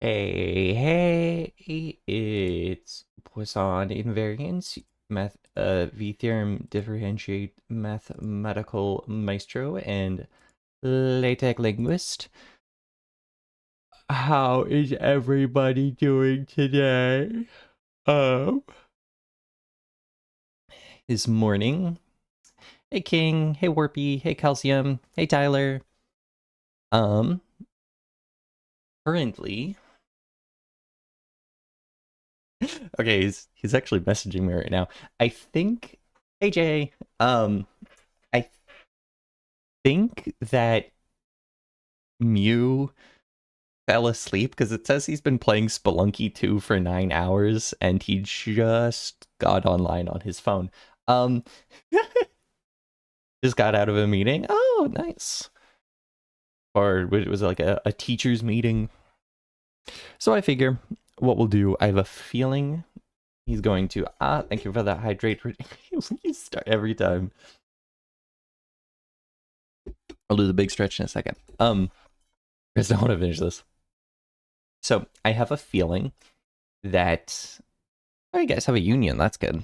Hey, it's Poisson invariance, V-theorem differentiate mathematical maestro and LaTeX linguist. How is everybody doing today? Um, it's morning. Hey King, hey Warpy, hey Calcium, hey Tyler. Currently, okay, he's actually messaging me right now. I think, hey Jay, I think that Mew fell asleep because it says he's been playing Spelunky 2 for 9 hours and he just got online on his phone. Just got out of a meeting. Oh, nice. Or it was like a teacher's meeting. So I figure what we'll do, I have a feeling he's going to, thank you for that hydrate. You start every time. I'll do the big stretch in a second. Because I want to finish this. So I have a feeling that, oh, you guys have a union. That's good.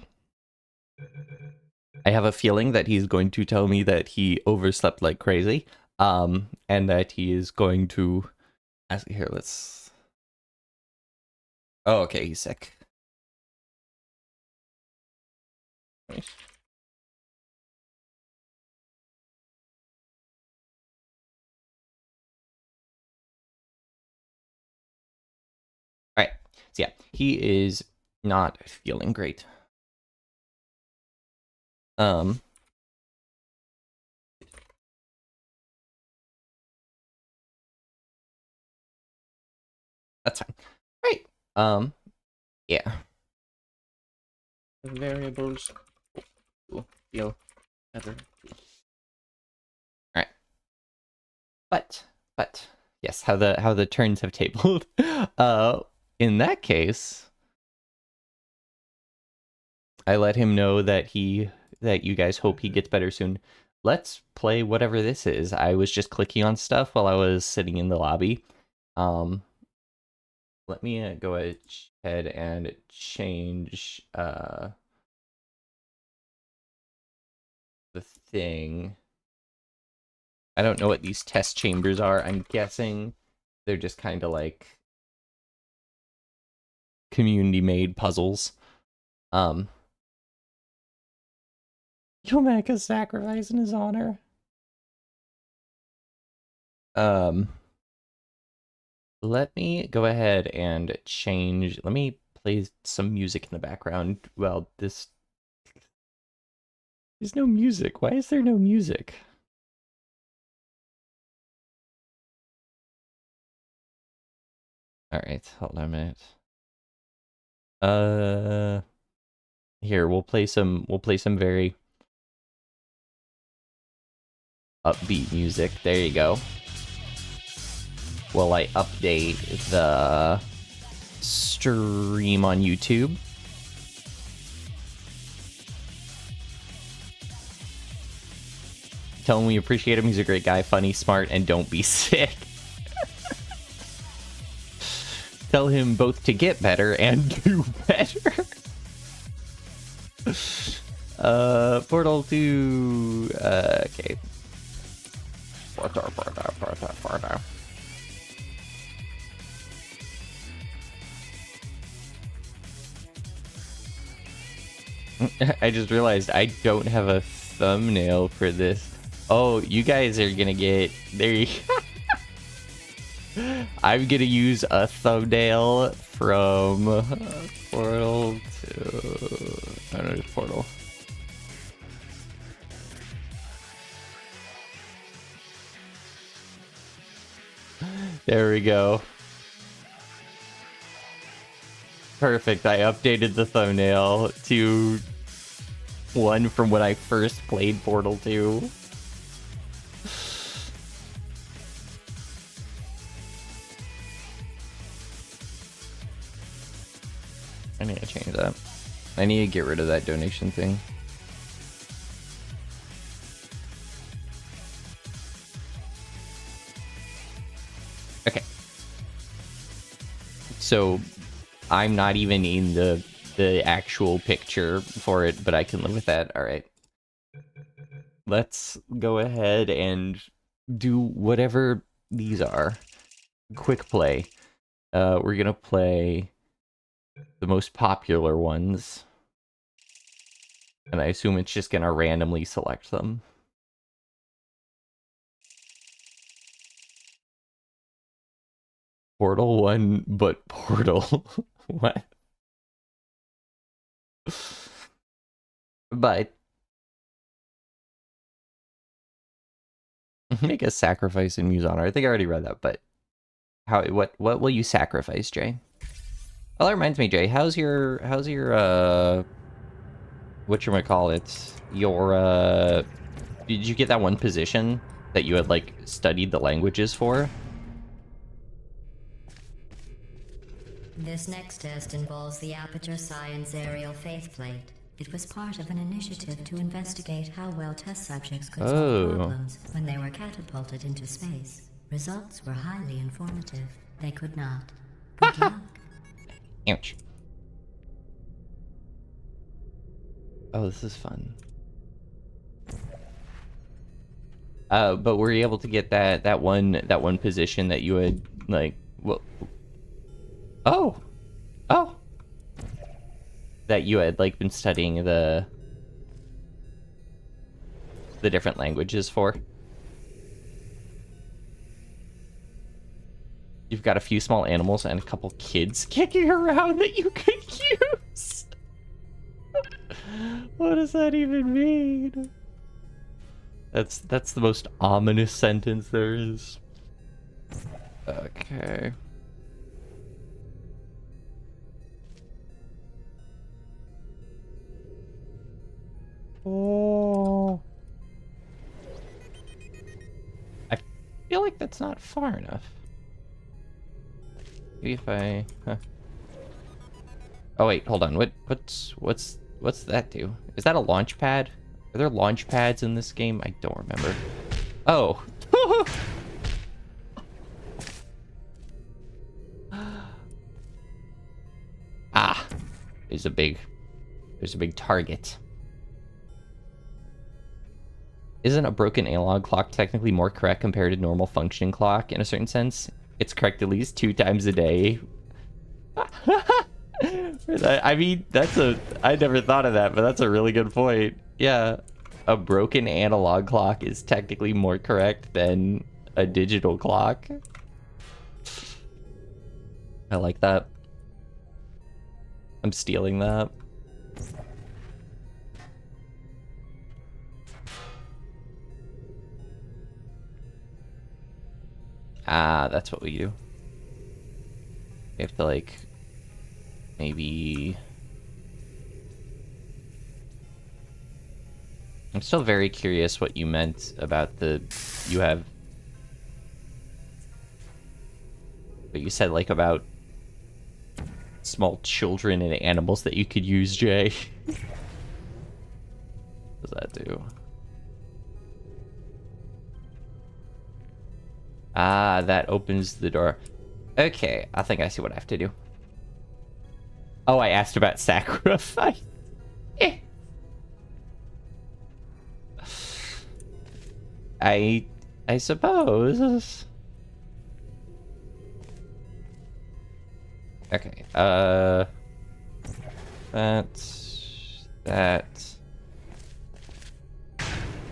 I have a feeling that he's going to tell me that he overslept like crazy, and that he is going to ask. Here, let's. Oh, okay, he's sick. Nice. All right. So yeah, he is not feeling great. That's fine. All right. Yeah. The variables will feel better. All right. But yes, how the turns have tabled. In that case, I let him know that you guys hope he gets better soon. Let's play whatever this is. I was just clicking on stuff while I was sitting in the lobby. Let me go ahead and change the thing. I don't know what these test chambers are. I'm guessing they're just kind of like community-made puzzles. You'll make a sacrifice in his honor. Let me go ahead and change. Let me play some music in the background. Well, there's no music. Why is there no music? All right, hold on a minute. Here, we'll play some very upbeat music. There you go. While I update the stream on YouTube. Tell him we appreciate him. He's a great guy, funny, smart, and don't be sick. Tell him both to get better and do better. Portal to okay. Portal. I just realized I don't have a thumbnail for this. Oh, you guys are gonna get there. I'm gonna use a thumbnail from Portal to I don't know, it's Portal. There we go. Perfect. I updated the thumbnail to one from when I first played Portal 2. I need to change that. I need to get rid of that donation thing. Okay. So I'm not even in the actual picture for it, but I can live with that. All right. Let's go ahead and do whatever these are. Quick play. We're gonna play the most popular ones. And I assume it's just gonna randomly select them. Portal 1, but Portal. What? But make a sacrifice in Muse Honor. I think I already read that, but what will you sacrifice, Jay? Oh, that reminds me, Jay. How's your whatchamacallit? Your did you get that one position that you had like studied the languages for? This next test involves the Aperture Science Aerial Faithplate. It was part of an initiative to investigate how well test subjects could solve problems when they were catapulted into space. Results were highly informative. They could not. Good luck. Ouch. Oh, this is fun. But were you able to get that one position that you had like Oh, that you had like been studying the the different languages for. You've got a few small animals and a couple kids kicking around that you could use. What does that even mean? That's the most ominous sentence there is. Okay. Oh. I feel like that's not far enough. Maybe if I... Huh. Oh wait, hold on. What's that do? Is that a launch pad? Are there launch pads in this game? I don't remember. Oh. Ah. There's a big target. Isn't a broken analog clock technically more correct compared to normal functioning clock in a certain sense? It's correct at least 2 times a day. I mean, I never thought of that, but that's a really good point. Yeah, a broken analog clock is technically more correct than a digital clock. I like that. I'm stealing that. Ah, that's what we do. We have to, like, maybe... I'm still very curious what you meant about the... You have... What you said, like, about small children and animals that you could use, Jay. What does that do? Ah, that opens the door. Okay, I think I see what I have to do. Oh, I asked about sacrifice. I suppose. Okay, that.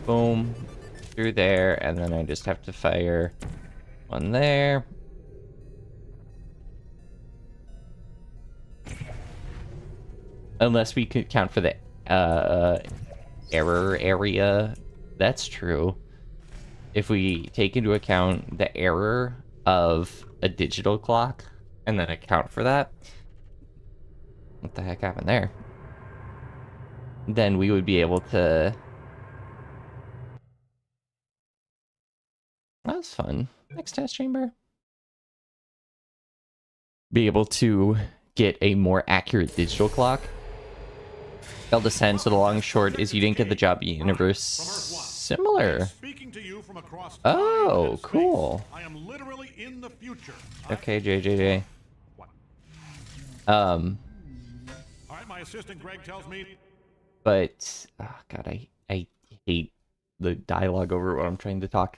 Boom. Through there, and then I just have to fire one there. Unless we could count for the error area. That's true. If we take into account the error of a digital clock and then account for that. What the heck happened there? Then we would be able to... That was fun. Next test chamber. Be able to get a more accurate digital clock. I'll descend, so the long and short is you didn't get the job in universe similar. Oh, cool. I am literally in the future. Okay, JJJ. What? All right, my assistant Greg tells me. But oh god, I hate the dialogue over what I'm trying to talk.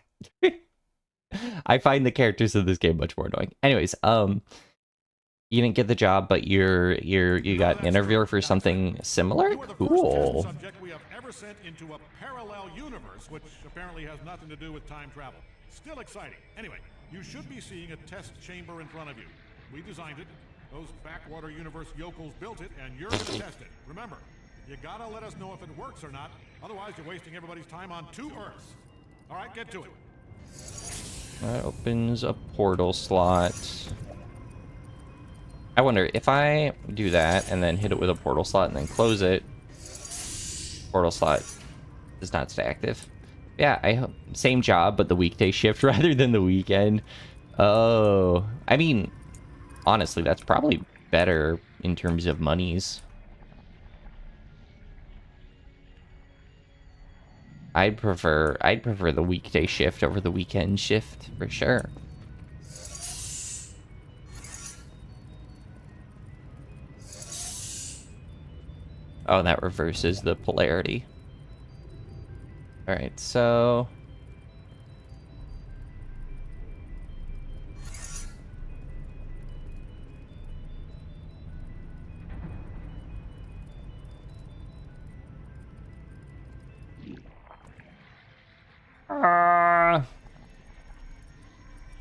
I find the characters in this game much more annoying. Anyways, you didn't get the job, but you got an interview for something similar. Cool. Subject we have ever sent into a parallel universe, which apparently has nothing to do with time travel. Still exciting. Anyway, you should be seeing a test chamber in front of you. We designed it. Those backwater universe yokels built it, and you're to test it. Remember, you gotta let us know if it works or not. Otherwise, you're wasting everybody's time on 2 Earths. All right, get to it. That opens a portal slot. I wonder if I do that and then hit it with a portal slot and then close it. Portal slot does not stay active. Yeah, I hope same job, but the weekday shift rather than the weekend. Oh, I mean, honestly, that's probably better in terms of monies. I'd prefer the weekday shift over the weekend shift for sure. Oh, that reverses the polarity. All right, so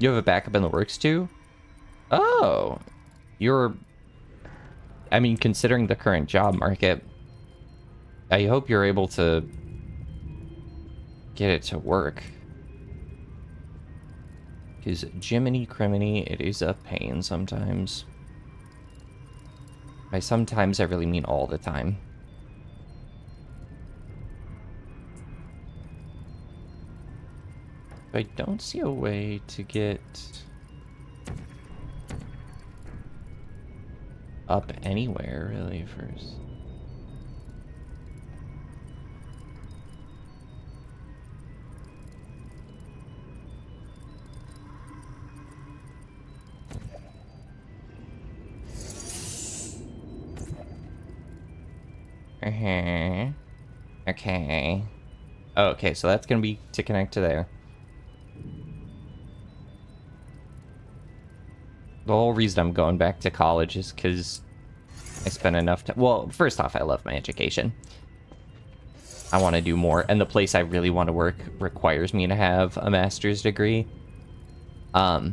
You have a backup in the works too? Oh, I mean, considering the current job market, I hope you're able to get it to work. Because Jiminy Criminy, it is a pain sometimes. By sometimes, I really mean all the time. I don't see a way to get up anywhere, really, first. Okay. Oh, okay, so that's gonna be to connect to there. The whole reason I'm going back to college is because I spent enough time. Well, first off, I love my education. I want to do more, and the place I really want to work requires me to have a master's degree. But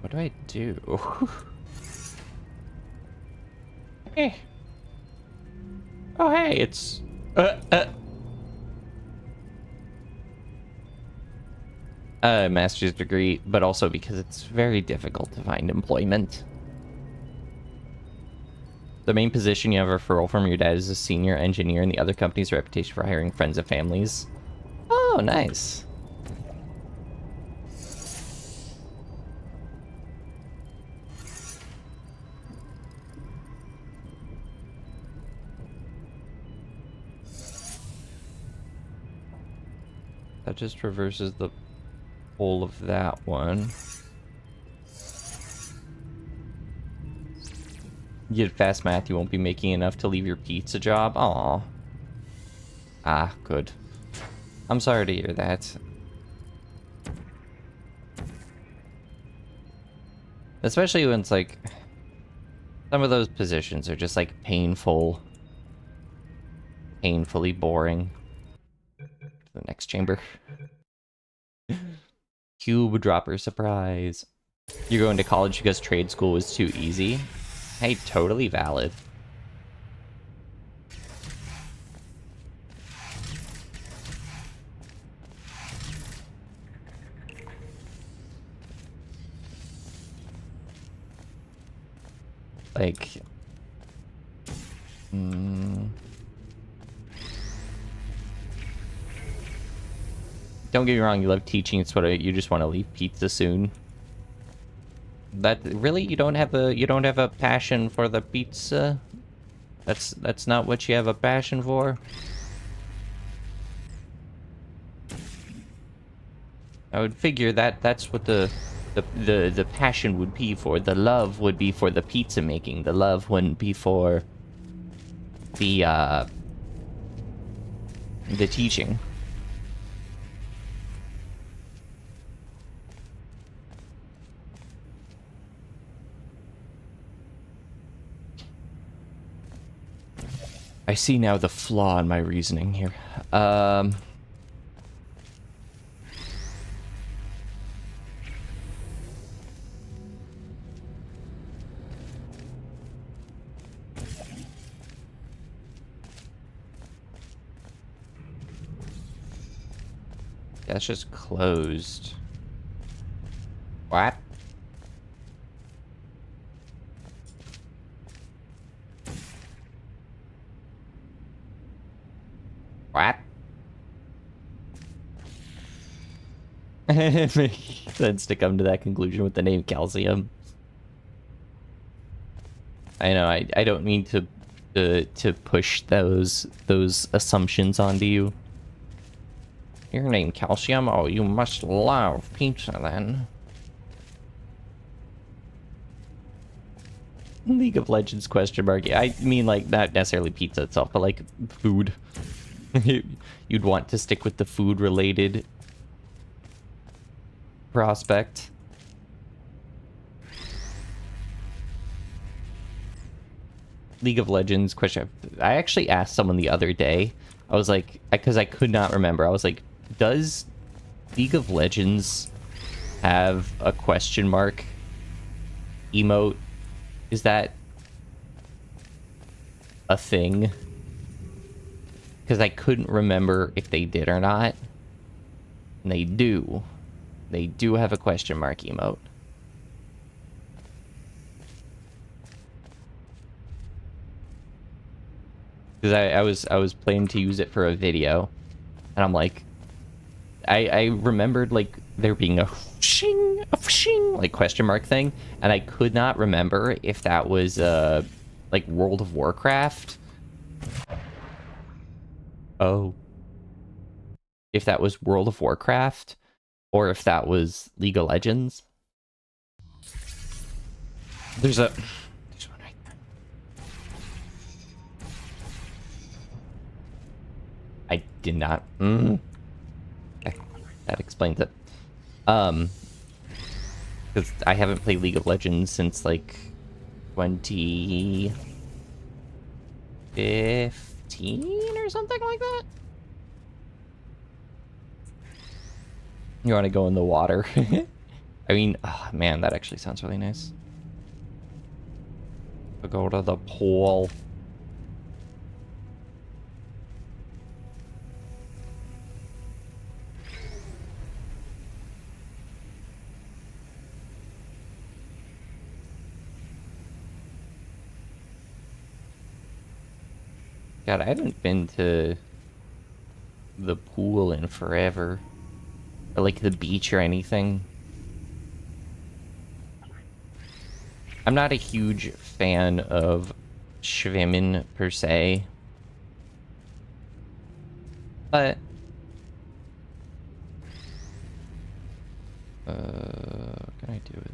what do I do? Eh. Oh, hey, it's a master's degree, but also because it's very difficult to find employment. The main position you have a referral from your dad is a senior engineer, and the other company's reputation for hiring friends and families. Oh, nice. That just reverses the whole of that one. You get fast math, you won't be making enough to leave your pizza job. Aw. Ah, good. I'm sorry to hear that. Especially when it's like... some of those positions are just like painfully boring. The next chamber. Cube dropper surprise. You're going to college because trade school was too easy? Hey, totally valid. Like... Don't get me wrong, you love teaching, it's what you just want to leave pizza soon. That really, you don't have a passion for the pizza? That's not what you have a passion for? I would figure that's what the passion would be for. The love would be for the pizza making. The love wouldn't be for the teaching. I see now the flaw in my reasoning here. That's just closed. What? What? It makes sense to come to that conclusion with the name Calcium. I know, I don't mean to push those assumptions onto you. Your name Calcium? Oh, you must love pizza then. League of Legends question mark. I mean, like, not necessarily pizza itself, but like food. You'd want to stick with the food related prospect. League of Legends question. I actually asked someone the other day. I was like, because I could not remember. I was like, does League of Legends have a question mark emote? Is that a thing? Because I couldn't remember if they did or not. And they do. They do have a question mark emote. Because I was planning to use it for a video, and I'm like, I remembered like there being a shing, like question mark thing, and I could not remember if that was like World of Warcraft. Oh, if that was World of Warcraft, or if that was League of Legends. There's one right there. I did not. Okay, that explains it. Because I haven't played League of Legends since like 2015 or something like that. You want to go in the water? I mean, oh, man, that actually sounds really nice. I'll go to the pool. God, I haven't been to the pool in forever. Or like the beach or anything. I'm not a huge fan of schwimmen per se. But what can I do with this?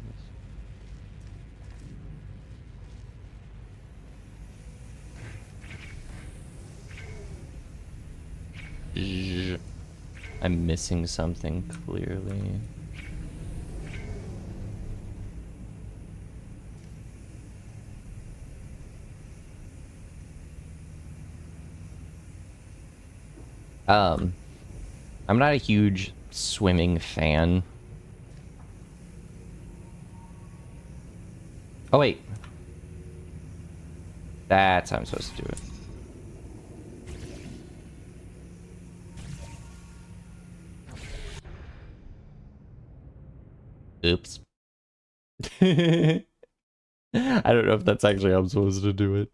I'm missing something clearly. I'm not a huge swimming fan. Oh wait. That's how I'm supposed to do it. Oops. I don't know if that's actually how I'm supposed to do it.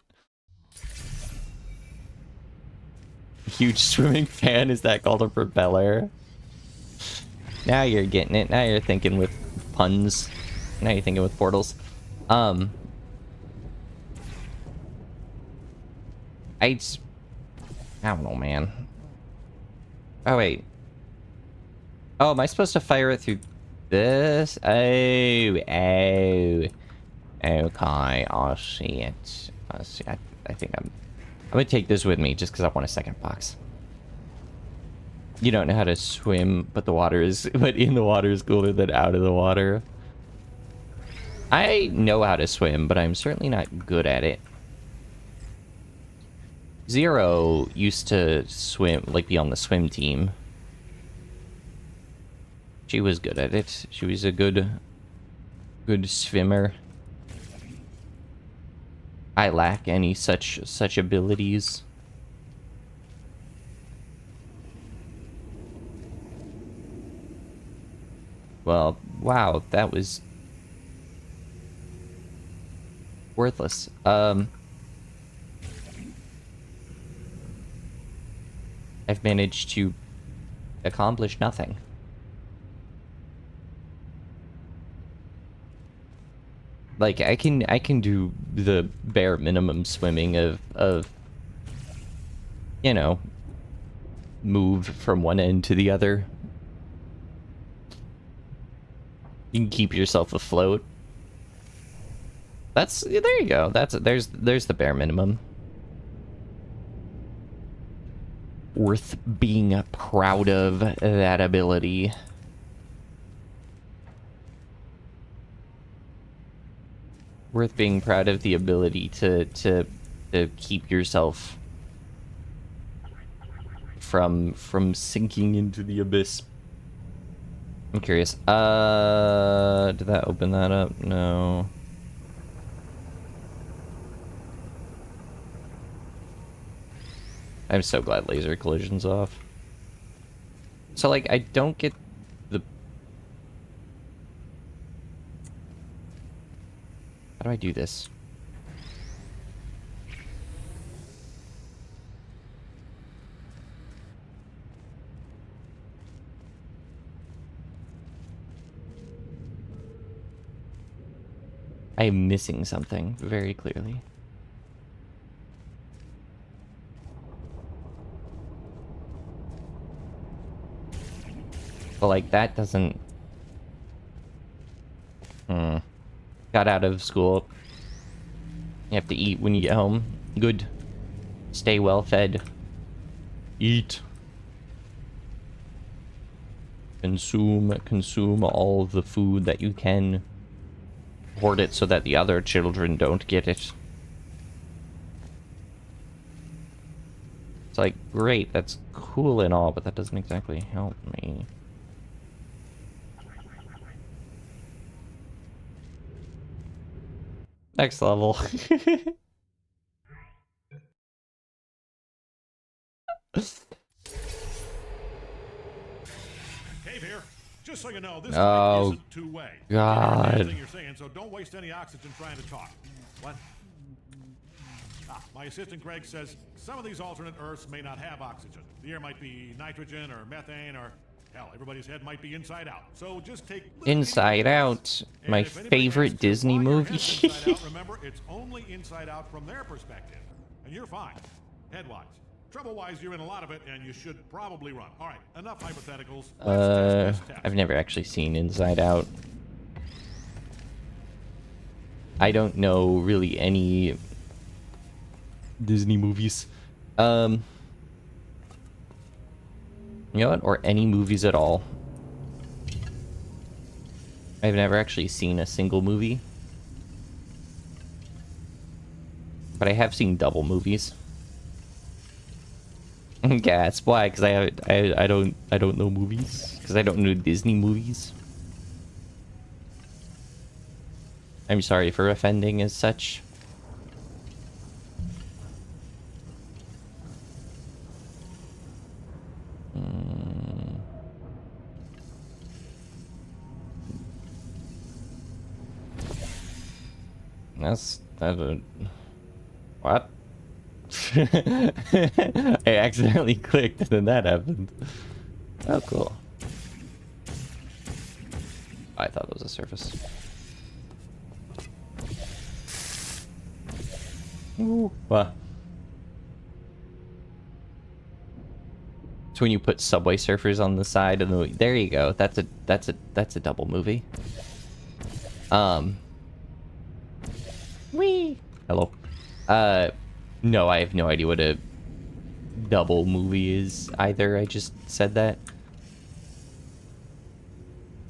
Huge swimming fan? Is that called a propeller? Now you're getting it. Now you're thinking with puns. Now you're thinking with portals. I don't know, man. Oh, wait. Oh, am I supposed to fire it through this? Oh. Okay, I see it. I see. I think I'm gonna take this with me just because I want a second box. You don't know how to swim, but in the water is cooler than out of the water. I know how to swim, but I'm certainly not good at it. Zero used to swim, like be on the swim team. She was good at it. She was a good swimmer. I lack any such abilities. Well, wow, that was worthless. I've managed to accomplish nothing. Like I can do the bare minimum swimming of you know, move from one end to the other. You can keep yourself afloat. There you go. There's the bare minimum. Worth being proud of that ability. Worth being proud of the ability to to keep yourself from sinking into the abyss. I'm curious. Did that open that up? No. I'm so glad laser collision's off. So, like, I don't get the... How do I do this? I am missing something very clearly. But, like, that doesn't... Got out of school. You have to eat when you get home. Good. Stay well fed. Eat. Consume all the food that you can. Hoard it so that the other children don't get it. It's like, great, that's cool and all, but that doesn't exactly help me. Next level. Cave here. Just so you know, this isn't two-way. God. You're saying, so don't waste any oxygen trying to talk. What? My assistant Greg says some of these alternate Earths may not have oxygen. The air might be nitrogen or methane or, hell, everybody's head might be inside out. So just take Inside Out, my favorite Disney movie. Inside Out, remember, it's only inside out from their perspective. And you're fine, head-wise. Trouble-wise, you're in a lot of it, and you should probably run. All right, enough hypotheticals. Let's test this test. I've never actually seen Inside Out. I don't know really any Disney movies. You know what? Or any movies at all. I've never actually seen a single movie. But I have seen double movies. Yeah, that's why, because I don't know movies. Because I don't know Disney movies. I'm sorry for offending as such. That's a... What? I accidentally clicked and then that happened. Oh, cool. I thought it was a surface. Ooh. What? It's when you put Subway Surfers on the side of the movie. There you go. That's a double movie. Wee. Hello. No, I have no idea what a double movie is either. I just said that.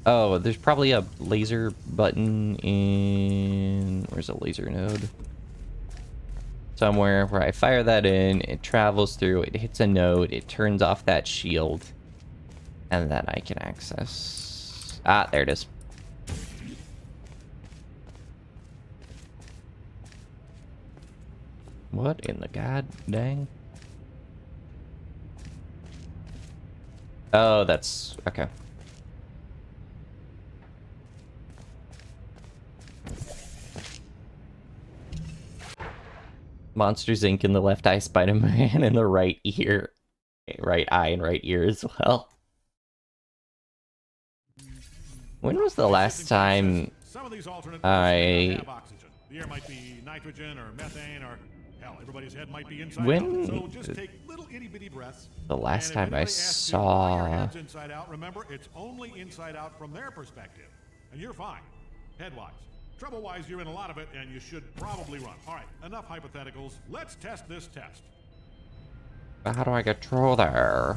Oh, there's probably a laser button in... Where's a laser node? Somewhere where I fire that in, it travels through, it hits a node, it turns off that shield, and then I can access... Ah, there it is. What in the god dang? Oh, that's... okay. Monsters Inc. in the left eye, Spider-Man in the right ear. Right eye and right ear as well. When was the last time I... The air might be nitrogen or methane or hell, everybody's head might be inside when... out. So just take little itty bitty breaths. The last time I saw... Inside out, remember, it's only inside out from their perspective. And you're fine, head-wise. Trouble-wise, you're in a lot of it, and you should probably run. All right, enough hypotheticals. Let's test this test. How do I get through there?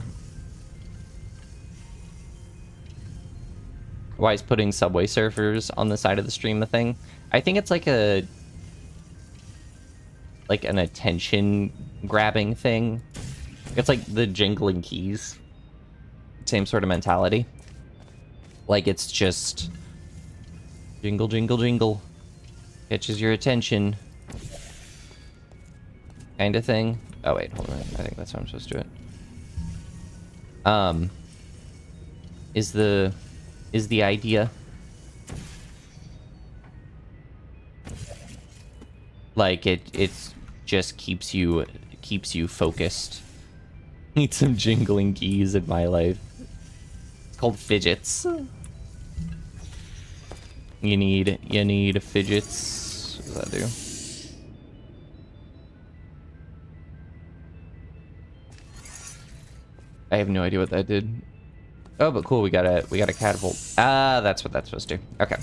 Why is putting Subway Surfers on the side of the stream a thing? I think it's like a... like an attention grabbing thing. It's like the jingling keys. Same sort of mentality. Like it's just jingle, jingle, jingle. Catches your attention. Kind of thing. Oh wait, hold on. I think that's how I'm supposed to do it. Is the idea like it's just keeps you focused. Need some jingling keys in my life. It's called fidgets. You need fidgets. What does that do? I have no idea what that did. Oh, but cool, we got a catapult. Ah, that's what that's supposed to do. Okay.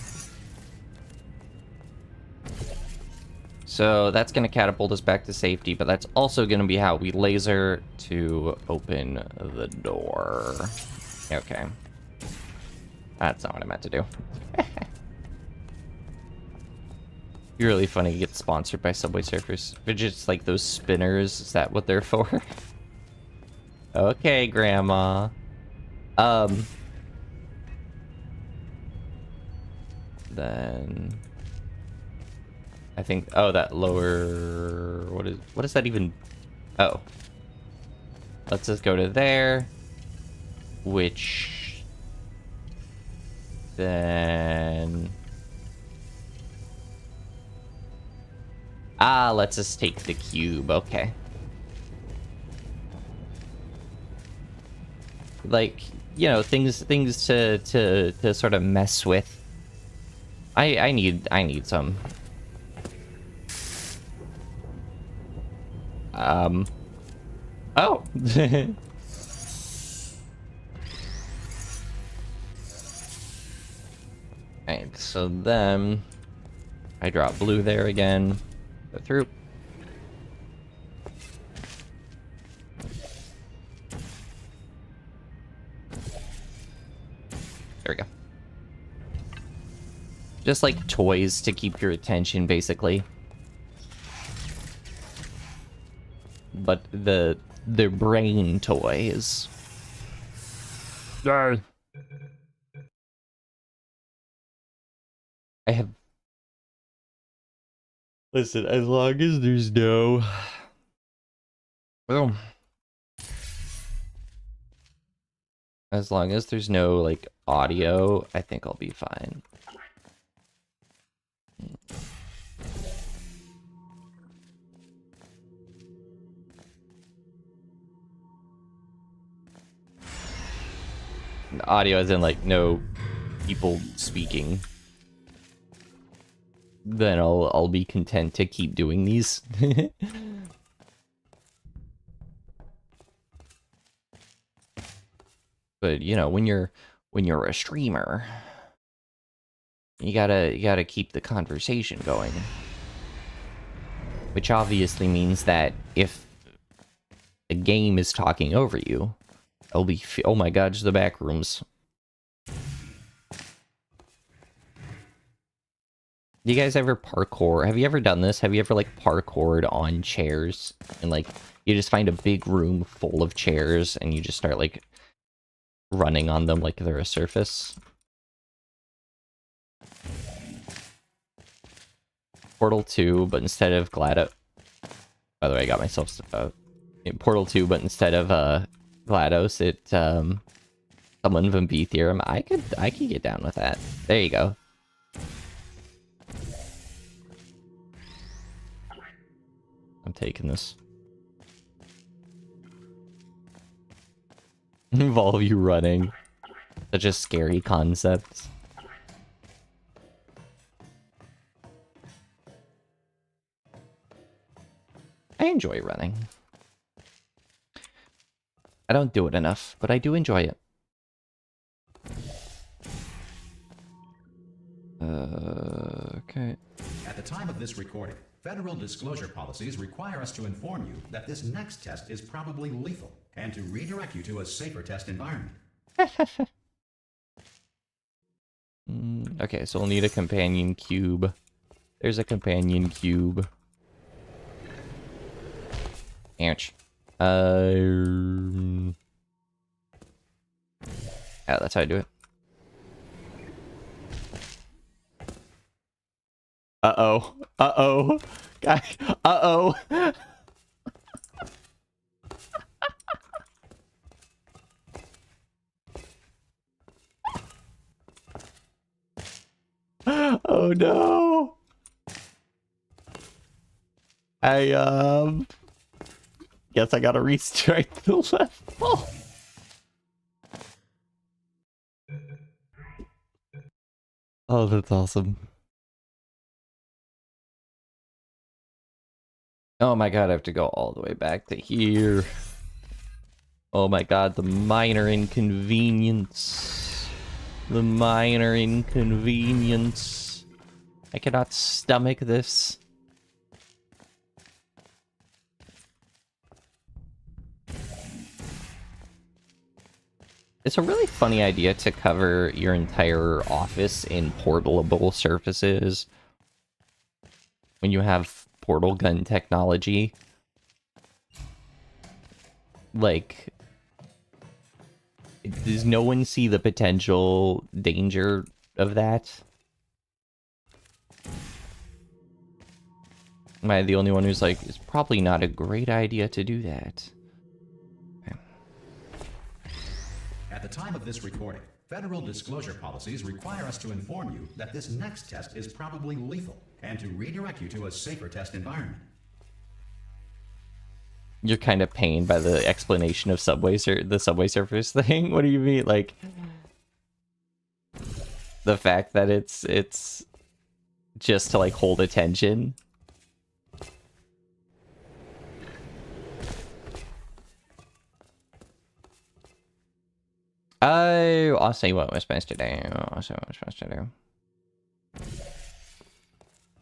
So that's gonna catapult us back to safety, but that's also gonna be how we laser to open the door. Okay. That's not what I meant to do. You're really funny to get sponsored by Subway Surfers. Fidgets like those spinners, is that what they're for? Okay, Grandma. Then I think that lower what is that even? Oh. Let's just go to there. Which then let's just take the cube, okay. Like, you know, things to sort of mess with. I need some. Oh. Alright, so then I drop blue there again. Go through. There we go. Just like toys to keep your attention, basically. But the brain toys. I have... Listen, as long as there's no... Well... As long as there's no, like, audio, I think I'll be fine. Audio as in, like, no people speaking. Then I'll be content to keep doing these. But you know, when you're a streamer, you gotta keep the conversation going. Which obviously means that if the game is talking over you, it'll be oh my god, the back rooms. Do you guys ever parkour? Have you ever done this? Have you ever like parkoured on chairs and like you just find a big room full of chairs and you just start like running on them like they're a surface? Portal 2, but instead of GLaDOS... By the way, I got myself in Portal 2, but instead of GLaDOS, it someone from B Theorem. I could get down with that. There you go. I'm taking this. Involve you running. Such a scary concept. I enjoy running. I don't do it enough, but I do enjoy it. Okay. At the time of this recording, federal disclosure policies require us to inform you that this next test is probably lethal and to redirect you to a safer test environment. Okay, so we'll need a companion cube. There's a companion cube. Ouch. Yeah, that's how I do it. Uh-oh. Uh-oh. Guy. Uh-oh. Oh no. I guess I gotta restart the level. Oh, that's awesome. Oh my god, I have to go all the way back to here. Oh my god, the minor inconvenience. The minor inconvenience. I cannot stomach this. It's a really funny idea to cover your entire office in portable surfaces when you have portal gun technology. Like, does no one see the potential danger of that? Am I the only one who's like, it's probably not a great idea to do that? At the time of this recording, federal disclosure policies require us to inform you that this next test is probably lethal and to redirect you to a safer test environment. You're kind of pained by the explanation of the subway surface thing. What do you mean? Like, the fact that it's just to like hold attention. Oh, I'll see what we're supposed to do. I'll see what we're supposed to do.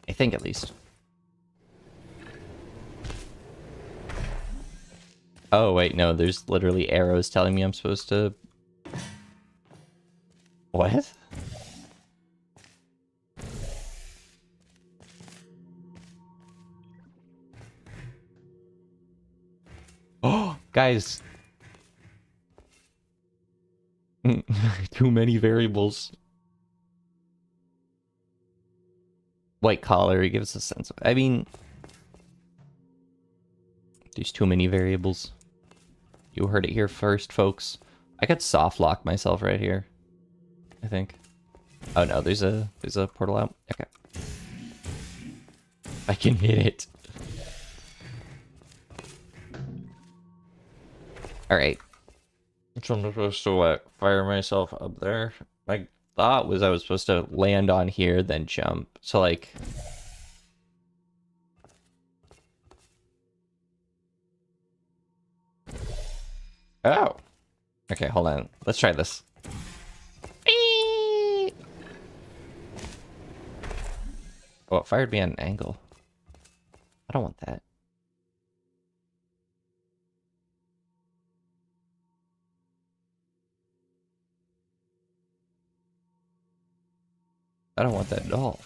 I think, at least. Oh, wait, no, there's literally arrows telling me I'm supposed to... What? Oh, guys. Too many variables. White collar, it gives a sense of... I mean... There's too many variables. You heard it here first, folks. I could soft lock myself right here, I think. Oh no, there's a portal out. Okay. I can hit it. Alright. Which one am I supposed to, what, fire myself up there? My thought was I was supposed to land on here, then jump. So, like... Oh! Okay, hold on. Let's try this. Oh, it fired me at an angle. I don't want that. I don't want that at all.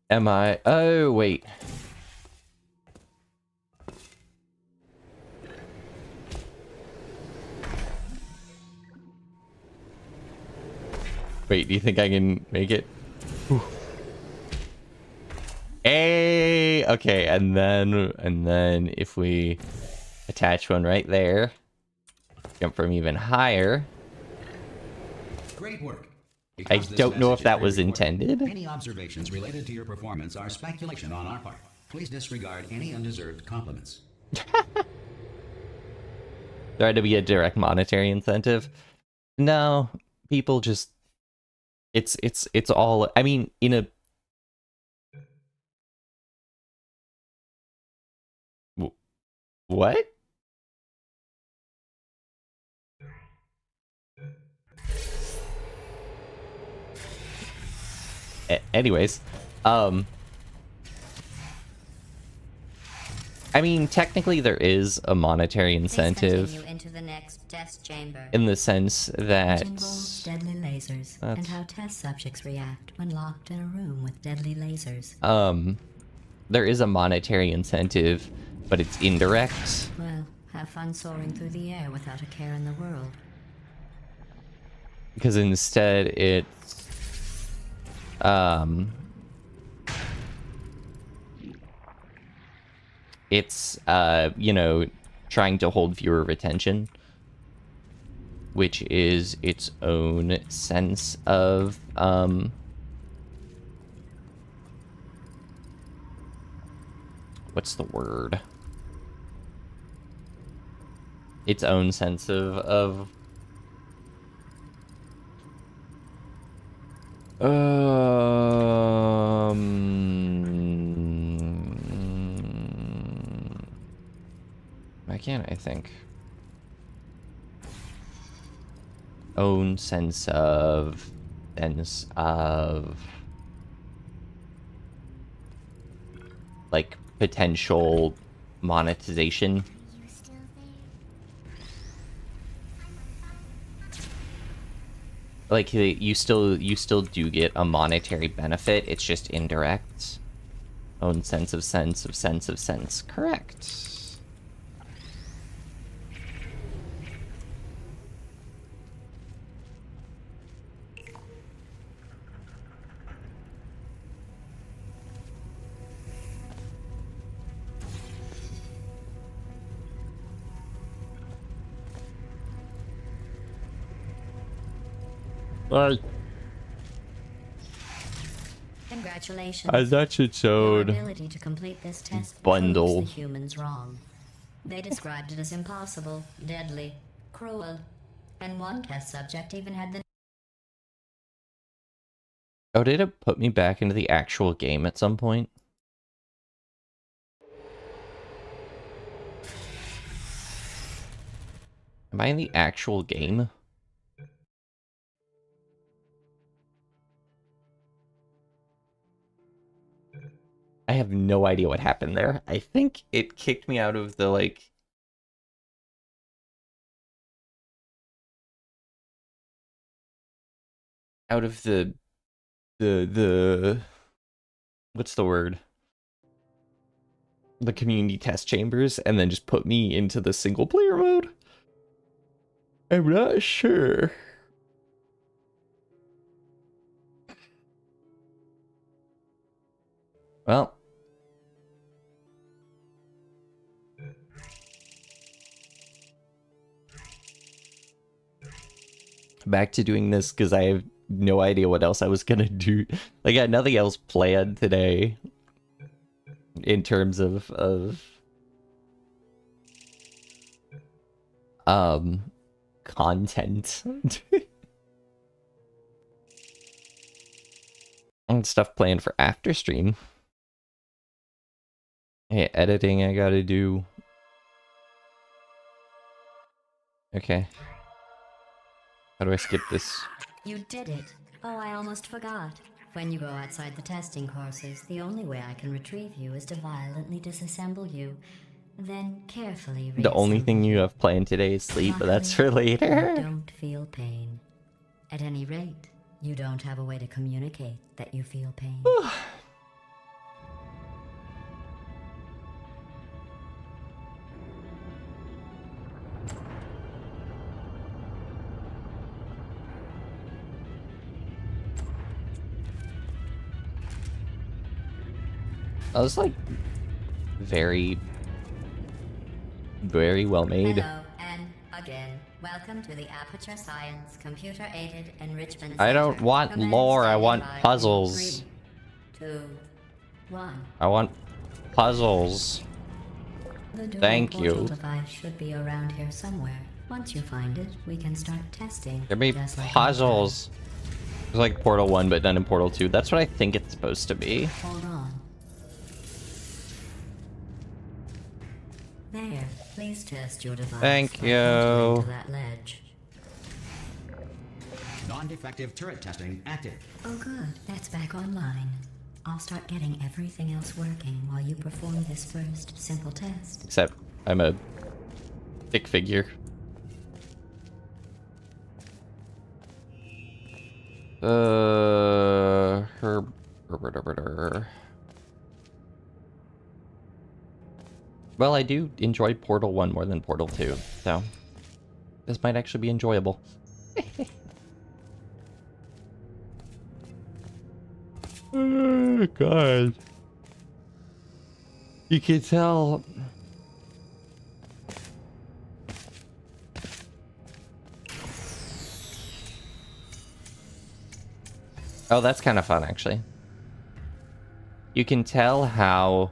Am I? Oh, wait. Wait, do you think I can make it? Whew. Hey, okay, and then if we attach one right there, jump from even higher. Great work. I Because this don't know if message that is was pre-recorded, intended. Any observations related to your performance are speculation on our part. Please disregard any undeserved compliments. There had to be a direct monetary incentive. No, people just it's all, I mean, in a what? Anyways, I mean, technically there is a monetary Please incentive continue into the next test chamber. in the sense that It involves deadly lasers and how test subjects react when locked in a room with deadly lasers. there is a monetary incentive, but it's indirect. Well, have fun soaring through the air without a care in the world. Because instead it's you know, trying to hold viewer retention, which is its own sense of what's the word? Its own sense of why can't I think? Own sense of like potential monetization. Like you still do get a monetary benefit. It's just indirect. Own sense of sense of sense of sense. Correct. Congratulations. That's its Your own ability to complete this test bundle. proves the humans wrong. They described it as impossible, deadly, cruel, and one test subject even had the... Oh, did it put me back into the actual game at some point? Am I in the actual game? I have no idea what happened there. I think it kicked me out of the, like... out of the... what's the word? The community test chambers, and then just put me into the single player mode? I'm not sure. Well... back to doing this because I have no idea what else I was gonna do. Like, I got nothing else planned today in terms of content and stuff planned for after stream. Hey, editing I gotta do. Okay. How do I skip this? You did it. Oh, I almost forgot. When you go outside the testing courses, the only way I can retrieve you is to violently disassemble you, then carefully The only thing you have planned today is sleep, but that's for later. You don't feel pain. At any rate, you don't have a way to communicate that you feel pain. I was like very well made. Hello, and again, welcome to the Aperture Science Computer-Aided Enrichment I don't Center. want Command lore, I standing want by in puzzles. 3, 2, 1. I want puzzles. The dual Thank portal you. device should be around here somewhere. Once you find it, we can start testing. There be just like puzzles. It's like Portal 1, but done in Portal 2. That's what I think it's supposed to be. Hold on. There. Please test your device. Thank by you. entering to that ledge. Non-defective turret testing active. Oh good, that's back online. I'll start getting everything else working while you perform this first simple test. Except I'm a stick figure. Well, I do enjoy Portal 1 more than Portal 2, so this might actually be enjoyable. Oh, God. You can tell. Oh, that's kind of fun, actually. You can tell how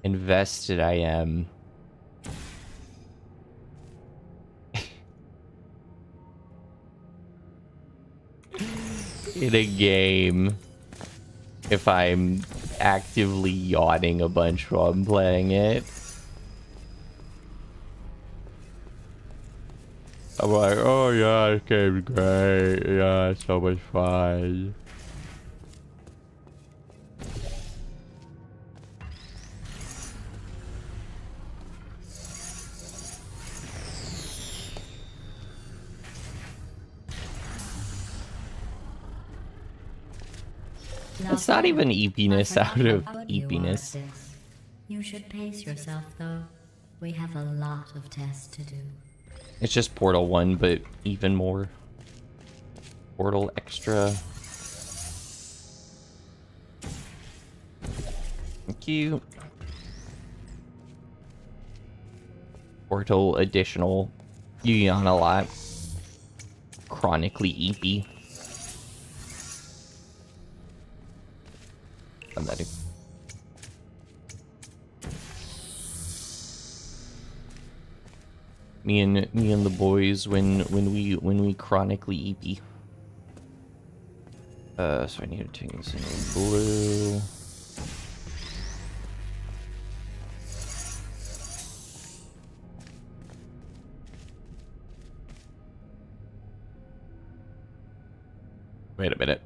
invested I am in a game if I'm actively yawning a bunch while I'm playing it. I'm like, oh yeah, this game's great. Yeah, it's so much fun. It's not even eepiness out of eepiness. You should pace yourself, though. We have a lot of tests to do. It's just Portal 1, but even more. Portal Extra. Thank you. Portal Additional. You yawn a lot. Chronically eepy. I'm ready. Me and the boys when we chronically eepy. So I need to take this in blue. Wait a minute.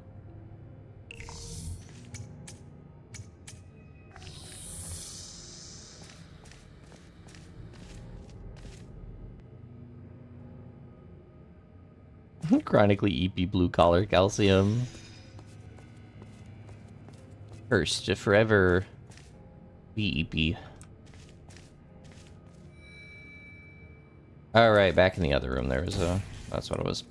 Chronically eepy blue collar calcium. Cursed to forever be eepy. Alright, back in the other room there was a... That's what it was.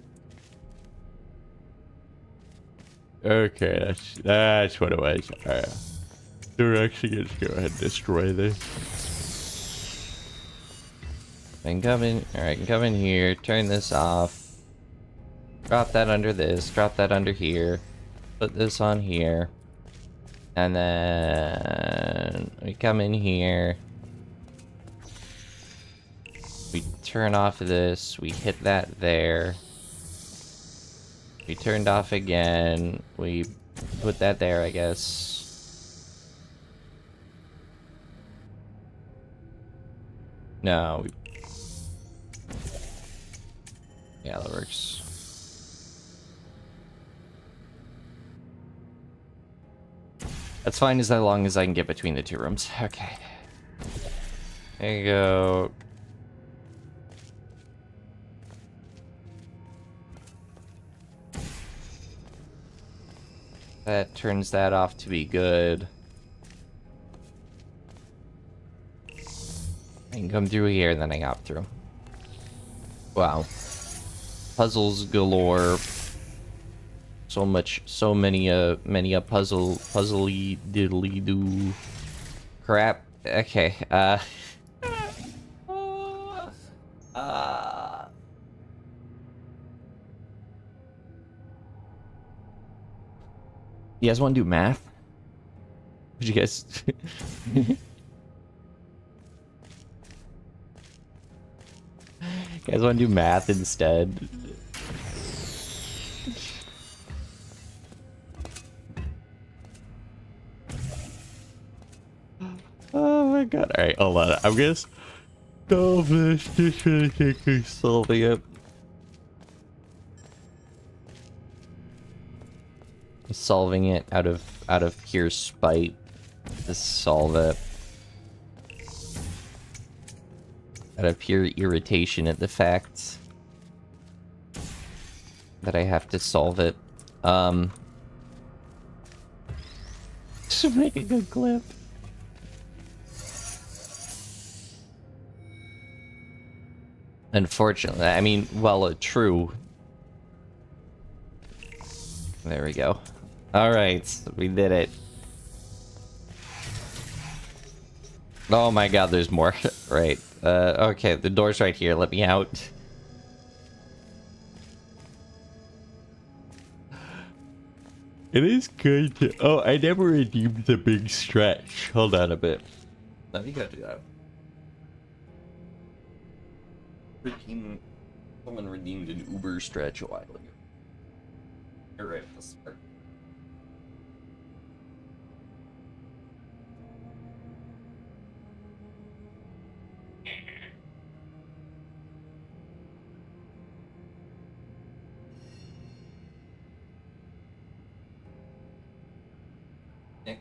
Okay, that's what it was. Alright. So we're actually going to go ahead and destroy this. I can come in... Alright, I can come in here, turn this off. Drop that under this, drop that under here. Put this on here. And then... we come in here. We turn off this, we hit that there. We turned off again. We put that there, I guess. No. Yeah, that works. That's fine as long as I can get between the two rooms. Okay. There you go. That turns that off to be good. I can come through here and then I hop through. Wow. Puzzles galore. So many a puzzly diddly do crap. Okay, you guys want to do math? Would you guys? You guys want to do math instead? Oh my god. Alright, hold on. I'm gonna solve this. Just really quickly solving it. Solving it out of pure spite. Just solve it. Out of pure irritation at the fact that I have to solve it. To make a good clip. Unfortunately, I mean, well, true. There we go. Alright, we did it. Oh my god, there's more. Right. Okay, the door's right here. Let me out. It is good to... Oh, I never redeemed the big stretch. Hold on a bit. Let me go do that. Someone redeemed an Uber stretch a while ago. You're right at the start. Nick.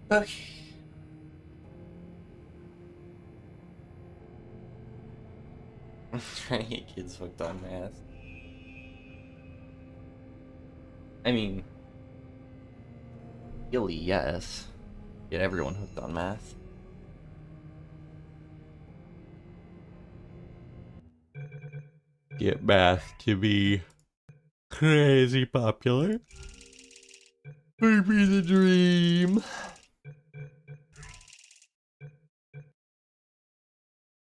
Okay. I'm trying to get kids hooked on math. I mean, really, yes. Get everyone hooked on math. Get math to be crazy popular. Would be the dream.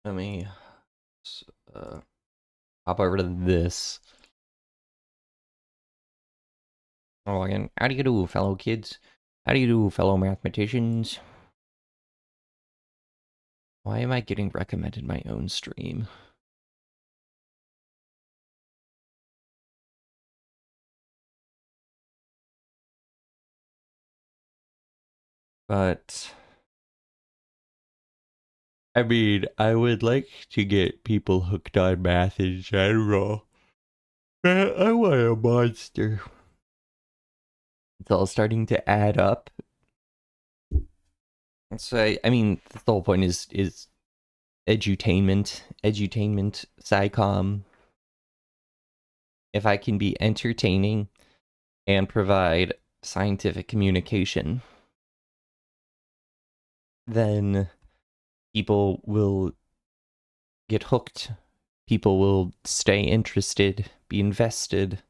Let me hop over to this. Oh, again, how do you do, fellow kids? How do you do, fellow mathematicians? Why am I getting recommended my own stream? But I mean, I would like to get people hooked on math in general. But I want a monster. It's all starting to add up. So, I mean, the whole point is edutainment, SciComm. If I can be entertaining and provide scientific communication, then people will get hooked. People will stay interested, be invested.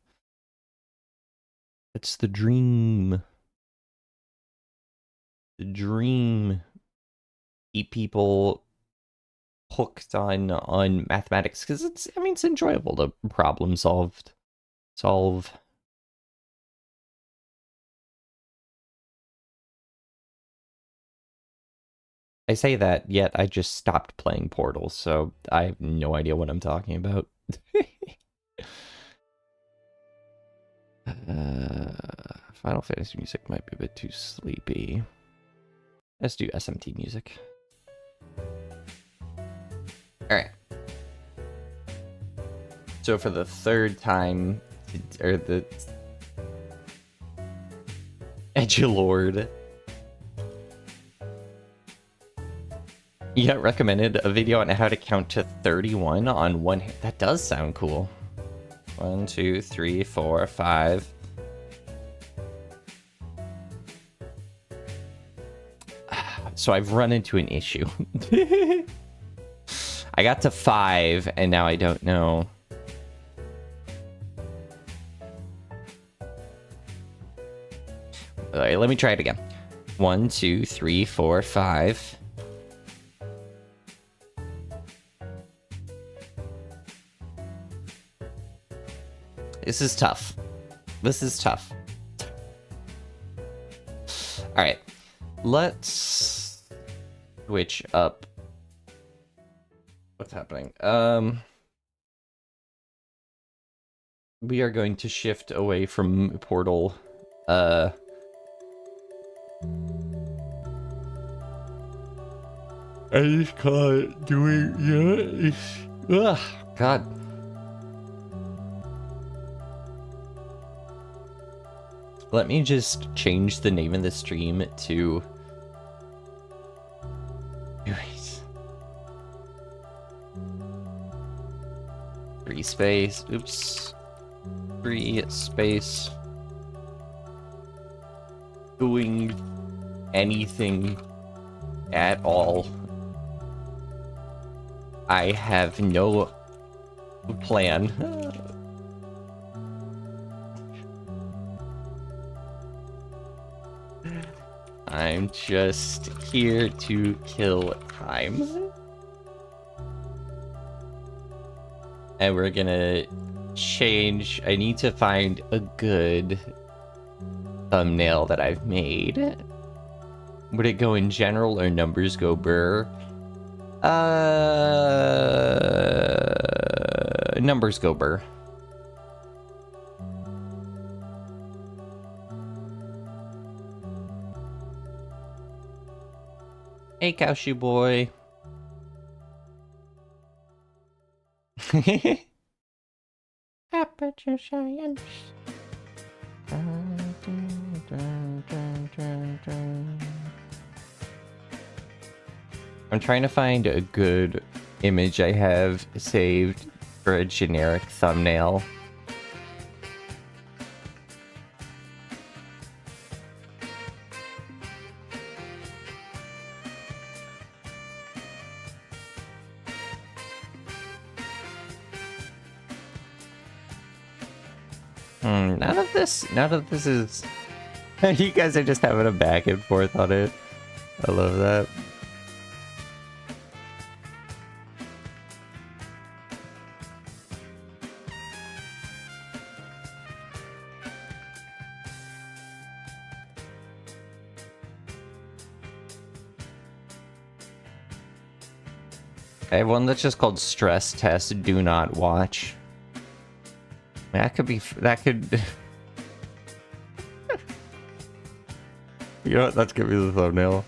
It's the dream. The dream. Keep people hooked on mathematics because it's enjoyable to problem solve. I say that, yet I just stopped playing Portal, so I have no idea what I'm talking about. Final Fantasy music might be a bit too sleepy. Let's do SMT music. Alright. So for the third time, or the Edgelord, you got recommended a video on how to count to 31 on one hand. That does sound cool. 1, 2, 3, 4, 5. So I've run into an issue. I got to 5 and now I don't know. All right, let me try it again. 1, 2, 3, 4, 5. This is tough. This is tough. All right, let's switch up. What's happening? We are going to shift away from Portal. I just call it doing, God. Let me just change the name of the stream to... Wait. Free space. Oops. Free space. Doing anything at all. I have no plan. I'm just here to kill time. And we're gonna change. I need to find a good thumbnail that I've made. Would it go in general or numbers go burr? Numbers go burr. Hey, Cowshoe boy. Aperture science. I'm trying to find a good image I have saved for a generic thumbnail. None of this is... You guys are just having a back and forth on it. I love that. I have one that's just called Stress Test Do Not Watch. That could be... That could... You know what? That's gonna be the thumbnail.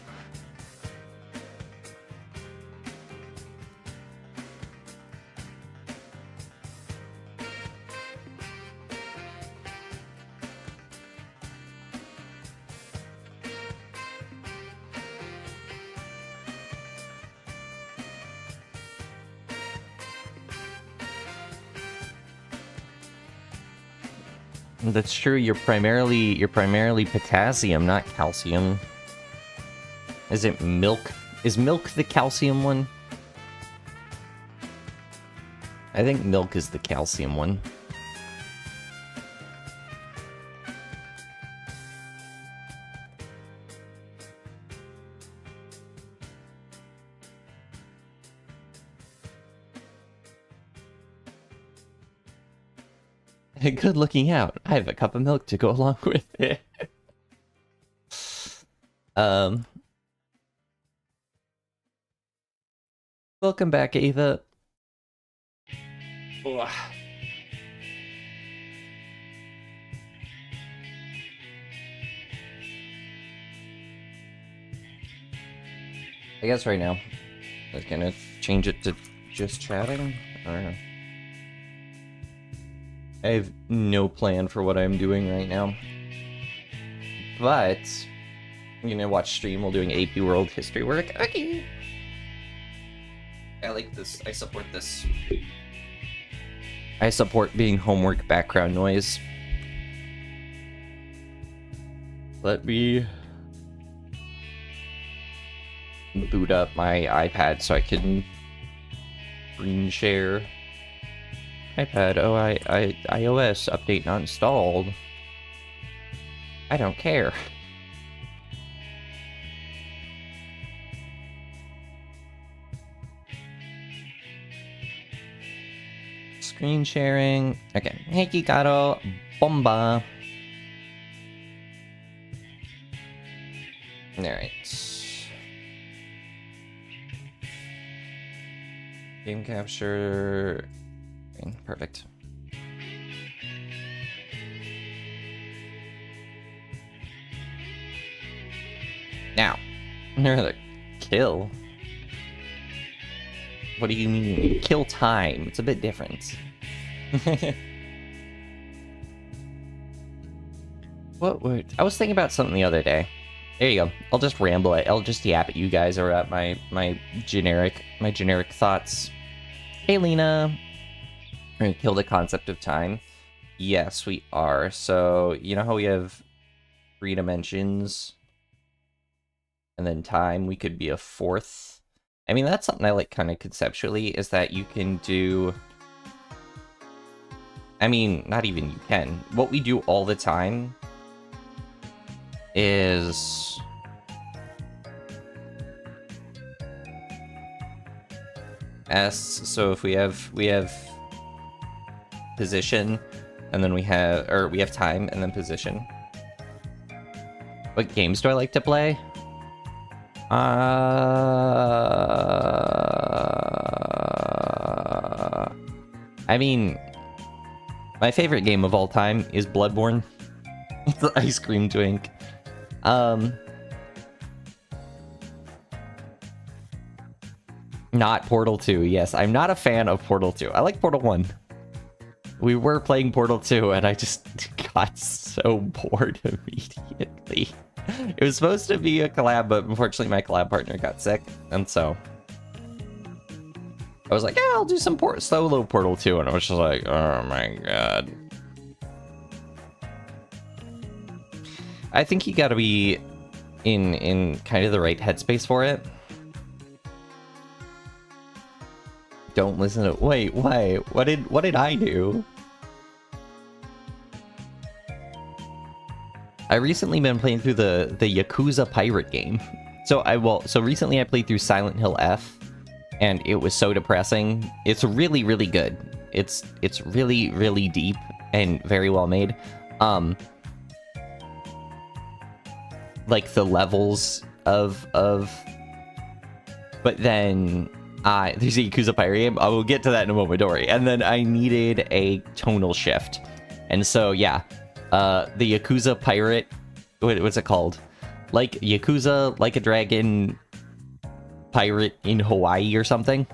That's true. You're primarily potassium, not calcium. Is it milk? Is milk the calcium one? I think milk is the calcium one. Good looking out. I have a cup of milk to go along with it. Welcome back, Ava. Ugh. I guess right now, I was gonna change it to just chatting. I don't know. I have no plan for what I'm doing right now. But I'm gonna watch stream while doing AP World History work. Okay. I like this. I support this. I support being homework background noise. Let me boot up my iPad so I can screen share. iPad, oh, iOS update not installed. I don't care. Screen sharing. Okay. Hey, Kikaro. Bomba. Alright. Game capture. Perfect. Now, another kill. What do you mean? Kill time. It's a bit different. What would... I was thinking about something the other day. There you go. I'll just ramble it. I'll just yap at you guys or at my generic thoughts. Hey, Lena. We're gonna kill the concept of time. Yes, we are. So, you know how we have 3 dimensions? And then time, we could be a 4th. I mean, that's something I like kind of conceptually, is that you can do... I mean, not even you can. What we do all the time is... so if we have position, and then we have time, and then position. What games do I like to play? I mean, my favorite game of all time is Bloodborne. The ice cream drink. Not Portal 2. Yes, I'm not a fan of Portal 2. I like Portal 1. We were playing Portal 2, and I just got so bored immediately. It was supposed to be a collab, but unfortunately my collab partner got sick, and so... I was like, yeah, I'll do some solo Portal 2, and I was just like, oh my god. I think you gotta be in kind of the right headspace for it. Don't listen to... Wait, why? What did I do? I recently been playing through the Yakuza pirate game. So recently I played through Silent Hill F, and it was so depressing. It's really, really good. It's really, really deep and very well made. Like the levels of but then there's a Yakuza pirate game. I will get to that in a moment, don't worry. And then I needed a tonal shift. And so, yeah. The Yakuza pirate... What's it called? Like Yakuza, Like a Dragon pirate in Hawaii or something.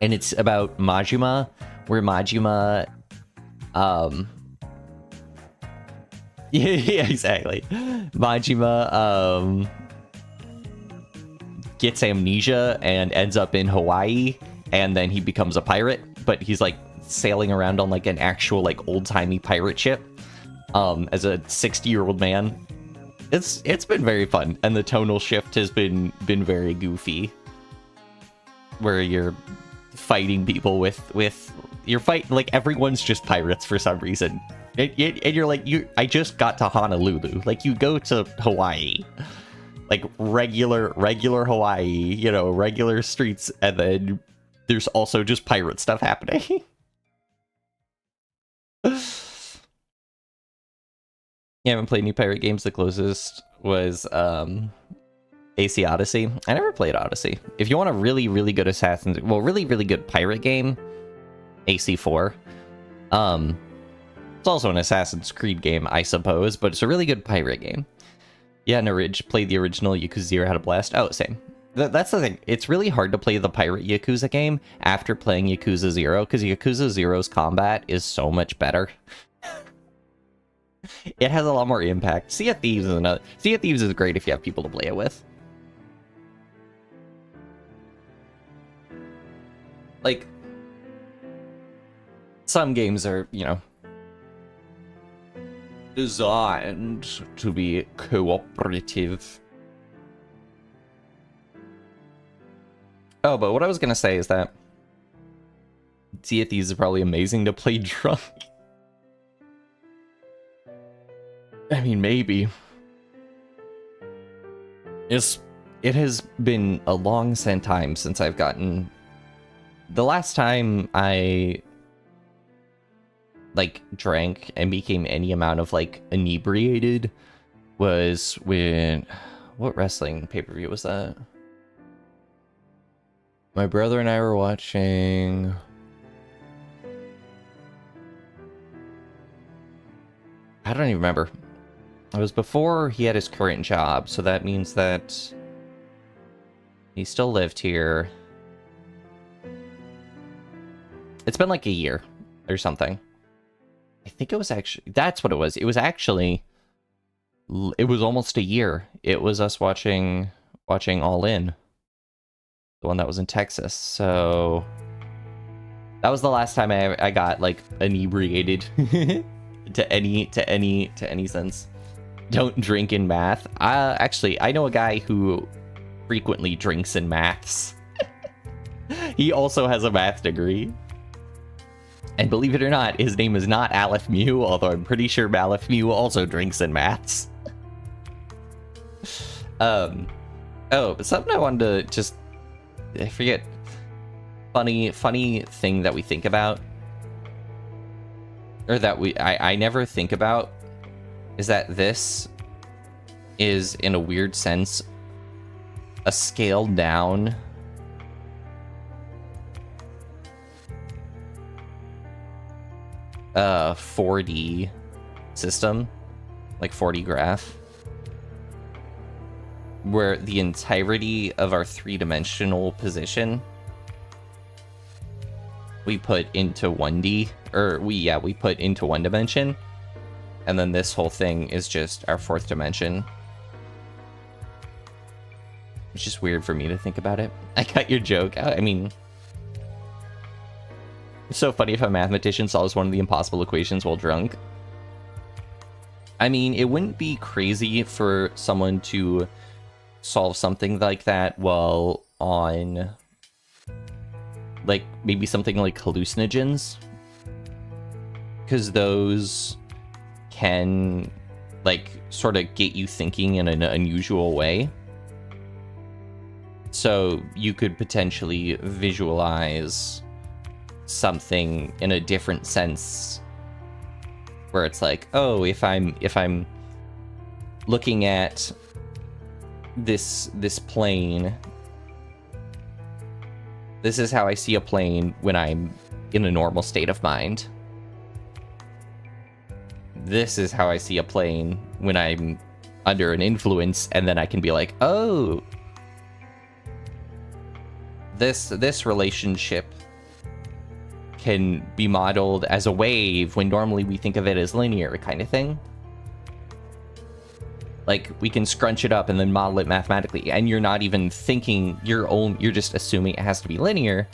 And it's about Majima, where Majima... yeah, exactly. Majima, gets amnesia and ends up in Hawaii, and then he becomes a pirate, but he's like sailing around on like an actual like old-timey pirate ship as a 60-year-old man. It's been very fun, and the tonal shift has been very goofy, where you're fighting people with you're fighting like everyone's just pirates for some reason, and you're like, I just got to Honolulu. Like, you go to Hawaii, like regular Hawaii, you know, regular streets, and then there's also just pirate stuff happening. Yeah, I haven't played any pirate games. The closest was AC Odyssey. I never played Odyssey. If you want a really, really good really, really good pirate game, AC4. It's also an Assassin's Creed game, I suppose, but it's a really good pirate game. Yeah, Norridge played the original Yakuza 0, had a blast. Oh, same. That's the thing. It's really hard to play the pirate Yakuza game after playing Yakuza 0, because Yakuza 0's combat is so much better. It has a lot more impact. Sea of Thieves is great if you have people to play it with. Like, some games are, you know, designed to be cooperative. Oh, but what I was gonna say is that Sea of Thieves is probably amazing to play drunk. I mean, maybe. It has been a long time since I've gotten... The last time I like drank and became any amount of like inebriated was when... What wrestling pay-per-view was that? My brother and I were watching... I don't even remember. It was before he had his current job, so that means that he still lived here. It's been like a year or something. I think it was actually, that's what it was. It was actually, it was almost a year. It was us watching All In, the one that was in Texas. So that was the last time I got like inebriated to any sense. Don't drink in math. Actually, I know a guy who frequently drinks in maths. He also has a math degree. And believe it or not, his name is not Aleph Mu, although I'm pretty sure Aleph Mu also drinks in maths. Oh, but something I wanted to just, I forget, funny thing that we think about, or that I never think about, is that this is, in a weird sense, a scaled down uh 4D system, like 4D graph, where the entirety of our three-dimensional position we put into 1D, or we put into one dimension, and then this whole thing is just our fourth dimension. It's just weird for me to think about it. I got your joke. I mean, it's so funny if a mathematician solves one of the impossible equations while drunk. I mean, it wouldn't be crazy for someone to solve something like that while on, like, maybe something like hallucinogens, because those can, like, sort of get you thinking in an unusual way. So you could potentially visualize something in a different sense, where it's like, oh, if I'm looking at this plane, this is how I see a plane when I'm in a normal state of mind. This is how I see a plane when I'm under an influence, and then I can be like, oh, this relationship can be modeled as a wave when normally we think of it as linear, kind of thing. Like, we can scrunch it up and then model it mathematically, and you're not even thinking you're just assuming it has to be linear.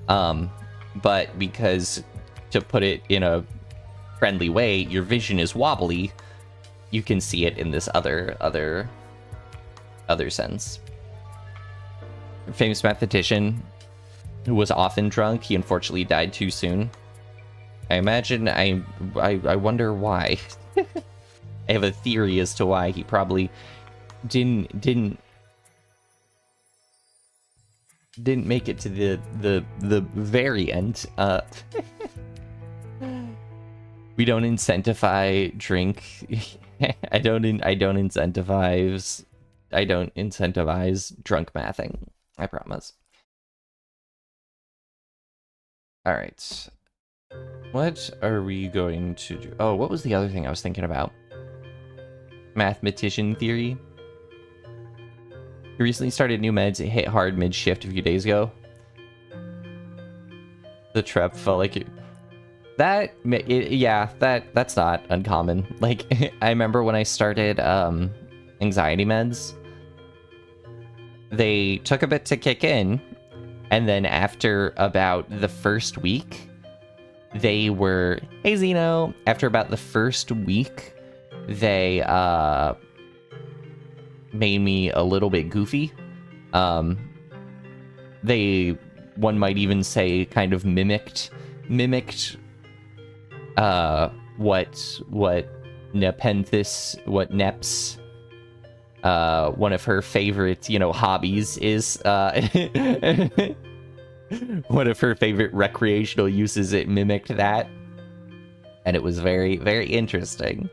But because, to put it in a friendly way, your vision is wobbly, you can see it in this other sense. A famous mathematician who was often drunk, he unfortunately died too soon. I imagine, I wonder why. I have a theory as to why. He probably didn't make it to the very end. We don't incentivize drink. I don't incentivize drunk mathing. I promise. All right. What are we going to do? Oh, what was the other thing I was thinking about? Mathematician theory. He recently started new meds. It hit hard mid-shift a few days ago. The trap felt like it. That's not uncommon. Like, I remember when I started anxiety meds, they took a bit to kick in, and then after about the first week, they were, hey Zeno, after about the first week, they made me a little bit goofy. They, one might even say, kind of mimicked what Nep's one of her favorite, hobbies is. One of her favorite recreational uses, it mimicked that. And it was very, very interesting.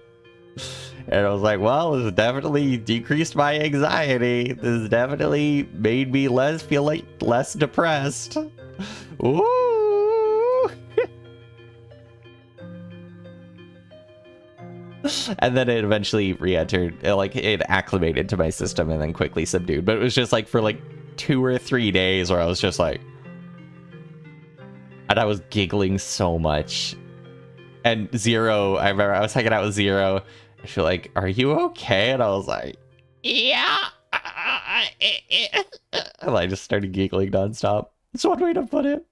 And I was like, well, this definitely decreased my anxiety. This definitely made me feel less depressed. Ooh! And then it eventually re-entered, it acclimated to my system and then quickly subdued. But it was just like for 2 or 3 days where I was just like, And I was giggling so much. And Zero, I remember I was hanging out with Zero. And she's like, "Are you okay?" And I was like, "Yeah." And I just started giggling nonstop. That's one way to put it.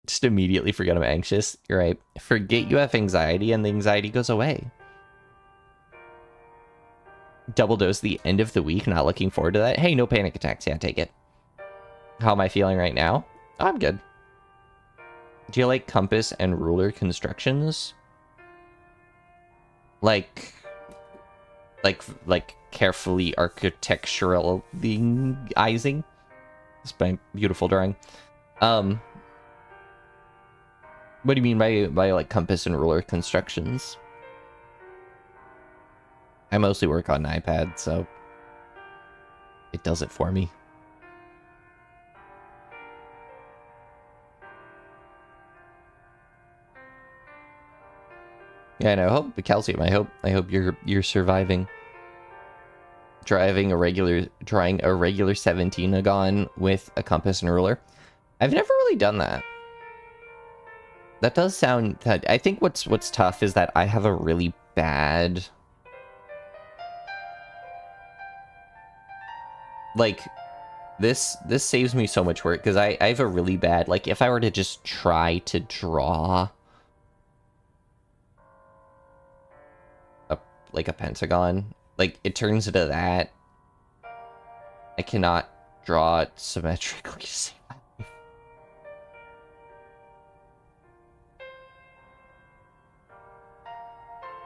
Just immediately forget I'm anxious. You're right. Forget you have anxiety and the anxiety goes away. Double dose the end of the week, not looking forward to that. Hey, no panic attacks. Yeah, take it. How am I feeling right now? I'm good. Do you like compass and ruler constructions? Like carefully architecturalizing? It's my beautiful drawing. What do you mean by like compass and ruler constructions? I mostly work on an iPad, so it does it for me. Yeah, and I hope the calcium. I hope you're surviving. Drawing a regular 17 agon with a compass and ruler. I've never really done that. That does sound. I think what's tough is that I have a really bad. Like, this saves me so much work because I have a really bad. Like, if I were to just try to draw like a pentagon, like it turns into that. I cannot draw it symmetrically.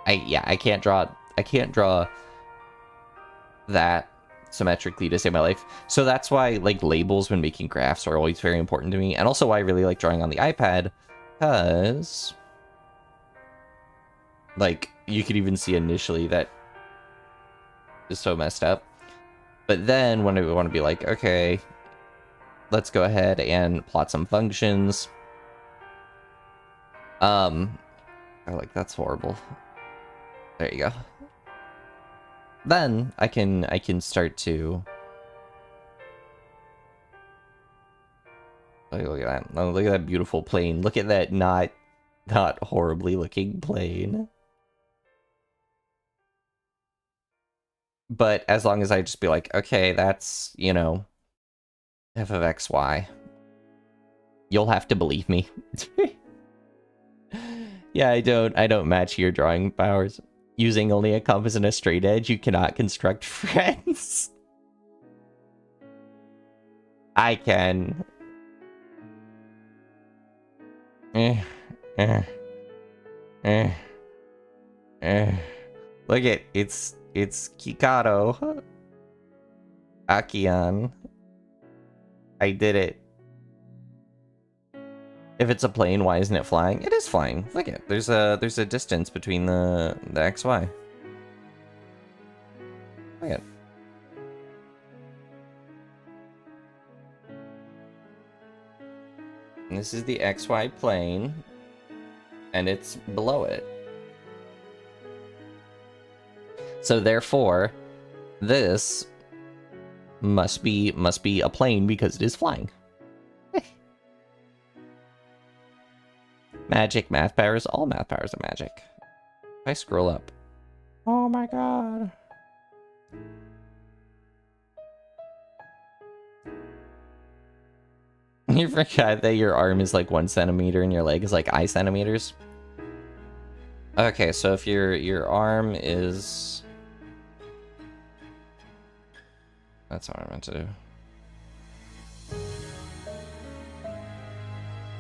I can't draw that symmetrically to save my life. So that's why like labels when making graphs are always very important to me, and also why I really like drawing on the iPad, because like you could even see initially that is so messed up. But then when I want to be like, okay, let's go ahead and plot some functions. Oh, like that's horrible. There you go. Then I can start to look at that. Oh, look at that beautiful plane. Look at that not horribly looking plane. But as long as I just be like, okay, that's, you know, f of x, y. You'll have to believe me. Yeah, I don't match your drawing powers. Using only a compass and a straight edge, you cannot construct friends. I can. Look at it's Kikado. Akian. I did it. If it's a plane, why isn't it flying? It is flying. Look at there's a distance between the XY. Look at. And this is the XY plane, and it's below it. So therefore, this must be a plane because it is flying. Magic, math powers, all math powers are magic. If I scroll up. Oh my god. You forgot that your arm is like 1 centimeter and your leg is like I centimeters. Okay, so if your arm is... That's what I meant to do.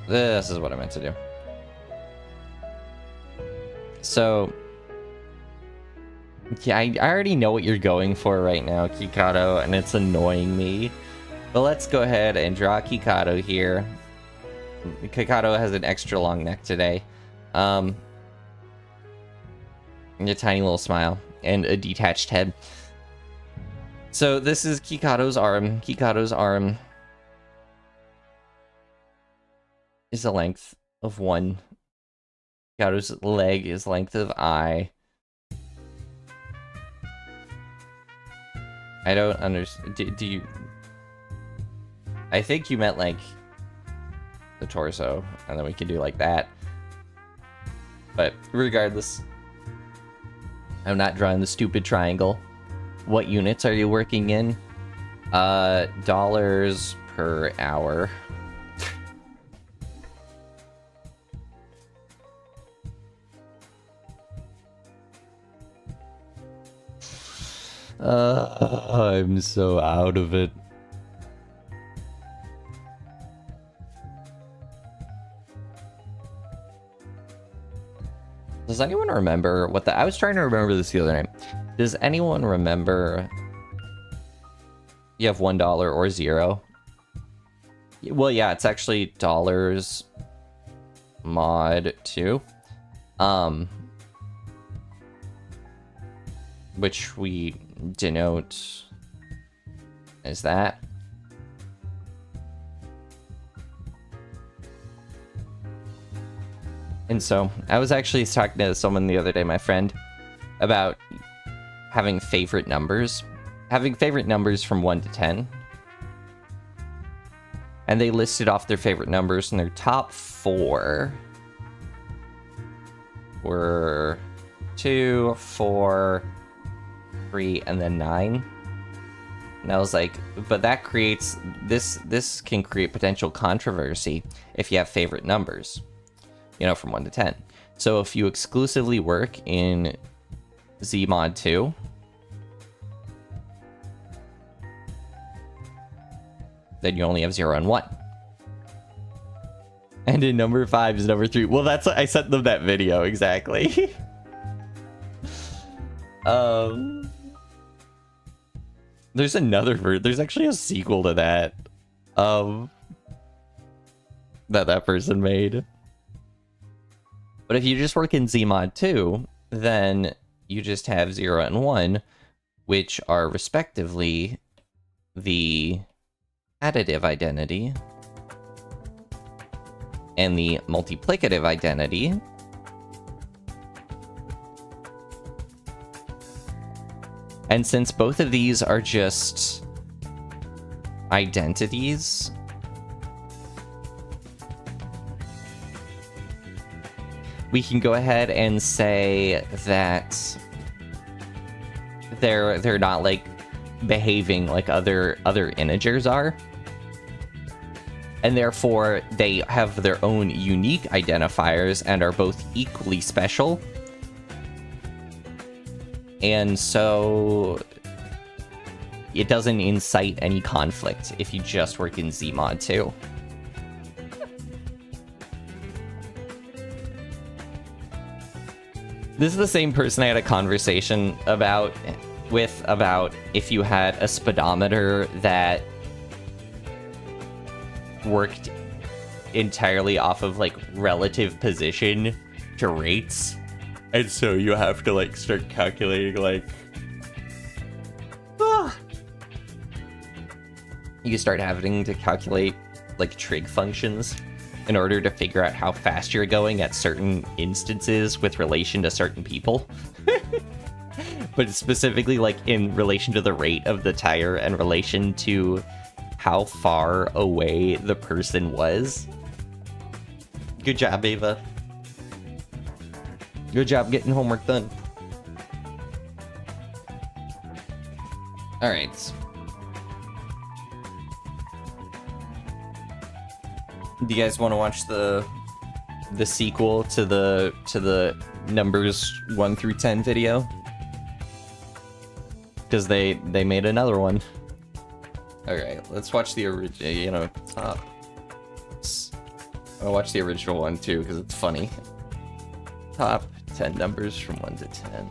This is what I meant to do. So, yeah, I already know what you're going for right now, Kikado, and it's annoying me. But let's go ahead and draw Kikado here. Kikado has an extra long neck today. And a tiny little smile, and a detached head. So this is Kikado's arm. Kikado's arm is a length of 1. Kikado's leg is length of I. I don't understand. Do you... I think you meant like the torso, and then we can do like that. But regardless, I'm not drawing the stupid triangle. What units are you working in? Dollars per hour. I'm so out of it. Does anyone remember what I was trying to remember this the other night. Does anyone remember you have $1 or 0? Well, yeah, it's actually dollars mod 2. Which we denote as that. And so I was actually talking to someone the other day, my friend, about having favorite numbers. Having favorite numbers from 1 to 10. And they listed off their favorite numbers, and their top 4 were 2, 4, 3, and then 9. And I was like, but that creates this can create potential controversy if you have favorite numbers, you know, from 1 to 10. So if you exclusively work in Zmod 2, then you only have 0 and 1. And in number 5 is number 3. Well, that's I sent them that video exactly. There's there's actually a sequel to that that person made. But if you just work in Zmod 2, then you just have 0 and 1, which are respectively the additive identity and the multiplicative identity. And since both of these are just identities, we can go ahead and say that they're not like behaving like other integers are. And therefore they have their own unique identifiers and are both equally special. And so it doesn't incite any conflict if you just work in Zmod 2. This is the same person I had a conversation about if you had a speedometer that worked entirely off of like relative position to rates. And so you have to like start calculating like you start having to calculate like trig functions in order to figure out how fast you're going at certain instances with relation to certain people. But specifically like in relation to the rate of the tire and relation to how far away the person was. Good job, Ava. Good job getting homework done. Alright. Do you guys want to watch the sequel to the numbers 1 through 10 video? Because they made another one. Alright, let's watch the original, top. I'll watch the original one too, because it's funny. Top 10 numbers from 1 to 10.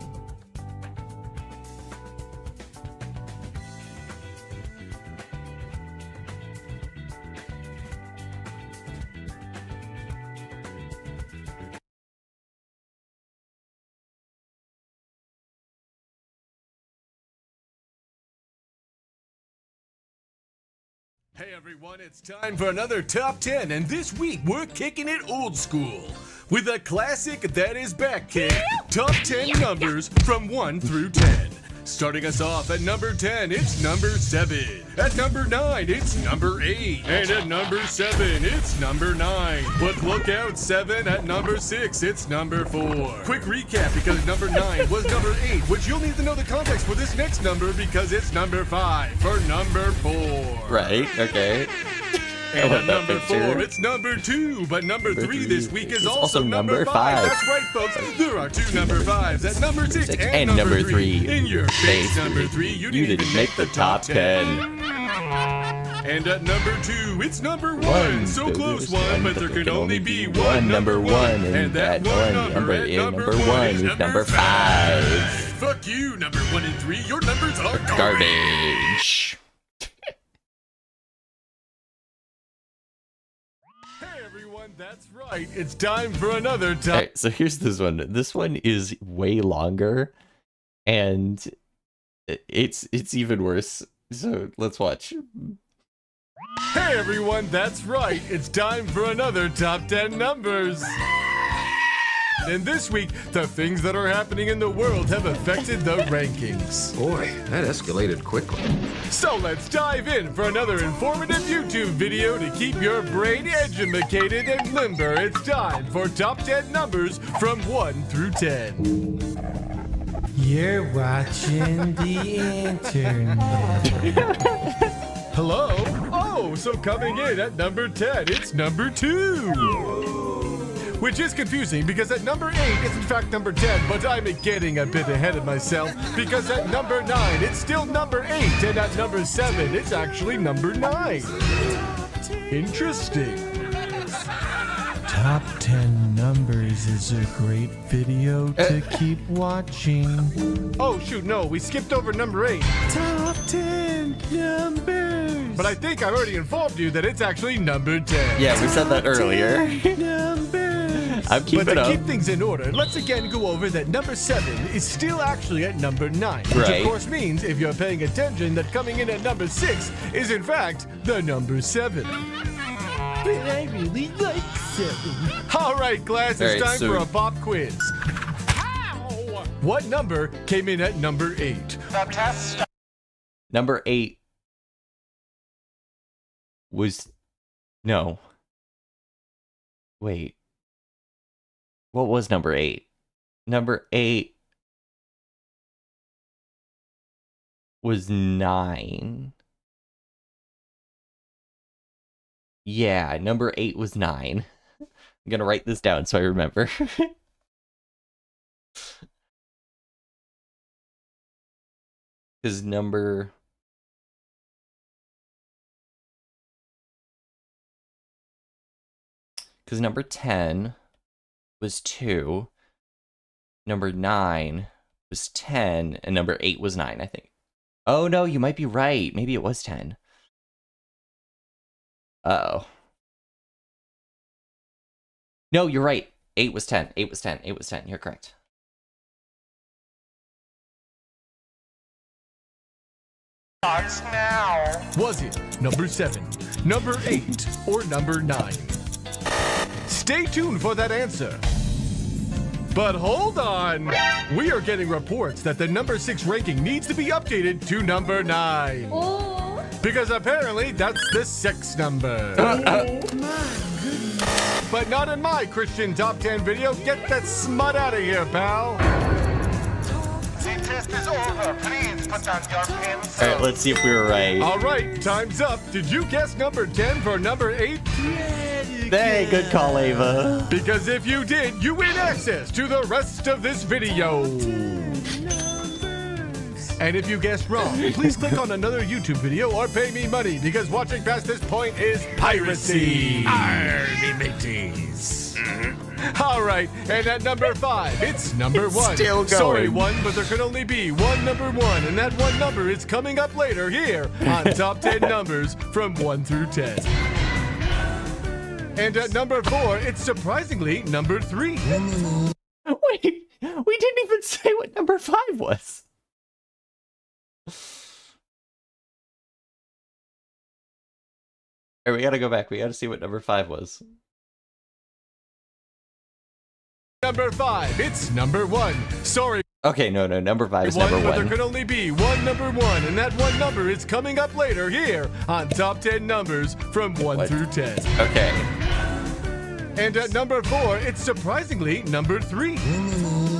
Hey everyone, it's time for another Top 10, and this week we're kicking it old school with a classic that is back kick, Top 10 numbers from 1 through 10. Starting us off at number 10, it's number 7. At number 9, it's number 8. And at number 7, it's number 9. But look out, 7 at number 6, it's number 4. Quick recap, because number 9 was number 8, which you'll need to know the context for this next number because it's number 5 for number 4. Right, okay. And at number 4, it's number 2, but number 3 this week is also number 5. That's right, folks. There are 2 number 5s at number 6 and number 3. In your face, number 3, you didn't make the top 10. And at number 2, it's number 1. So close one, but there can only be one number 1. And that one number at number 1 is number 5. Fuck you, number 1 and 3. Your numbers are garbage. That's right. It's time for another top. Alright, so here's this one. This one is way longer, and it's even worse. So let's watch. Hey everyone, that's right. It's time for another top 10 numbers. And this week, the things that are happening in the world have affected the rankings. Boy, that escalated quickly. So let's dive in for another informative YouTube video to keep your brain educated and limber. It's time for top 10 numbers from 1 through 10. You're watching the internet. Hello? Oh, so coming in at number 10, it's number 2. Which is confusing because at number 8, it's in fact number 10, but I'm getting a bit ahead of myself because at number 9, it's still number 8, and at number 7, it's actually number 9. Interesting. Top 10 numbers is a great video to keep watching. Oh, shoot, no, we skipped over number 8. Top 10 numbers. But I think I've already informed you that it's actually number 10. Yeah, we said that earlier. Numbers. I'm keeping But to up. keep things in order, let's again go over that number 7 is still actually at number 9. Which Right. of course means, if you're paying attention, that coming in at number 6 is in fact the number 7. But I really like 7. All right, class, it's All right, time so- for a pop quiz. How? What number came in at number 8? Number 8 was... No. Wait. What was number 8? Number 8 was 9. Yeah, number 8 was 9. I'm gonna write this down so I remember. Because number... Because number 10 was 2, number 9 was 10, and number 8 was 9, I think. Oh no, you might be right. Maybe it was 10. Uh-oh. No, you're right. 8 was 10. 8 was 10. 8 was 10. You're correct. Starts now. Was it number 7, number 8, or number 9? Stay tuned for that answer. But hold on! We are getting reports that the number 6 ranking needs to be updated to number 9. Oh. Because apparently that's the 6 number. But not in my Christian Top 10 video. Get that smut out of here, pal. The test is over. Please put down your pencil. Alright, let's see if we were right. All right, time's up. Did you guess number 10 for number 8? Hey, good call, Ava. Because if you did, you win access to the rest of this video. And if you guessed wrong, please click on another YouTube video or pay me money because watching past this point is piracy. Army mateys. All right, and at number 5, it's number 1. Still going. Sorry, 1, but there can only be one number 1, and that one number is coming up later here on Top 10 Numbers from 1 through 10. And at number 4, it's surprisingly number 3. Wait, we didn't even say what number 5 was. Alright, we gotta go back. We gotta see what number 5 was. Number 5, it's number 1. Sorry. Okay, no, number 5 is But number 1. there can only be one number 1, and that one number is coming up later here on Top 10 Numbers from 1 through 10. Okay. And at number 4, it's surprisingly number 3.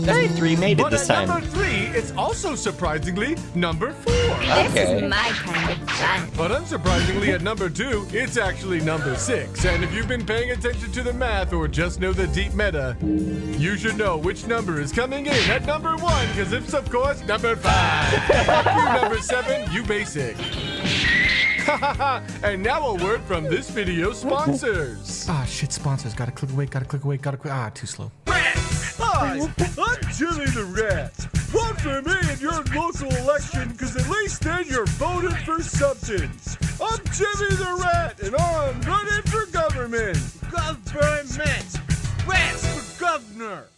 Hey, 3 made it But this at time. number 3, it's also surprisingly number 4. This Okay. is my kind of fun. But unsurprisingly, at number 2, it's actually number 6. And if you've been paying attention to the math or just know the deep meta, you should know which number is coming in at number 1, because it's, of course, number 5. Fuck you, number 7, you basic. And now a word from this video's sponsors. Ah, shit, sponsors. Gotta click away, too slow. Hi, I'm Jimmy the Rat. Vote for me in your local election, because at least then you're voting for substance. I'm Jimmy the Rat, and I'm running for government. Government. Rats for governor.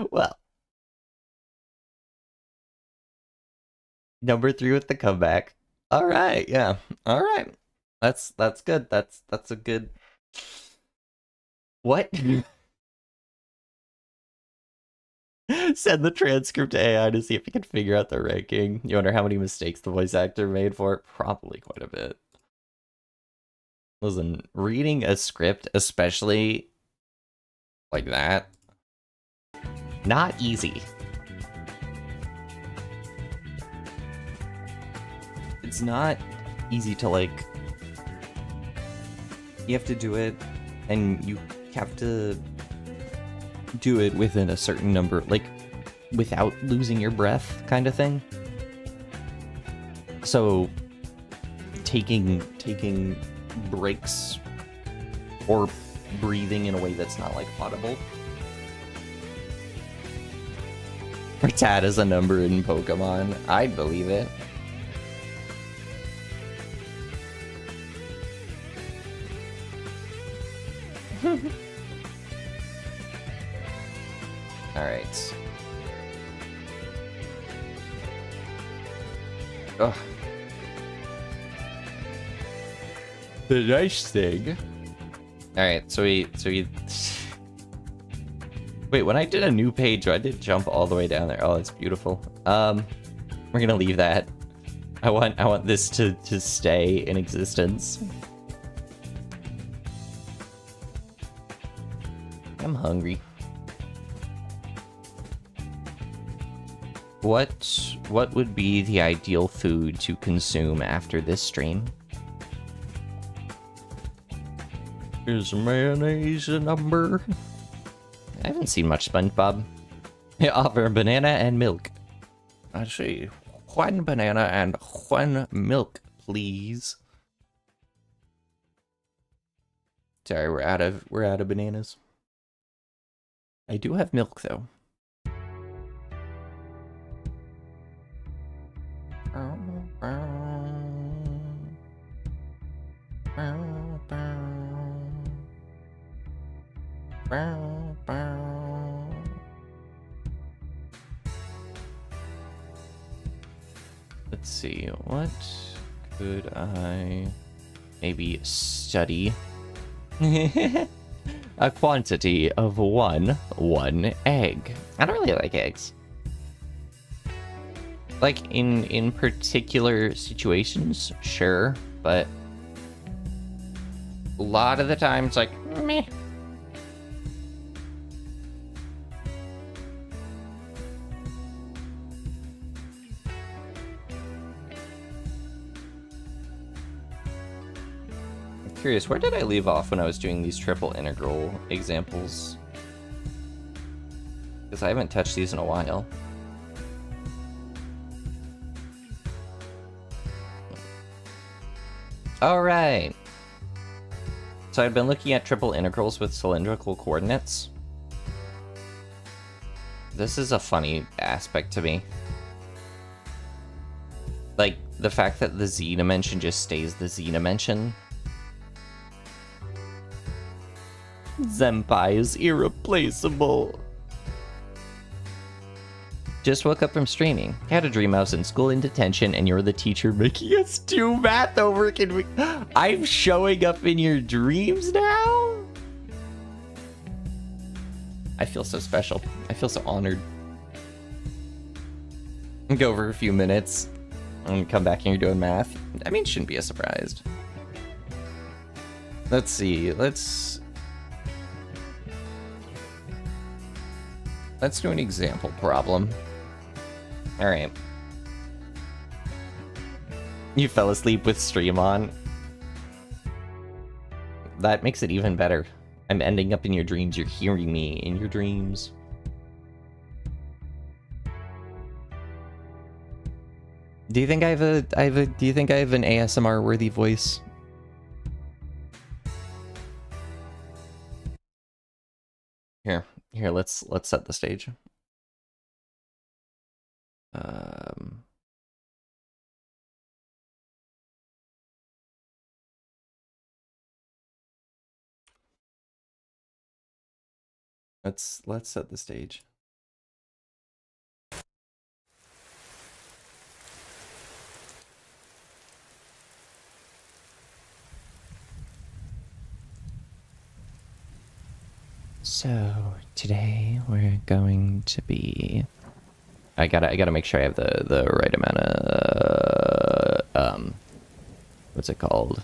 Well. Number 3 with the comeback. All right, yeah. All right. That's good. That's a good. What? Send the transcript to AI to see if it can figure out the ranking. You wonder how many mistakes the voice actor made for it? Probably quite a bit. Listen, reading a script, especially like that, not easy. It's not easy to, like, you have to do it, and you have to do it within a certain number, like, without losing your breath, kind of thing. So, taking breaks or breathing in a way that's not, like, audible. Rattata is a number in Pokemon. I'd believe it. Alright. Ugh. The nice thing. Alright, so we wait, when I did a new page, I did jump all the way down there. Oh, that's beautiful. We're gonna leave that. I want this to stay in existence. I'm hungry. What would be the ideal food to consume after this stream? Is mayonnaise a number? I haven't seen much SpongeBob. They offer banana and milk. I see. One banana and one milk, please. Sorry, we're out of bananas. I do have milk though. Let's see, what could I maybe study? A quantity of one egg. I don't really like eggs. Like, in particular situations, sure, but a lot of the time it's like, meh. I'm curious, where did I leave off when I was doing these triple integral examples? Because I haven't touched these in a while. Alright. So I've been looking at triple integrals with cylindrical coordinates. This is a funny aspect to me. Like, the fact that the z-dimension just stays the z-dimension. Senpai is irreplaceable. Just woke up from streaming. Had a dream I was in school in detention and you're the teacher making us do math homework and I'm showing up in your dreams now? I feel so special. I feel so honored. Go over a few minutes and come back and you're doing math. I mean, shouldn't be a surprise. Let's see. Let's do an example problem. All right. You fell asleep with stream on. That makes it even better. I'm ending up in your dreams. You're hearing me in your dreams. Do you think I have do you think I have an ASMR worthy voice? Here, let's set the stage. Let's set the stage. So today we're going to be. I gotta make sure I have the right amount of what's it called?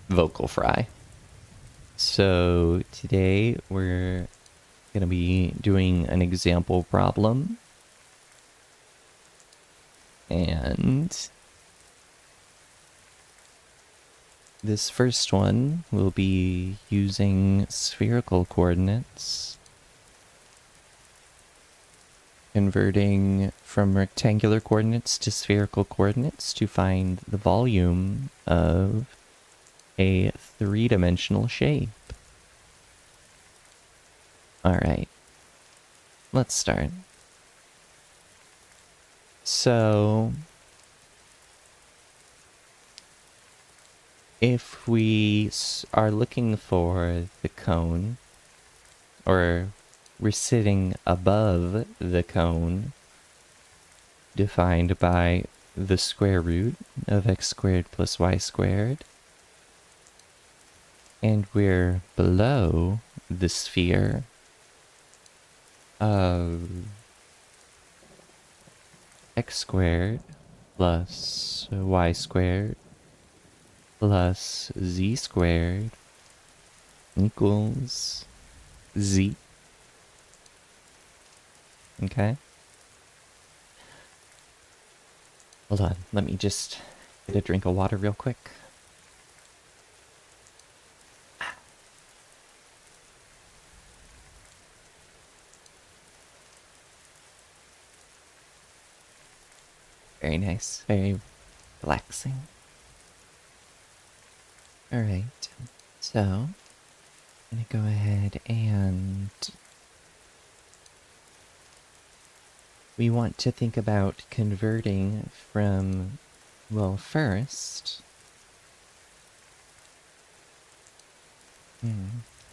Vocal fry. So today we're gonna be doing an example problem, and this first one will be using spherical coordinates, converting from rectangular coordinates to spherical coordinates to find the volume of a three-dimensional shape. Alright, let's start. So, if we are looking for the cone, or we're sitting above the cone, defined by the square root of x squared plus y squared, and we're below the sphere of x squared plus y squared plus z squared equals z. Okay? Hold on, let me just get a drink of water real quick. Very nice, very relaxing. Alright, so I'm gonna go ahead and we want to think about converting from, well, first,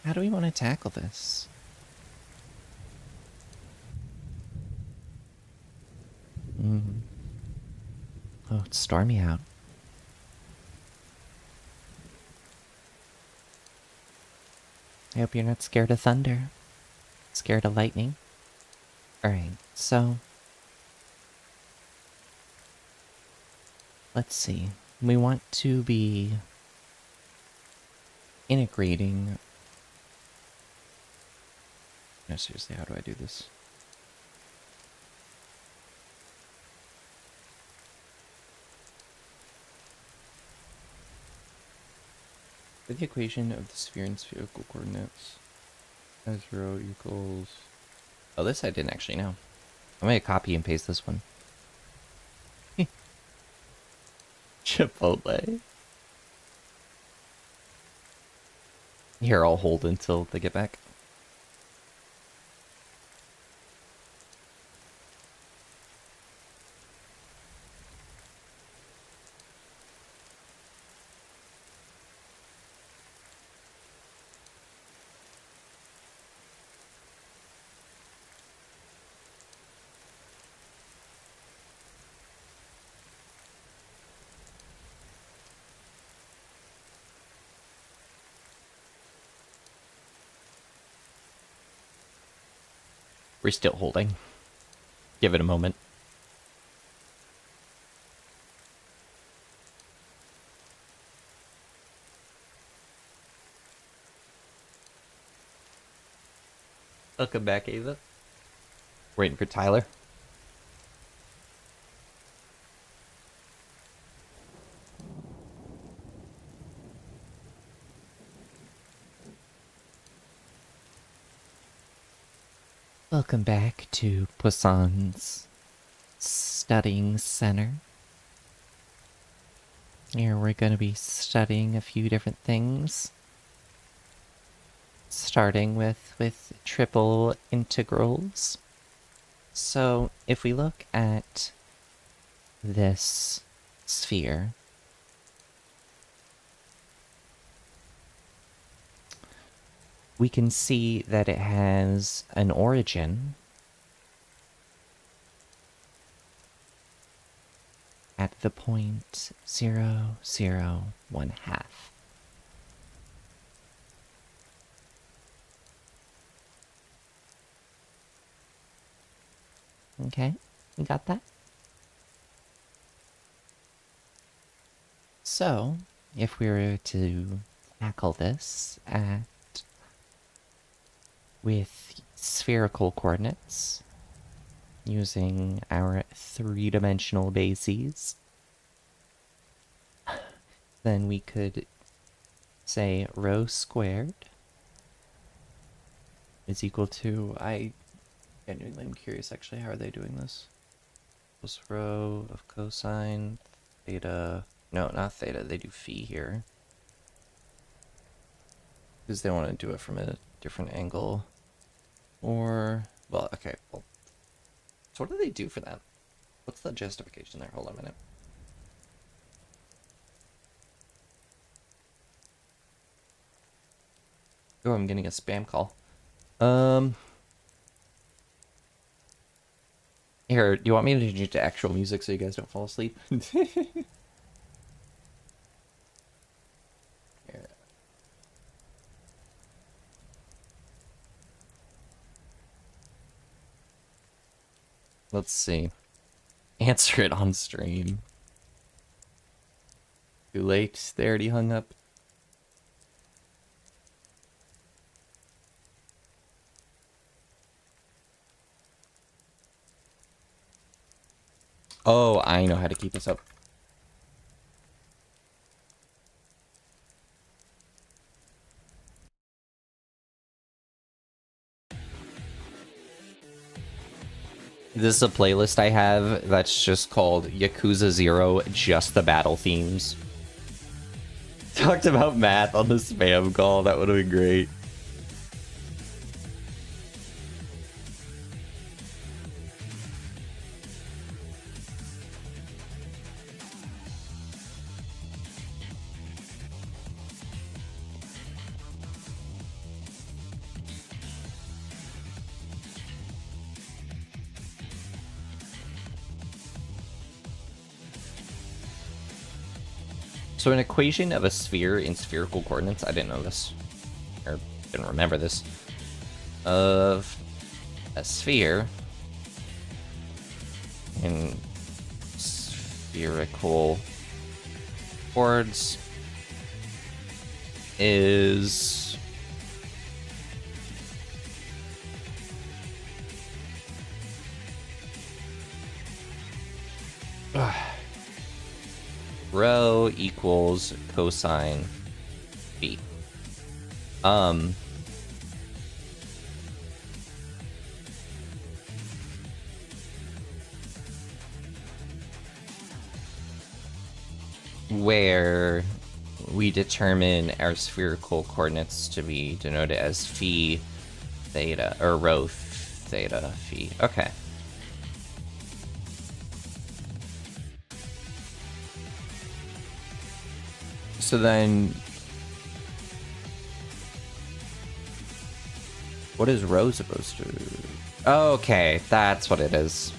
how do we want to tackle this? Oh, it's stormy out. I hope you're not scared of thunder. Scared of lightning. Alright, so let's see. We want to be integrating. No, seriously, how do I do this? For the equation of the sphere and spherical coordinates, S0 equals. Oh, this I didn't actually know. I'm gonna copy and paste this one. Chipotle. Here, I'll hold until they get back. We're still holding. Give it a moment. Welcome back, Ava. Waiting for Tyler. Welcome back to Poisson's Studying Center. Here we're going to be studying a few different things. Starting with triple integrals. So if we look at this sphere, we can see that it has an origin at the point 0, 0, 1/2. Okay, you got that? So, if we were to tackle this with spherical coordinates, using our three-dimensional bases, then we could say rho squared is equal to, I'm curious actually, how are they doing this? Plus rho of cosine theta, no, not theta, they do phi here. Because they want to do it from a different angle. Or, well, okay, well, so what do they do for that? What's the justification there? Hold on a minute. Oh, I'm getting a spam call. Here, do you want me to change it to actual music so you guys don't fall asleep? Here. Let's see. Answer it on stream. Too late. They already hung up. Oh, I know how to keep this up. This is a playlist I have that's just called Yakuza 0, just the battle themes. Talked about math on the spam call, that would have been great. So an equation of a sphere in spherical coordinates, I didn't know this, or didn't remember this, of a sphere in spherical chords is rho equals cosine phi. Where we determine our spherical coordinates to be denoted as phi theta, or rho theta phi. Okay. So then, what is rho supposed to... Okay, that's what it is.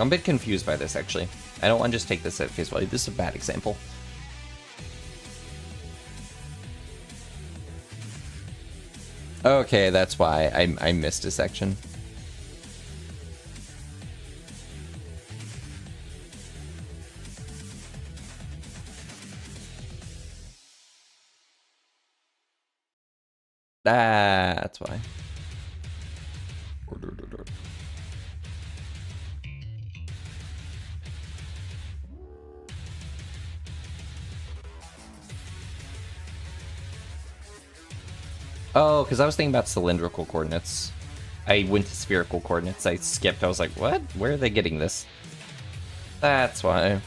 I'm a bit confused by this, actually. I don't want to just take this at face value. This is a bad example. Okay, that's why I missed a section. That's why. Oh, because I was thinking about cylindrical coordinates. I went to spherical coordinates. I skipped. I was like, what? Where are they getting this? That's why.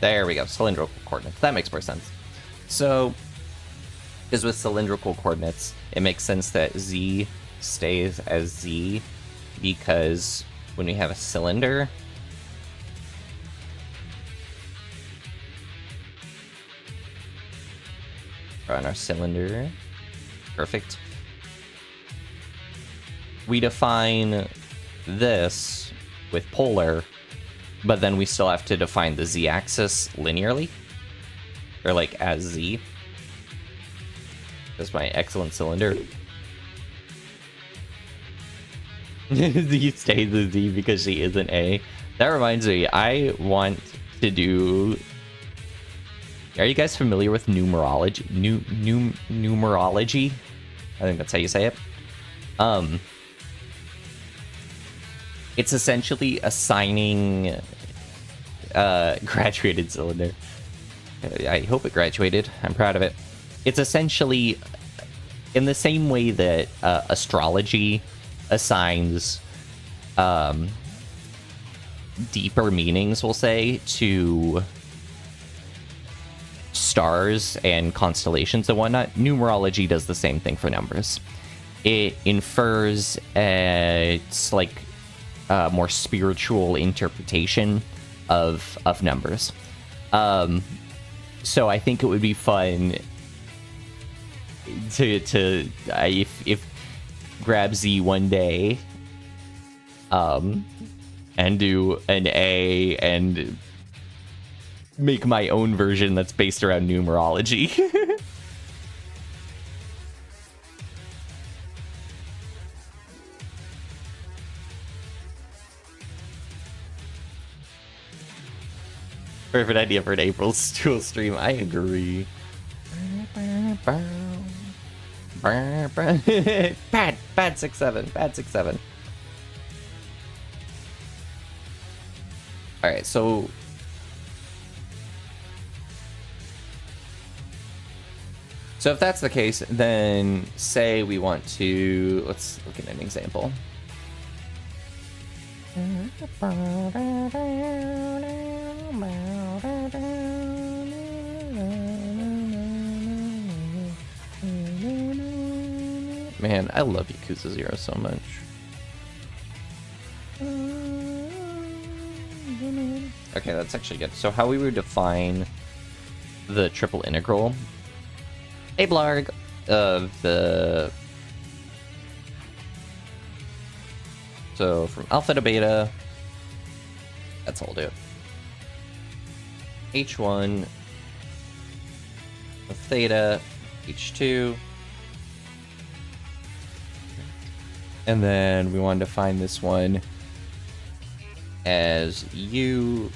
There we go. Cylindrical coordinates. That makes more sense. So, because with cylindrical coordinates, it makes sense that z stays as z, because when we have a cylinder, on our cylinder, perfect, we define this with polar, but then we still have to define the z-axis linearly, or like as z. That's my excellent cylinder. Z stays as Z because she isn't A. That reminds me, I want to do... Are you guys familiar with numerology? Numerology? I think that's how you say it. It's essentially assigning graduated cylinder. I hope it graduated. I'm proud of it. It's essentially in the same way that astrology assigns deeper meanings, we'll say, to stars and constellations and whatnot. Numerology does the same thing for numbers. It infers it's like a more spiritual interpretation of numbers. So I think it would be fun to if grab Z one day, and do an A and make my own version that's based around numerology. Perfect idea for an April Stool stream. I agree. Bad 6-7. Bad 6-7. Alright, so if that's the case, then say we want to, let's look at an example. Man, I love Yakuza 0 so much. Okay, that's actually good. So how we would define the triple integral, a blarg of the... So from alpha to beta, that's all we'll do. H1 of theta, H2. And then we want to define this one as U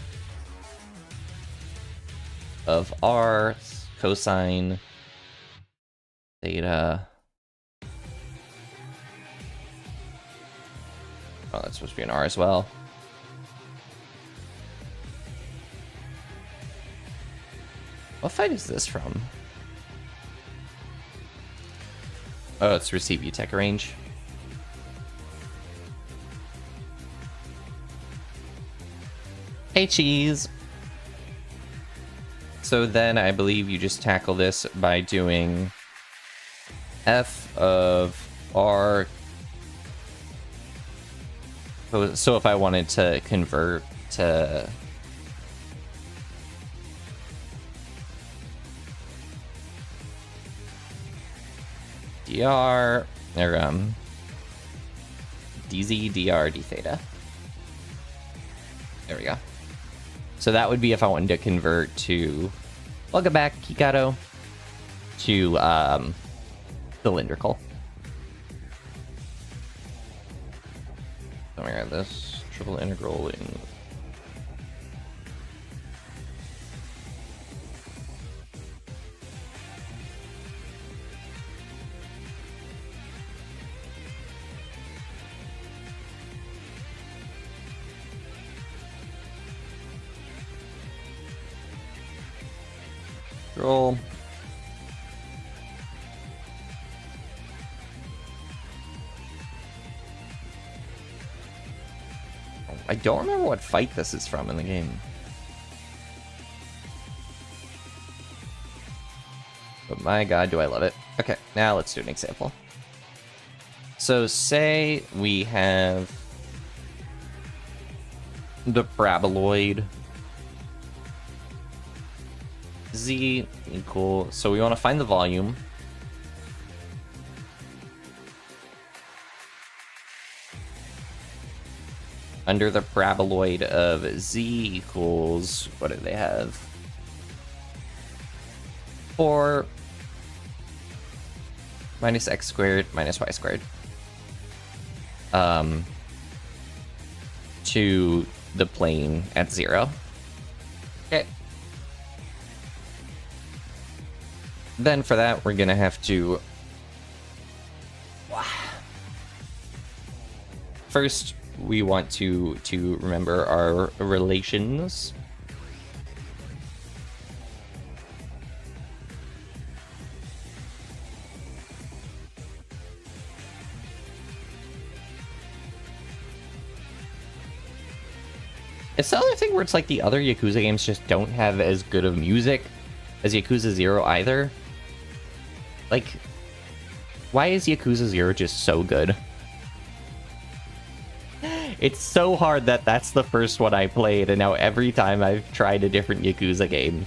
of R cosine theta. Oh, that's supposed to be an R as well. What fight is this from? Oh, it's receive UTech range. Hey, cheese. So then I believe you just tackle this by doing F of R. So if I wanted to convert to dr, or dz, dr, d theta. There we go. So that would be if I wanted to convert to, welcome back, Kikado, to cylindrical. Let me grab this triple integral in. Roll. I don't remember what fight this is from in the game. But my god, do I love it. Okay, now let's do an example. So say we have the paraboloid z equal, so we want to find the volume. Under the paraboloid of z equals, what do they have? 4 minus x squared minus y squared. To the plane at 0. Okay. Then for that, we're gonna have to first we want to remember our relations. It's the other thing where it's like the other Yakuza games just don't have as good of music as Yakuza 0 either. Like, why is Yakuza 0 just so good? It's so hard that that's the first one I played, and now every time I've tried a different Yakuza game,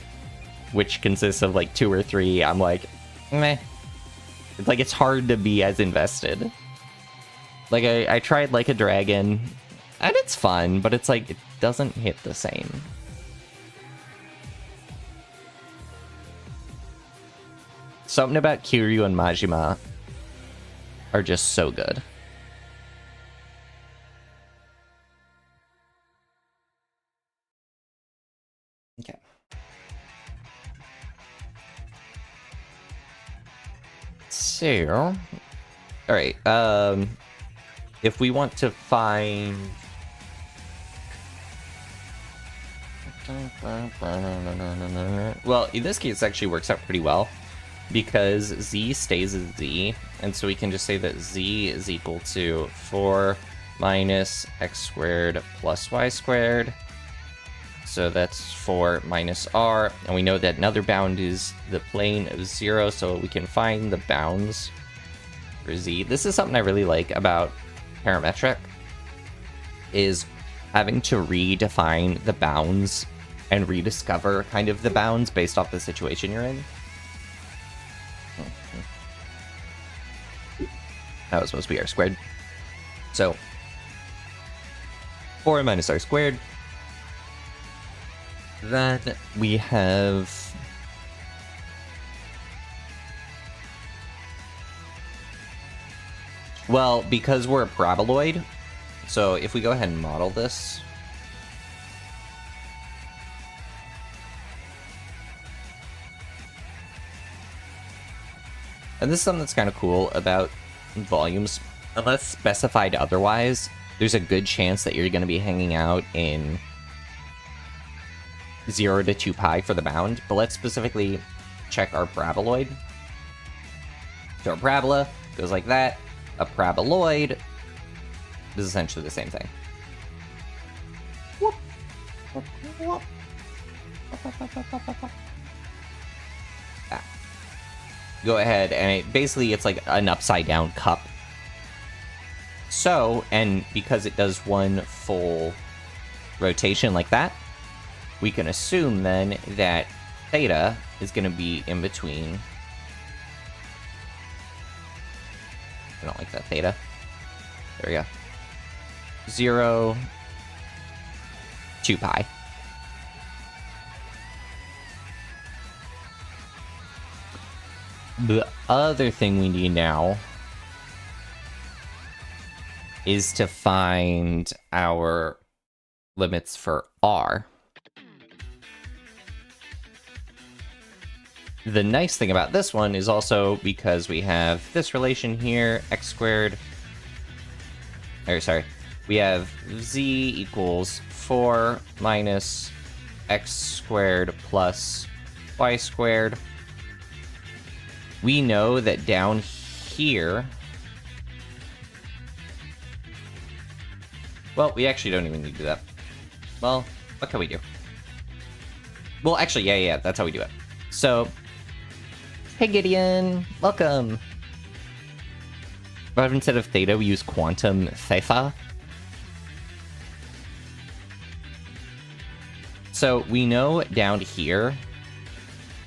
which consists of like 2 or 3, I'm like, meh. It's like, it's hard to be as invested. Like, I tried Like a Dragon, and it's fun, but it's like, it doesn't hit the same. Something about Kiryu and Majima are just so good. Okay. So, all right. If we want to find, well, in this case, it actually works out pretty well because z stays as z, and so we can just say that z is equal to 4 minus x squared plus y squared. So that's 4 minus r, and we know that another bound is the plane of 0, so we can find the bounds for z. This is something I really like about parametric, is having to redefine the bounds and rediscover kind of the bounds based off the situation you're in. That was supposed to be r squared. So 4 minus r squared. Then we have well, because we're a paraboloid, so if we go ahead and model this, and this is something that's kind of cool about volumes, unless specified otherwise, there's a good chance that you're going to be hanging out in 0 to 2 pi for the bound, but let's specifically check our paraboloid. So a parabola goes like that. A paraboloid is essentially the same thing. Ah. Go ahead, and basically it's like an upside down cup. So, and because it does one full rotation like that, we can assume then that theta is going to be in between I don't like that theta. There we go. 0, 2 pi. The other thing we need now is to find our limits for r. The nice thing about this one is also because we have this relation here, x squared, or sorry, we have z equals 4 minus x squared plus y squared. We know that down here, well, we actually don't even need to do that. Well, what can we do? Well, actually, yeah, that's how we do it. So, hey Gideon, welcome. But instead of theta, we use quantum theta. So we know down here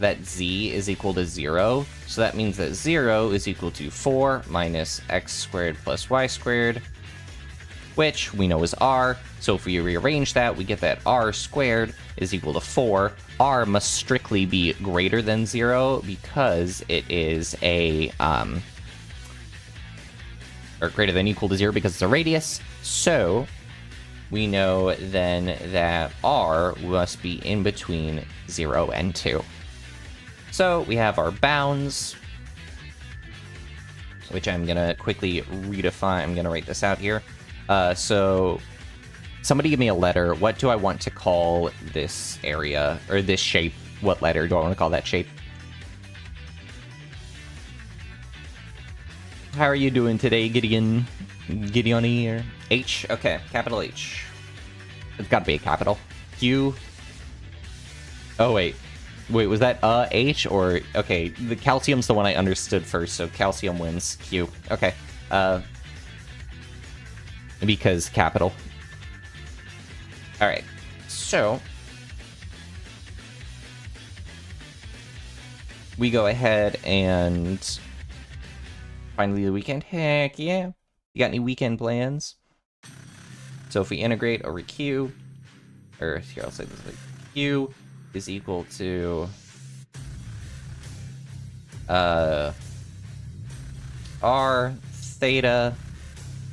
that z is equal to 0. So that means that 0 is equal to 4 minus x squared plus y squared, which we know is r. So if we rearrange that, we get that r squared is equal to 4. R must strictly be greater than 0 because it is a, or greater than equal to 0 because it's a radius. So we know then that r must be in between 0 and 2. So we have our bounds, which I'm going to quickly redefine. I'm going to write this out here. So somebody give me a letter. What do I want to call this area, or this shape? What letter do I want to call that shape? How are you doing today, Gideon? Gideon or H? Okay, capital H. It's got to be a capital. Q. Oh, wait, was that H or... Okay, the calcium's the one I understood first, so calcium wins. Q. Okay. Because capital. Alright, so... we go ahead and... finally the weekend. Heck yeah. You got any weekend plans? So if we integrate over Q... or here, I'll say this like Q is equal to... R theta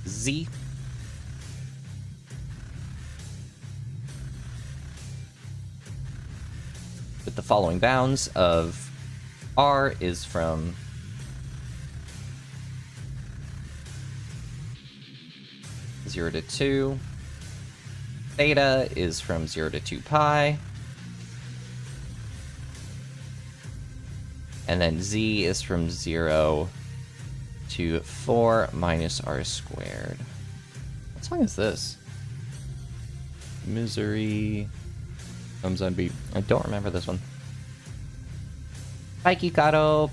Z. With the following bounds of R is from 0 to 2. Theta is from 0 to 2 pi. And then Z is from 0 to 4 minus R squared. What song is this? Misery comes on beat. I don't remember this one. Bye, Kikado.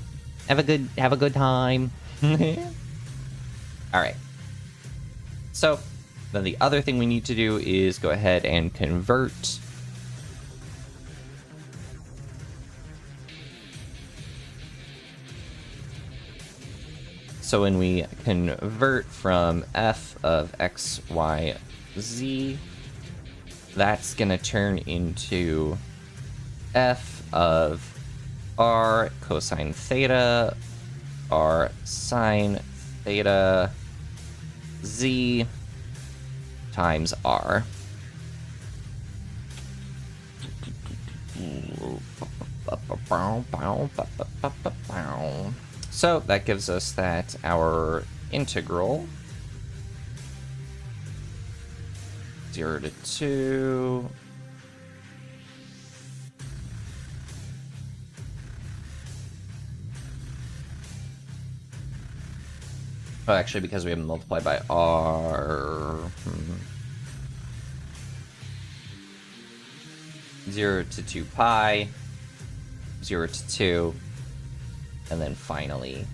Have a good time. Alright. So, then the other thing we need to do is go ahead and convert so when we convert from f of x, y, z, that's gonna turn into f of r cosine theta, r sine theta, z times r. So that gives us that our integral 0 to 2 oh, actually, because we have multiplied by r 0 to 2 pi, 0 to 2, and then finally...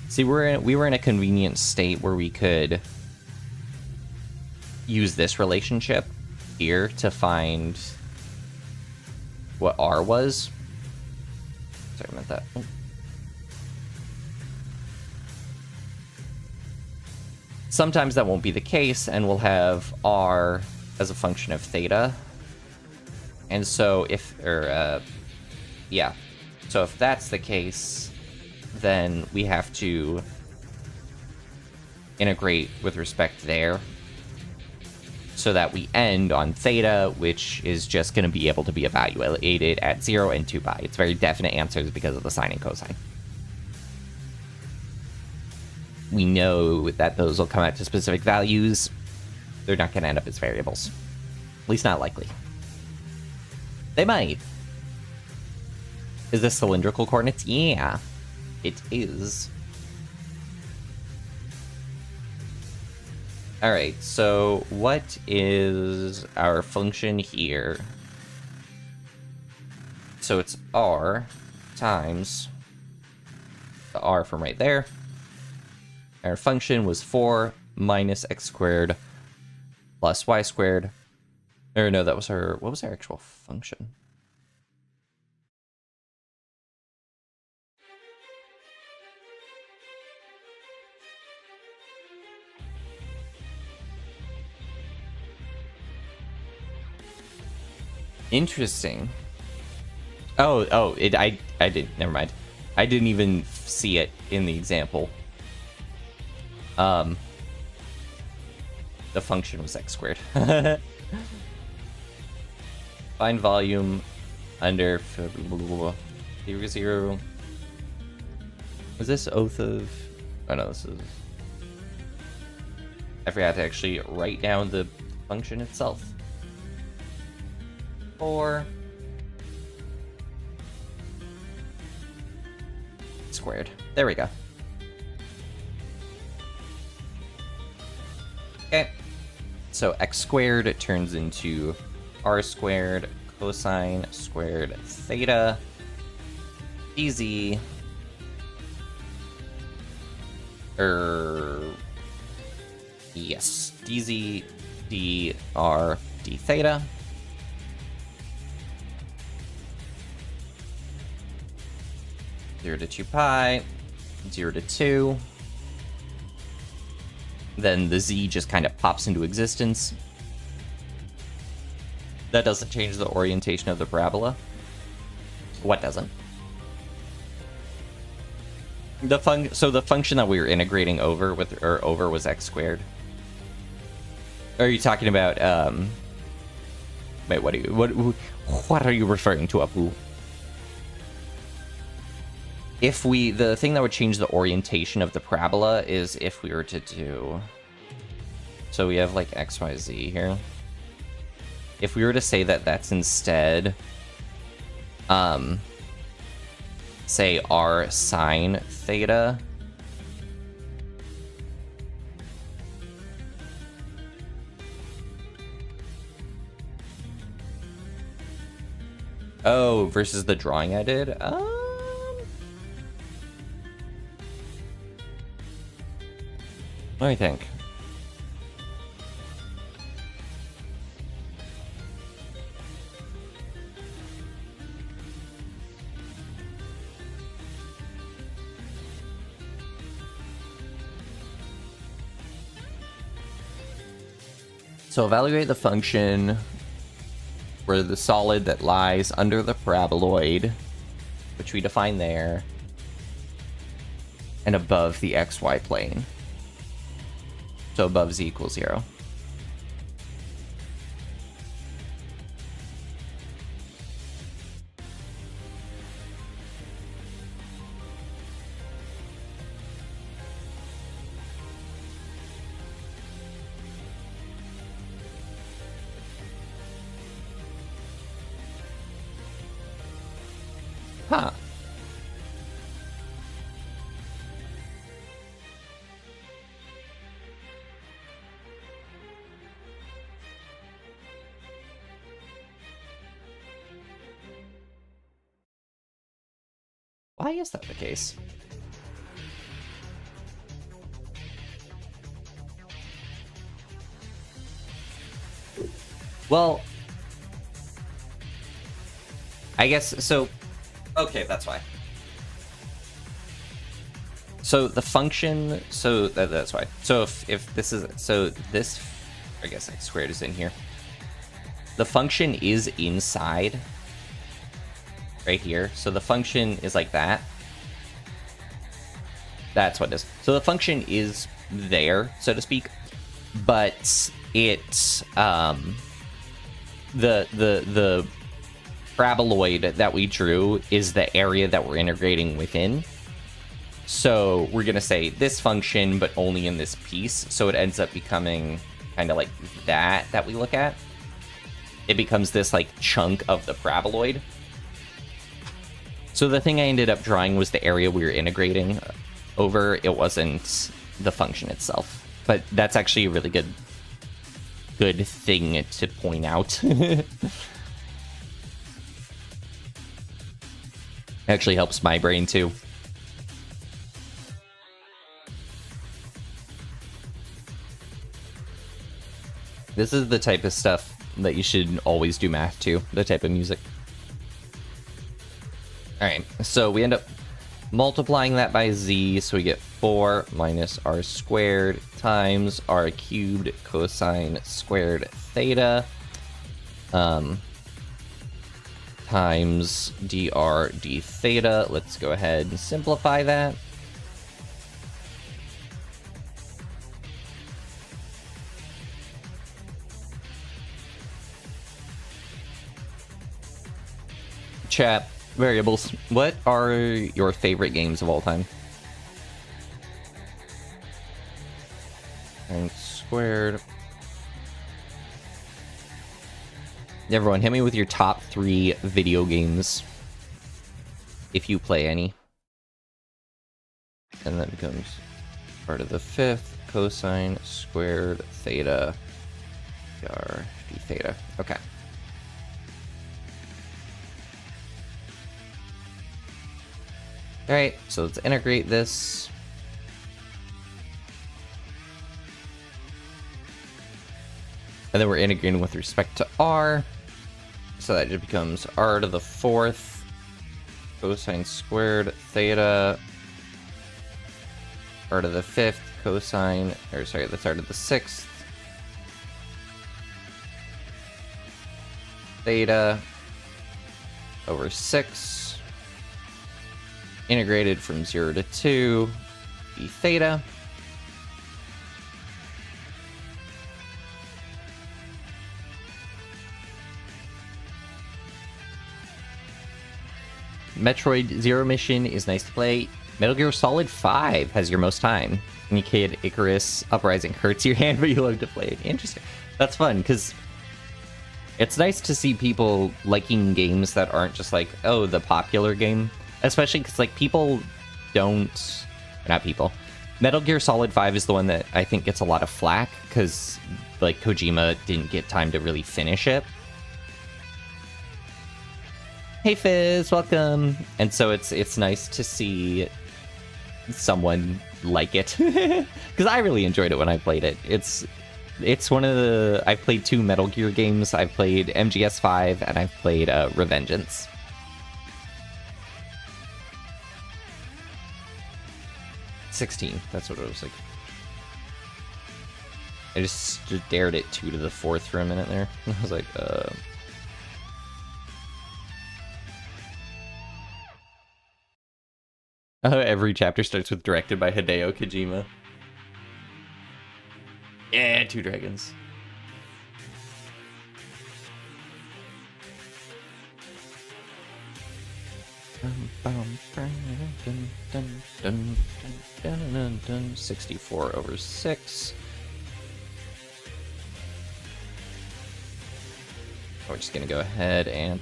See, we were in a convenient state where we could use this relationship here to find what r was. Sorry about that. Sometimes that won't be the case, and we'll have r as a function of theta. And so if, yeah. So if that's the case, then we have to integrate with respect there, so that we end on theta, which is just going to be able to be evaluated at 0 and 2 pi. It's very definite answers because of the sine and cosine. We know that those will come out to specific values. They're not going to end up as variables. At least not likely. They might. Is this cylindrical coordinates? Yeah, it is. Alright, so what is our function here? So it's r times the r from right there. Our function was 4 minus x squared plus y squared. Or no, that was our... What was our actual function? Interesting. Oh, I didn't, never mind. I didn't even see it in the example. The function was x squared. Find volume under 0, 0. Was this oath of... Oh no, this is... I forgot to actually write down the function itself. 4 squared. There we go. Okay. So x squared turns into r squared cosine squared theta dz yes, dz dr d theta. Zero to 2 pi, 0 to 2. Then the z just kind of pops into existence. That doesn't change the orientation of the parabola. What doesn't? So the function that we were integrating over was x squared. Are you talking about wait, what are you referring to, Apu? If the thing that would change the orientation of the parabola is if we were to do, so we have like x, y, z here. If we were to say that that's instead, say r sine theta, oh, versus the drawing I did. What do you think? So evaluate the function where the solid that lies under the paraboloid, which we define there, and above the xy plane. So above z equals 0. Huh. Why is that the case? Well, I guess so. Okay, that's why. So the function, so that's why. So if this is, so this, I guess X squared is in here. The function is inside, right here. So the function is like that. That's what it is. So the function is there, so to speak, but it's the paraboloid that we drew is the area that we're integrating within. So we're gonna say this function, but only in this piece. So it ends up becoming kind of like that we look at. It becomes this like chunk of the paraboloid. So the thing I ended up drawing was the area we were integrating over. It wasn't the function itself, but that's actually a really good thing to point out. Actually helps my brain too. This is the type of stuff that you should always do math to, the type of music. Alright, so we end up multiplying that by z, so we get 4 minus r squared times r cubed cosine squared theta times dr d theta. Let's go ahead and simplify that. Chat, variables. What are your favorite games of all time? And squared. Everyone, hit me with your top 3 video games, if you play any. And that becomes part of the 5th cosine squared theta dr d theta. Okay. Alright, so let's integrate this. And then we're integrating with respect to r. So that just becomes r to the 4th cosine squared theta, r to the 5th cosine, or sorry, that's r to the 6th theta over 6. Integrated from 0 to 2, d theta. Metroid Zero Mission is nice to play. Metal Gear Solid 5 has your most time. And you kid Icarus Uprising hurts your hand, but you love to play it. Interesting. That's fun, because it's nice to see people liking games that aren't just like, oh, the popular game. Especially because, like, people don't... Not people. Metal Gear Solid 5 is the one that I think gets a lot of flack, because, like, Kojima didn't get time to really finish it. Hey, Fizz, welcome! And so it's nice to see someone like it. Because I really enjoyed it when I played it. It's one of the... I've played 2 Metal Gear games. I've played MGS 5, and I've played Revengeance. $16. That's what it was like. I just stared at 2 to the 4th for a minute there. I was like, every chapter starts with directed by Hideo Kojima. Yeah, 2 dragons. Dun, 64 over 6. We're just gonna go ahead and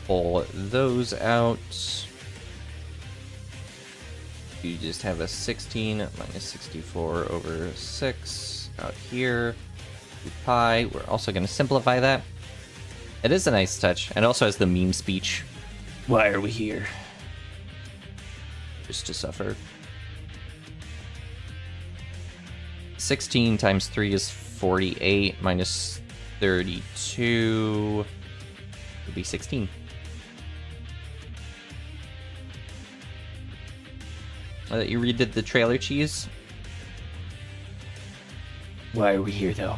pull those out. You just have a 16 minus 64 over 6 out here. 2 pi. We're also gonna simplify that. It is a nice touch, and also has the meme speech. Why are we here? Just to suffer. 16 times 3 is 48, minus 32 would be 16. You redid the trailer, Cheese? Why are we here, though?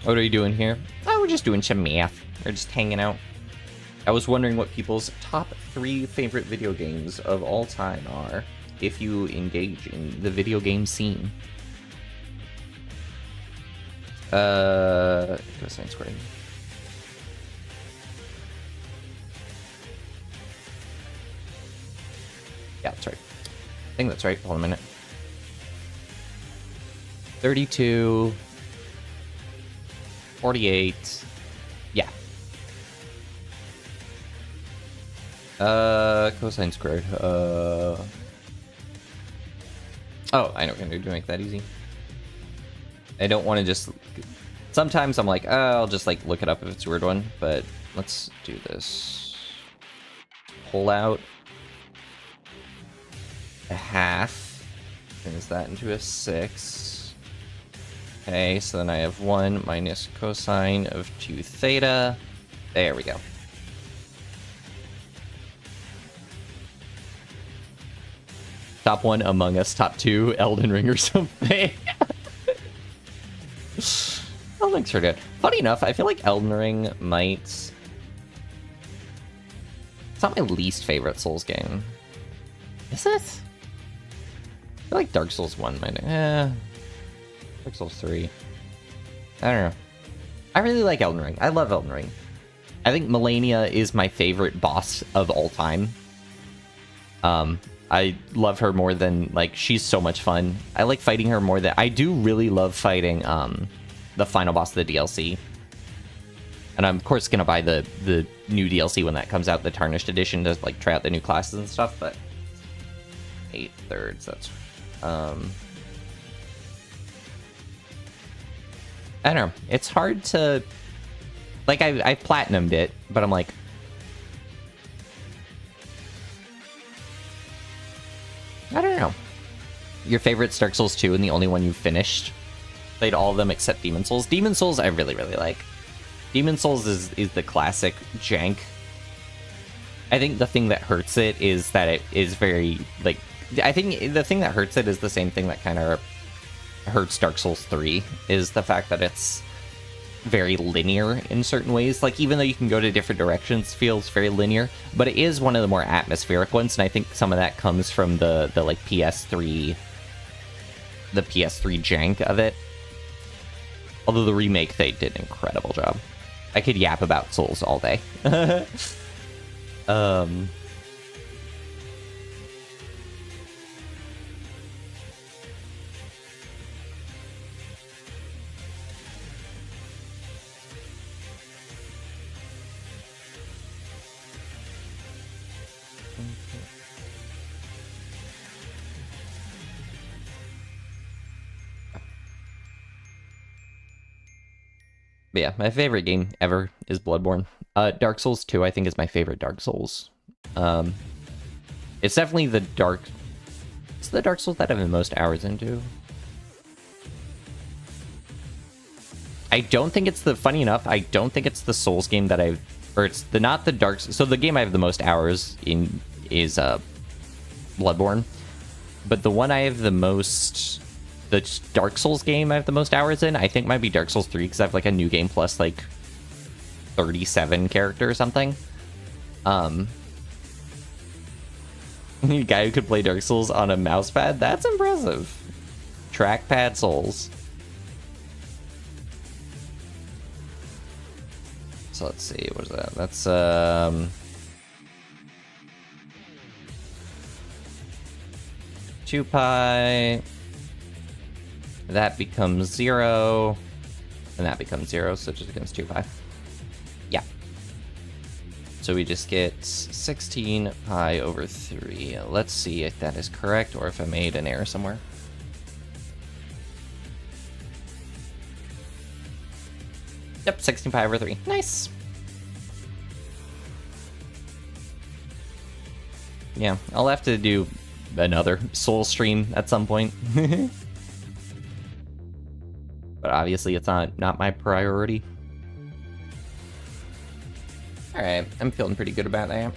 What are you doing here? Oh, we're just doing some math. We're just hanging out. I was wondering what people's top 3 favorite video games of all time are, if you engage in the video game scene. Cosine squared. Yeah, that's right. I think that's right. Hold on a minute. 32... 48. Yeah. Cosine squared. Oh, I know what I'm gonna do to make that easy. I don't want to just... Sometimes I'm like, oh, I'll just like look it up if it's a weird one, but let's do this. Pull out a half. Turns that into a 6. Okay, so then I have 1 minus cosine of 2 theta. There we go. Top 1 Among Us, top 2 Elden Ring or something. Elden Ring's pretty good. Funny enough, I feel like Elden Ring might... It's not my least favorite Souls game. Is it? I feel like Dark Souls 1 might... Dark Souls 3. I don't know. I really like Elden Ring. I love Elden Ring. I think Melania is my favorite boss of all time. I love her more than, like, she's so much fun. I like fighting her more than... I do really love fighting the final boss of the DLC. And I'm, of course, going to buy the new DLC when that comes out, the Tarnished Edition, to, like, try out the new classes and stuff, but... 8/3, that's... I don't know. It's hard to... Like, I've platinumed it, but I'm like... I don't know. Your favorite's Dark Souls 2 and the only one you've finished? Played all of them except Demon Souls. Demon Souls I really, really like. Demon Souls is the classic jank. I think the thing that hurts it is that it is very, like... I think the thing that hurts it is the same thing that kind of hurts Dark Souls 3, is the fact that it's very linear in certain ways. Like, even though you can go to different directions, feels very linear, but it is one of the more atmospheric ones, and I think some of that comes from the like PS3 jank of it. Although the remake, they did an incredible job. I could yap about Souls all day. But yeah, my favorite game ever is Bloodborne. Dark Souls 2, I think, is my favorite Dark Souls. It's definitely the Dark Souls that I have the most hours into. I don't think it's the... Funny enough, I don't think it's the Souls game that I've... Or it's the not the Dark... So the game I have the most hours in is Bloodborne. But the one I have the most... The Dark Souls game I have the most hours in, I think might be Dark Souls 3, because I have like a new game plus like 37 character or something. The guy who could play Dark Souls on a mousepad, that's impressive. Trackpad Souls. So let's see, what is that? That's 2 pi. That becomes 0, and that becomes 0, so it just becomes 2 pi. Yeah. So we just get 16 pi over 3. Let's see if that is correct, or if I made an error somewhere. Yep, 16 pi over 3. Nice! Yeah, I'll have to do another Soul stream at some point. But obviously it's not my priority. Alright, I'm feeling pretty good about that.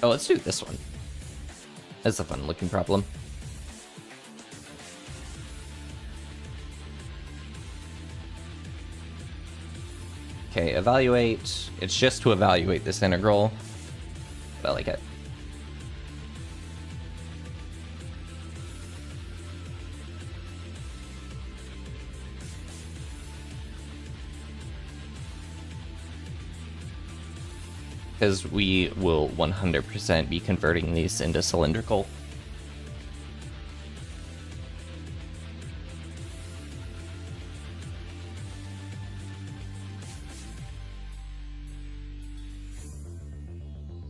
Oh, let's do this one. That's a fun looking problem. Okay, evaluate. It's just to evaluate this integral. But I like it. Because we will 100% be converting these into cylindrical.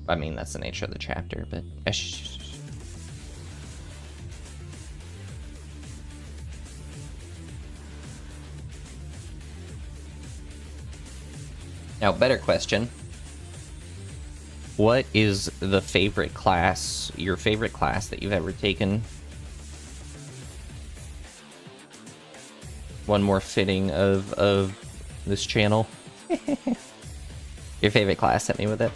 I mean, that's the nature of the chapter, but... Now, better question. What is the favorite class, your favorite class that you've ever taken? One more fitting of this channel. Your favorite class, hit me with it.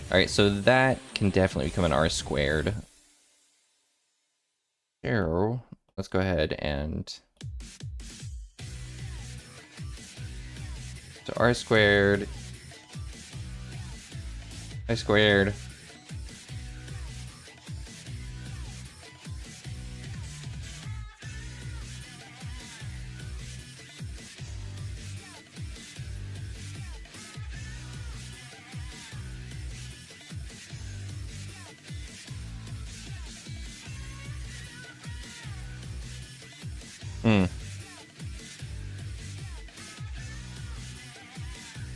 Alright, so that can definitely become an R squared. So, let's go ahead and... So R squared, I squared,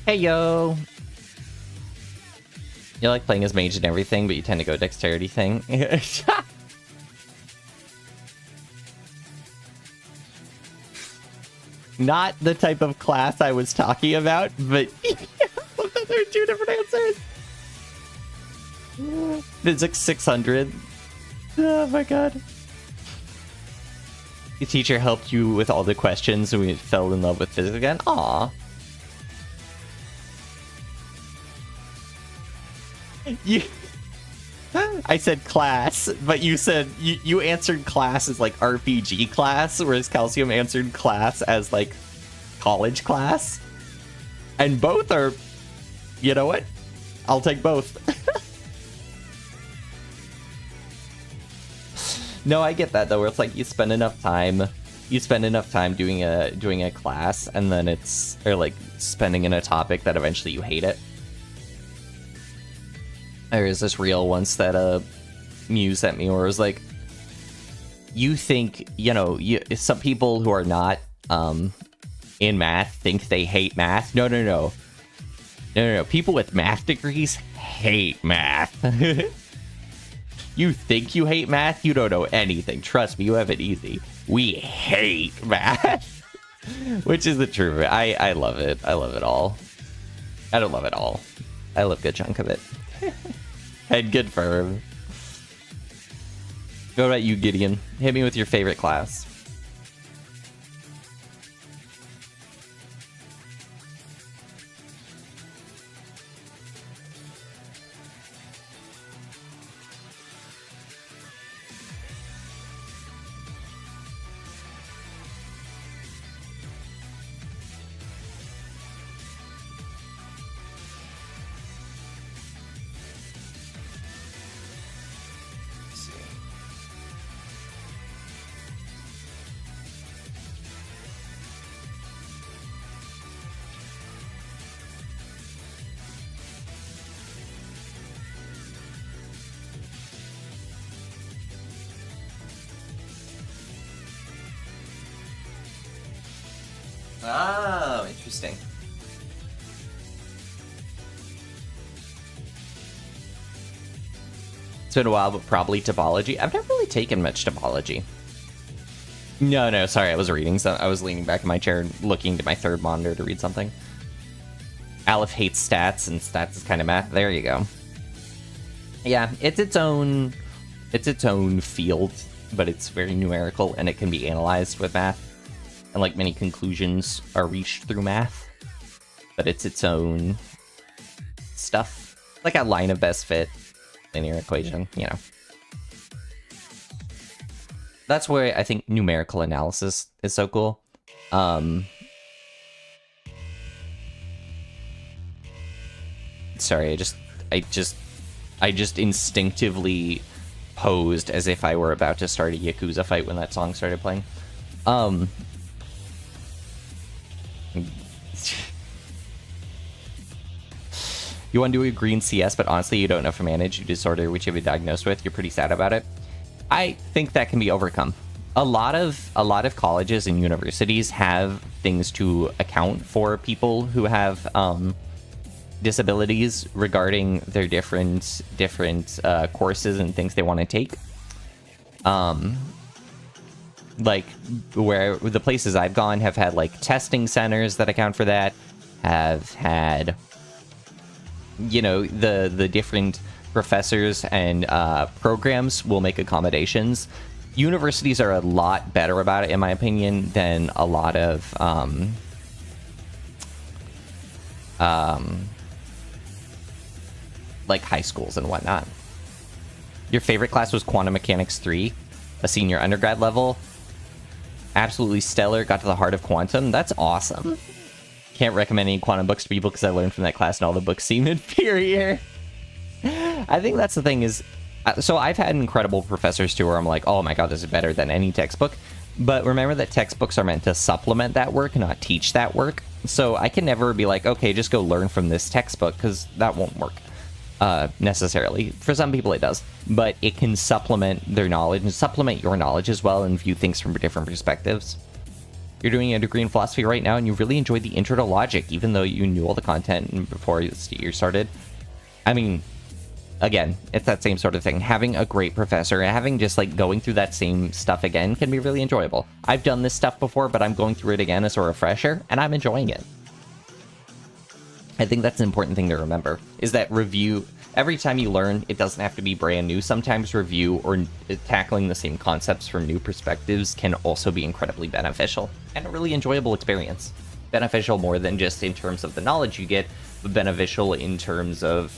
Hey yo! You like playing as mage and everything, but you tend to go dexterity thing. Not the type of class I was talking about, but there are two different answers. Physics 600. Oh my god. Your teacher helped you with all the questions and we fell in love with physics again. Aww. I said class, but you said you answered class as like RPG class, whereas Calcium answered class as like college class. And both are, you know what? I'll take both. No, I get that though, where it's like you spend enough time doing a class, and then it's, or like spending in a topic that eventually you hate it. There is this reel once that Muse sent me where it was like, you think, you know, some people who are not in math think they hate math. No. People with math degrees hate math. You think you hate math? You don't know anything. Trust me, you have it easy. We hate math. Which is the truth. I love it. I love it all. I don't love it all. I love a good chunk of it. And good firm. What about you, Gideon? Hit me with your favorite class. Oh, interesting. It's been a while, but probably topology. I've never really taken much topology. No, sorry, I was reading. So I was leaning back in my chair and looking to my third monitor to read something. Aleph hates stats, and stats is kind of math. There you go. Yeah, it's its own field, but it's very numerical and it can be analyzed with math. And like many conclusions are reached through math, but it's its own stuff. Like a line of best fit, linear equation, you know. That's where I think numerical analysis is so cool. Sorry, I just instinctively posed as if I were about to start a Yakuza fight when that song started playing. You want to do a green CS, but honestly you don't know if to manage your disorder which you've been diagnosed with. You're pretty sad about it. I think that can be overcome. A lot of colleges and universities have things to account for people who have disabilities regarding their different courses and things they want to take. Like where the places I've gone have had like testing centers that account for that, have had, you know, the different professors and programs will make accommodations. Universities are a lot better about it, in my opinion, than a lot of like high schools and whatnot. Your favorite class was Quantum Mechanics 3, a senior undergrad level. Absolutely stellar, got to the heart of quantum. That's awesome. Can't recommend any quantum books to people because I learned from that class and all the books seem inferior. I think that's the thing is, so I've had incredible professors too where I'm like, oh my god, this is better than any textbook. But remember that textbooks are meant to supplement that work, not teach that work. So I can never be like, okay, just go learn from this textbook, because that won't work necessarily. For some people it does. But it can supplement their knowledge and supplement your knowledge as well and view things from different perspectives. You're doing a degree in philosophy right now and you really enjoyed the intro to logic, even though you knew all the content before you started. I mean, again, it's that same sort of thing. Having a great professor and having just like going through that same stuff again can be really enjoyable. I've done this stuff before, but I'm going through it again as a refresher and I'm enjoying it. I think that's an important thing to remember, is that review, every time you learn, it doesn't have to be brand new. Sometimes review or tackling the same concepts from new perspectives can also be incredibly beneficial and a really enjoyable experience. Beneficial more than just in terms of the knowledge you get, but beneficial in terms of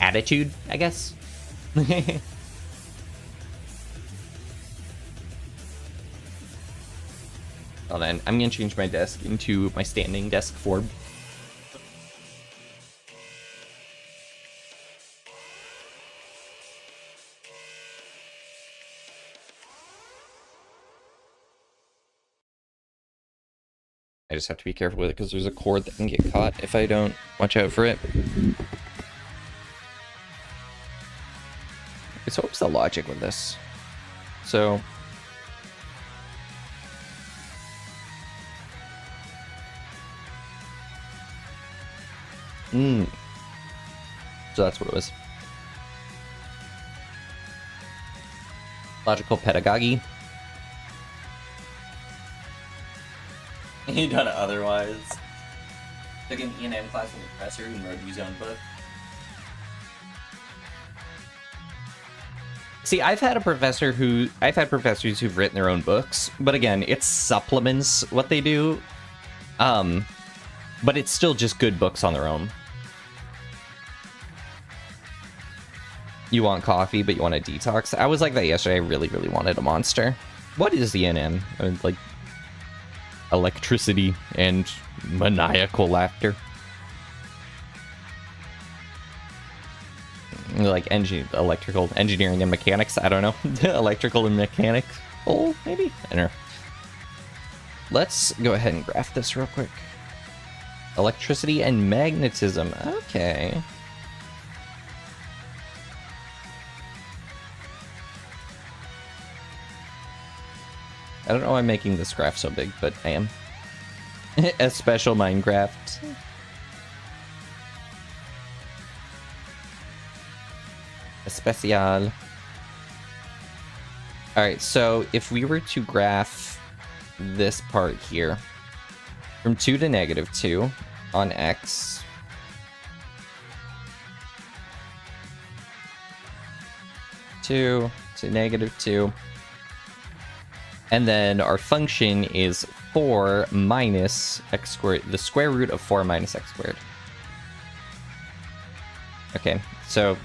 attitude, I guess. Well then, I'm gonna change my desk into my standing desk form. I just have to be careful with it because there's a cord that can get caught if I don't watch out for it. So what's the logic with this? So so that's what it was. Logical pedagogy. He done it otherwise. Took an E&M class with a professor who wrote his own book. See, I've had professors who've written their own books, but again, it supplements what they do. But it's still just good books on their own. You want coffee, but you want a detox? I was like that yesterday. I really, really wanted a Monster. What is the NM? I mean, like, electricity and maniacal laughter. Like electrical engineering and mechanics. I don't know. Electrical and mechanics. Oh, maybe. I don't know. Let's go ahead and graph this real quick. Electricity and magnetism. Okay. I don't know why I'm making this graph so big, but I am. A special Minecraft. Especial. Alright, so if we were to graph this part here, from 2 to -2 on X, 2 to negative 2. And then our function is 4 minus x squared, the square root of 4 minus x squared. Okay, so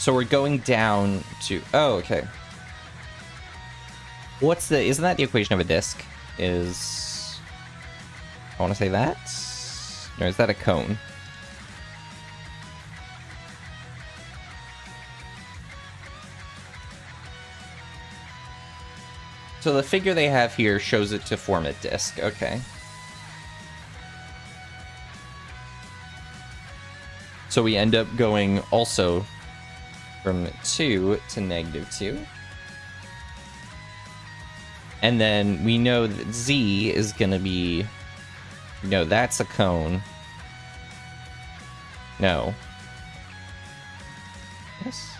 we're going down to, oh, okay. Isn't that the equation of a disk? I want to say that? Or is that a cone? So the figure they have here shows it to form a disk, okay. So we end up going also from 2 to negative 2. And then we know that Z is going to be... No, that's a cone. No. Yes.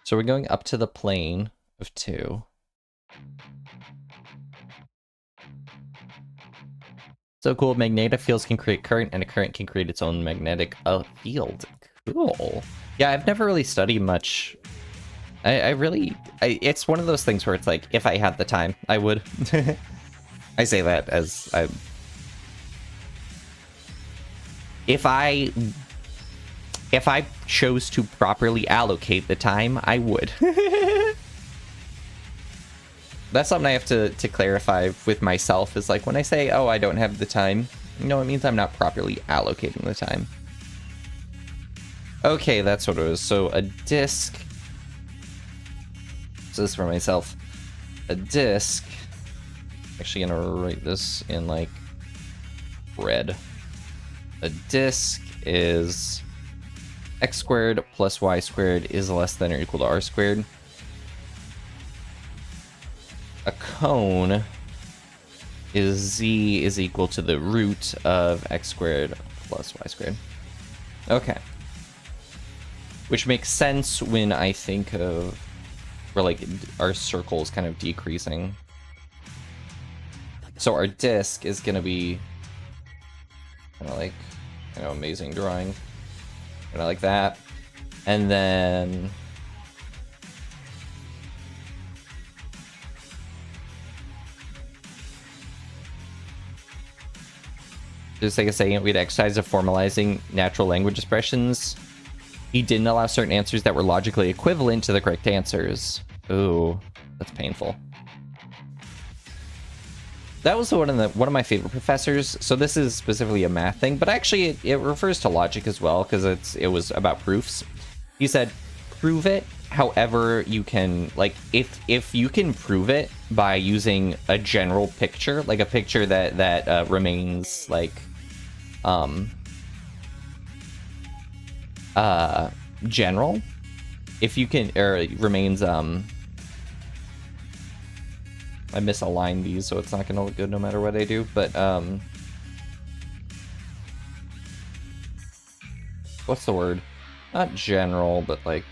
So we're going up to the plane of 2. So cool, magnetic fields can create current, and a current can create its own magnetic field. Cool. Yeah, I've never really studied much. It's one of those things where it's like, if I had the time, I would. I say that as if I chose to properly allocate the time, I would. That's something I have to clarify with myself, is like when I say, oh, I don't have the time, no, it means I'm not properly allocating the time. Okay, that's what it was. So a disk, so this is for myself, a disk, actually gonna write this in like red. A disk is x squared plus y squared is less than or equal to r squared. A cone is z is equal to the root of x squared plus y squared. Okay. Which makes sense when I think of, where like our circle is kind of decreasing. So our disk is gonna be kind of like, you know, amazing drawing. Kind of like that. And then just take a second, we'd exercise of formalizing natural language expressions. He didn't allow certain answers that were logically equivalent to the correct answers. Ooh, that's painful. That was one of my favorite professors. So this is specifically a math thing, but actually it refers to logic as well, because it was about proofs. He said, prove it however you can, like if you can prove it by using a general picture, like a picture that remains like general, if you can, or remains I misaligned these, so it's not gonna look good no matter what I do, but what's the word? Not general, but like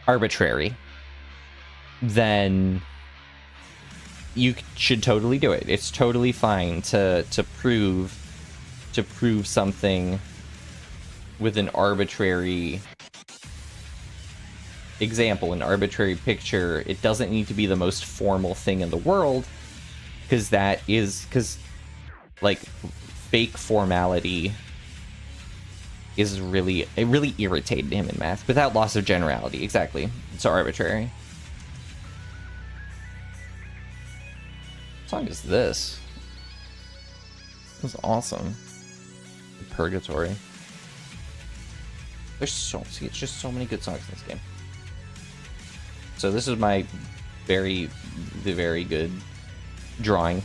arbitrary. Then you should totally do it. It's totally fine to prove something with an arbitrary example, an arbitrary picture. It doesn't need to be the most formal thing in the world, because like fake formality is really irritated him in math without loss of generality. Exactly. It's so arbitrary. What song is this? This is awesome. Purgatory. It's just so many good songs in this game. So this is my very good drawing.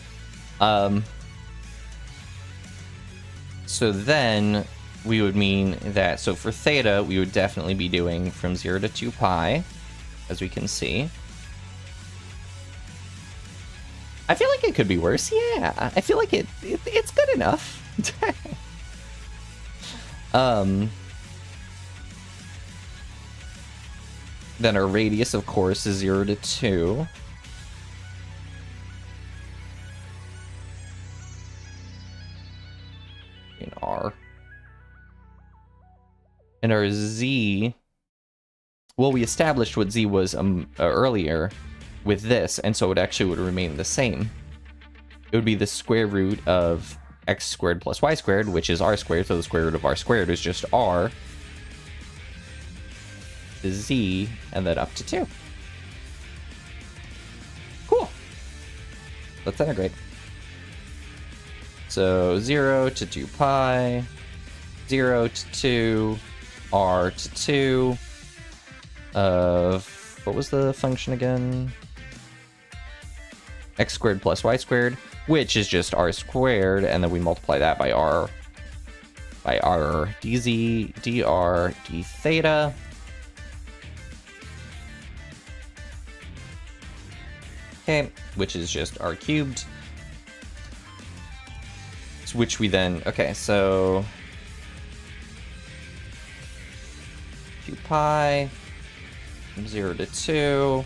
So then we would mean that, so for theta, we would definitely be doing from 0 to 2 pi, as we can see. I feel like it could be worse. Yeah, I feel like it's good enough. Then our radius, of course, is 0 to 2. in R. And our Z, well, we established what Z was earlier with this, and so it actually would remain the same. It would be the square root of x squared plus y squared, which is r squared, so the square root of r squared is just r, to z, and then up to 2. Cool. Let's integrate. So 0 to 2 pi, 0 to 2, r to 2, of, what was the function again? X squared plus y squared, which is just r squared, and then we multiply that by r dz dr d theta. Okay, which is just r cubed. Which we then, okay, so 2 pi, 0 to 2.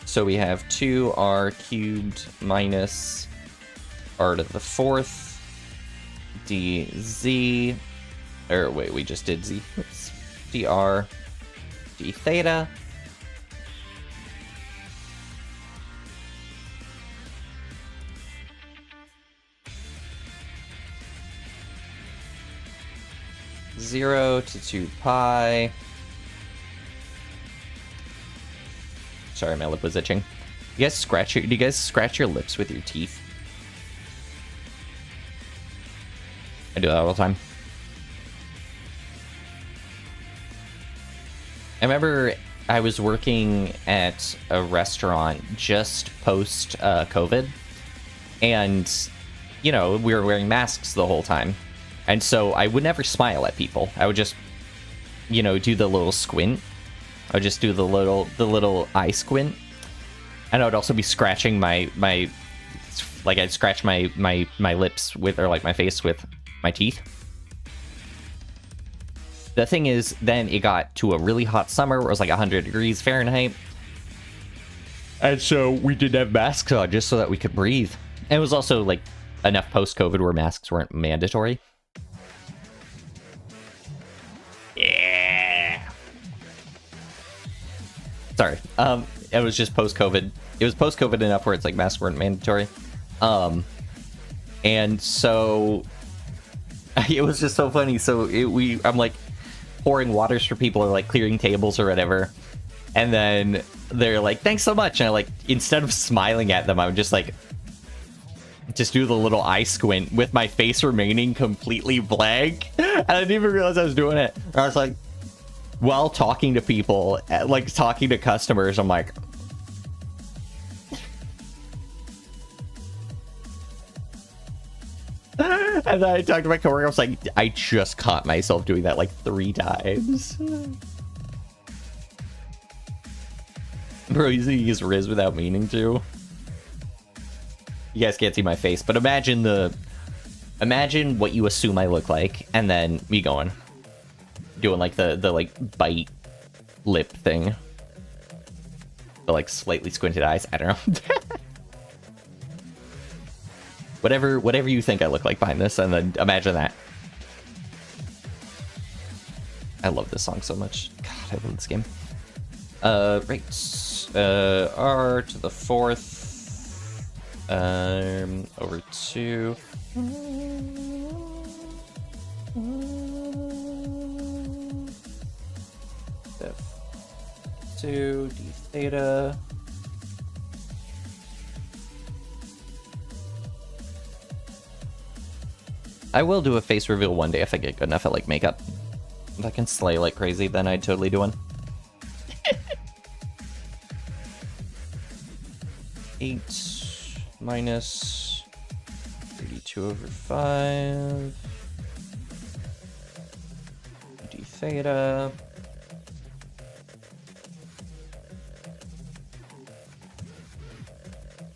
So we have 2r cubed minus r to the 4th dz, or wait, we just did z. Oops. Dr d theta. Zero to 2 pi. Sorry, my lip was itching. Do you guys scratch your lips with your teeth? I do that all the time. I remember I was working at a restaurant just post COVID, and you know, we were wearing masks the whole time, and so I would never smile at people. I would just, you know, do the little squint. I would just do the little eye squint, and I would also be scratching my like I'd scratch my lips with, or like my face with my teeth. The thing is, then it got to a really hot summer where it was like 100 degrees Fahrenheit, and so we didn't have masks on just so that we could breathe. And it was also like enough post-COVID where masks weren't mandatory. Yeah. Sorry. It was just post-COVID. It was post-COVID enough where it's like masks weren't mandatory. And so it was just so funny. So I'm like pouring waters for people, or like clearing tables or whatever. And then they're like, thanks so much. And I, like, instead of smiling at them, I would just like, just do the little eye squint with my face remaining completely blank. And I didn't even realize I was doing it. And I was like, while talking to people, like talking to customers, I'm like, and then I talked to my coworker, I was like, I just caught myself doing that like 3 times. Bro, you use Riz without meaning to. You guys can't see my face, but imagine what you assume I look like, and then me doing like the like bite lip thing. The like slightly squinted eyes. I don't know. Whatever you think I look like behind this, and then imagine that. I love this song so much. God, I love this game. Right. R to the 4th. Over 2. 2 d theta. I will do a face reveal one day if I get good enough at like makeup. If I can slay like crazy, then I'd totally do one. 8 minus 32 over 5 d theta.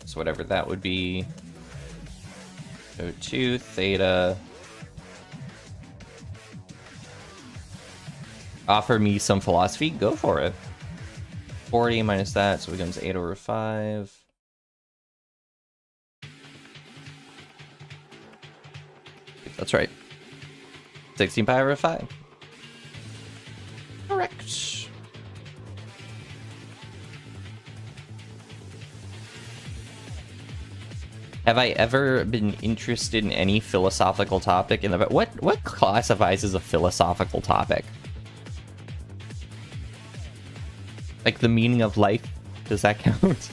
So whatever that would be. So 2 theta. Offer me some philosophy? Go for it. 40 minus that, so it becomes 8 over 5. That's right. 16 pi over 5. Correct. Have I ever been interested in any philosophical topic in the what classifies as a philosophical topic? Like the meaning of life, does that count?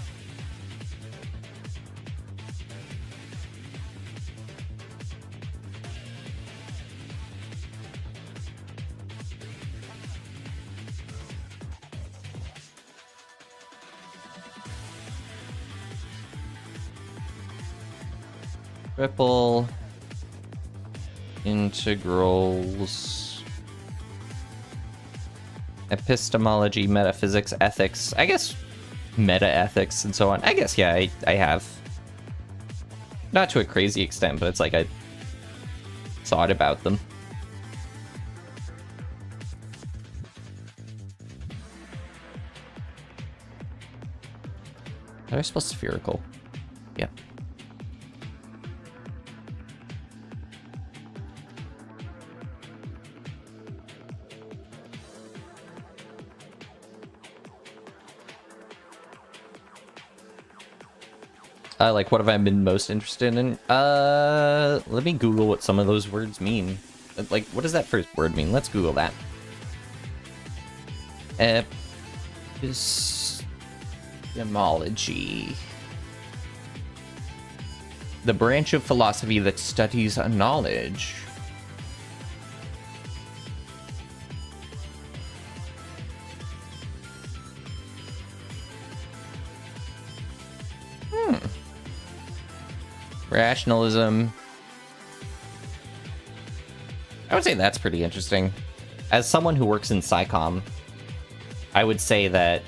Triple integrals, epistemology, metaphysics, ethics. I guess meta-ethics and so on. I guess, yeah, I have. Not to a crazy extent, but it's like I thought about them. Are I supposed spherical? Yep. Like, what have I been most interested in? Let me Google what some of those words mean. Like, what does that first word mean? Let's Google that. Epistemology. The branch of philosophy that studies knowledge. Rationalism. I would say that's pretty interesting. As someone who works in SciComm, I would say that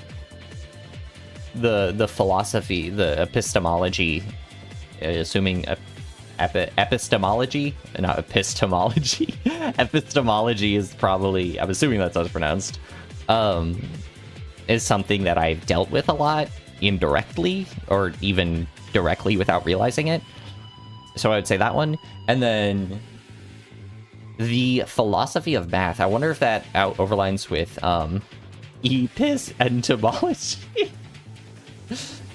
the philosophy, the epistemology, assuming epistemology, not epistemology, epistemology is probably, I'm assuming that's how it's pronounced, is something that I've dealt with a lot indirectly or even directly without realizing it. So I would say that one. And then the philosophy of math. I wonder if that overlines with epistemology.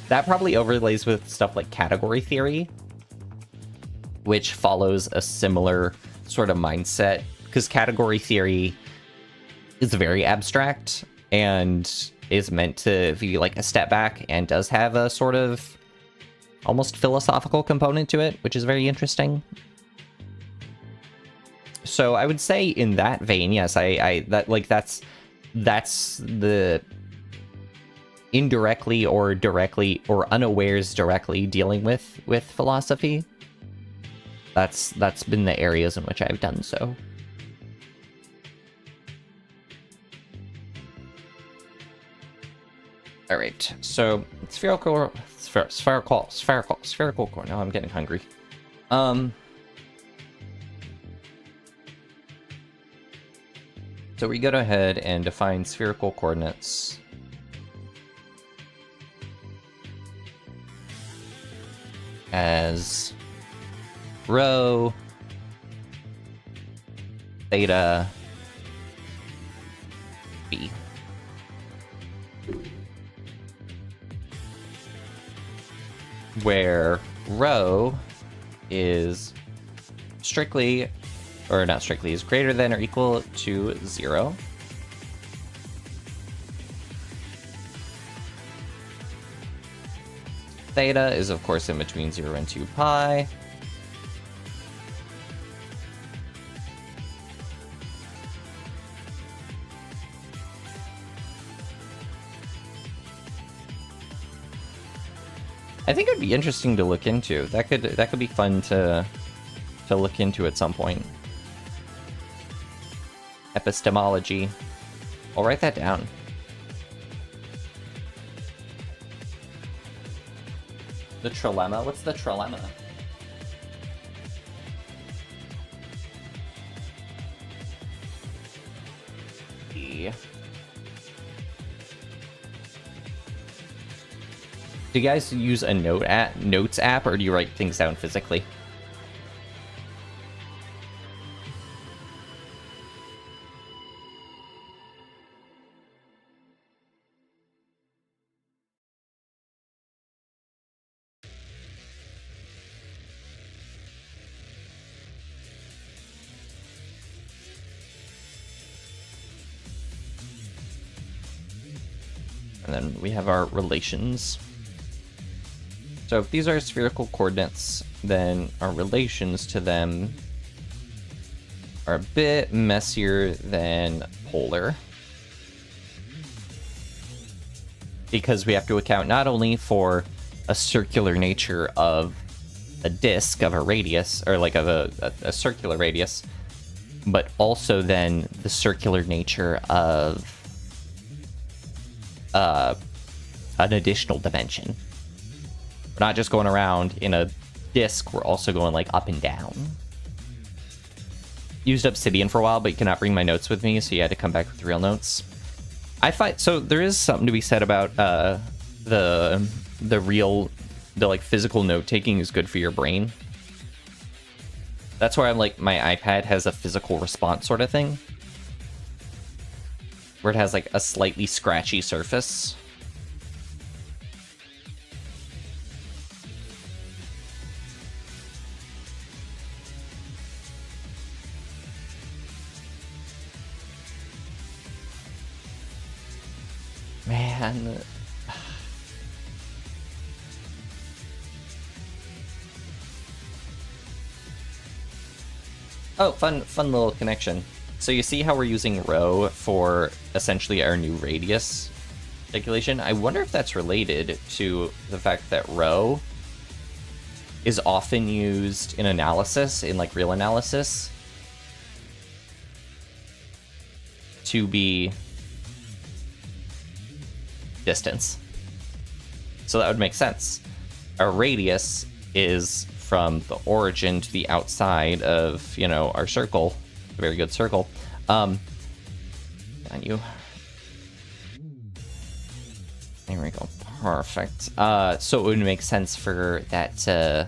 That probably overlays with stuff like category theory, which follows a similar sort of mindset, because category theory is very abstract and is meant to be like a step back and does have a sort of almost philosophical component to it, which is very interesting. So I would say in that vein, yes, that's the indirectly or directly or unawares directly dealing with philosophy. That's been the areas in which I've done so. All right, so spherical. Now I'm getting hungry. So we go ahead and define spherical coordinates as rho, theta, b. Where rho is strictly, or not strictly, is greater than or equal to 0. Theta is, of course, in between 0 and 2 pi. I think it'd be interesting to look into. That could be fun to look into at some point. Epistemology. I'll write that down. The trilemma? What's the trilemma? Do you guys use a notes app, or do you write things down physically? And then we have our relations. So if these are spherical coordinates, then our relations to them are a bit messier than polar. Because we have to account not only for a circular nature of a disk, of a radius, or like of a circular radius, but also then the circular nature of an additional dimension. We're not just going around in a disk, we're also going like up and down. Used Obsidian for a while, but you cannot bring my notes with me, so you had to come back with real notes. I find so there is something to be said about the like physical note taking is good for your brain. That's why I'm like my iPad has a physical response sort of thing, where it has like a slightly scratchy surface. Man. Oh, fun little connection. So you see how we're using rho for essentially our new radius calculation? I wonder if that's related to the fact that rho is often used in analysis, in like real analysis, to be distance. So that would make sense. Our radius is from the origin to the outside of, you know, our circle. A very good circle. On you. There we go. Perfect. So it would make sense for that to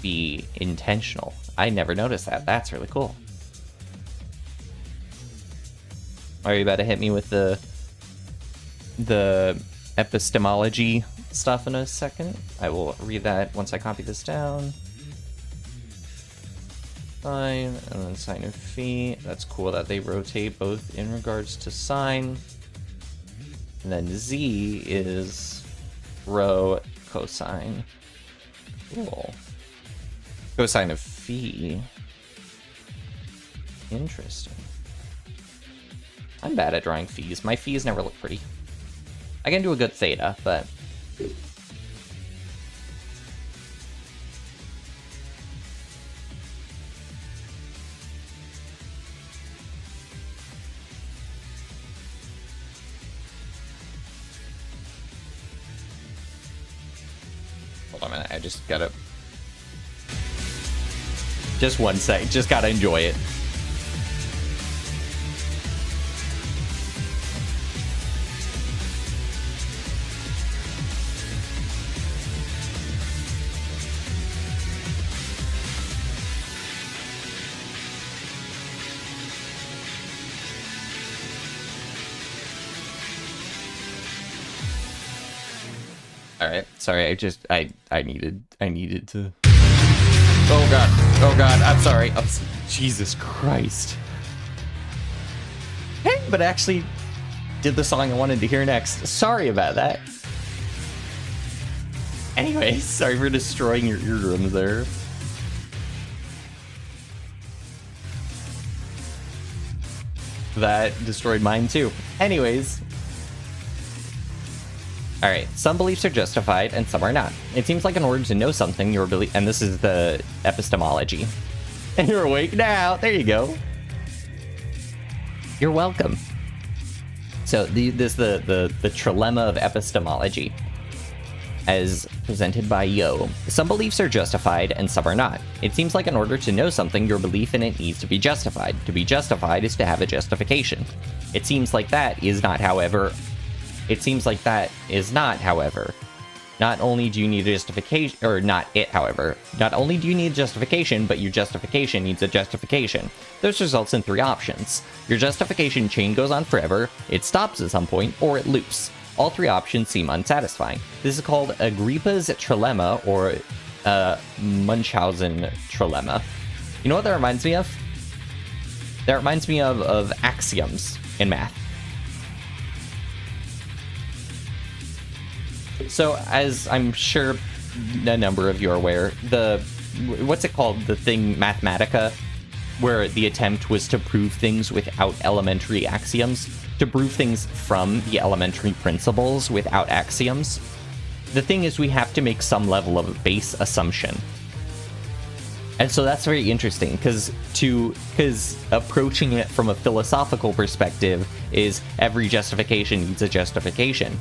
be intentional. I never noticed that. That's really cool. Are you about to hit me with the epistemology stuff in a second? I will read that once I copy this down. Sine, and then sine of phi. That's cool that they rotate both in regards to sine. And then z is rho cosine. Cool. Cosine of phi. Interesting. I'm bad at drawing phis. My phis never look pretty. I can do a good theta, but... Hold on a minute, I just gotta... Just one sec, just gotta enjoy it. Alright, sorry, I needed to... Oh god, I'm sorry. Jesus Christ. Hey, but actually did the song I wanted to hear next. Sorry about that. Anyway, sorry for destroying your eardrums there. That destroyed mine too. Anyways. Alright, some beliefs are justified and some are not. It seems like in order to know something, your belief, and this is the epistemology. And you're awake now. There you go. You're welcome. So this the trilemma of epistemology, as presented by Yo. Some beliefs are justified and some are not. It seems like in order to know something, your belief in it needs to be justified. To be justified is to have a justification. It seems like that is not, however. Not only do you need a justification, or not it, however. Not only do you need justification, but your justification needs a justification. This results in three options. Your justification chain goes on forever, it stops at some point, or it loops. All three options seem unsatisfying. This is called Agrippa's trilemma, or Munchausen trilemma. You know what that reminds me of? That reminds me of axioms in math. So, as I'm sure a number of you are aware, what's it called? The thing Mathematica, where the attempt was to prove things without elementary axioms, to prove things from the elementary principles without axioms. The thing is, we have to make some level of base assumption. And so that's very interesting, because approaching it from a philosophical perspective is every justification needs a justification.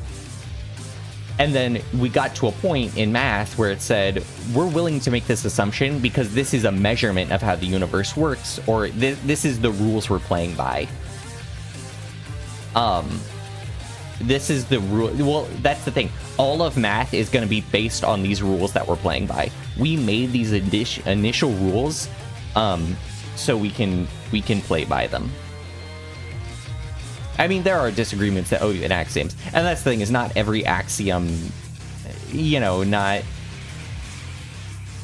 And then we got to a point in math where it said, we're willing to make this assumption because this is a measurement of how the universe works, or this is the rules we're playing by. This is the rule. Well, that's the thing. All of math is going to be based on these rules that we're playing by. We made these initial rules, so we can play by them. I mean, there are disagreements that in axioms, and that's the thing, is not every axiom, not.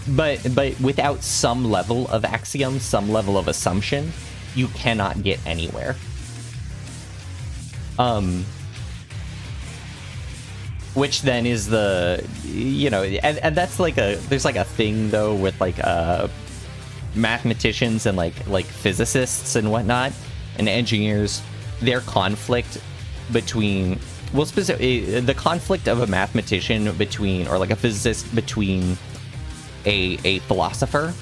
But without some level of axiom, some level of assumption, you cannot get anywhere. Which then is the, and that's there's a thing though with mathematicians and like physicists and whatnot and engineers, their conflict between, the conflict of a mathematician between, or a physicist between a philosopher,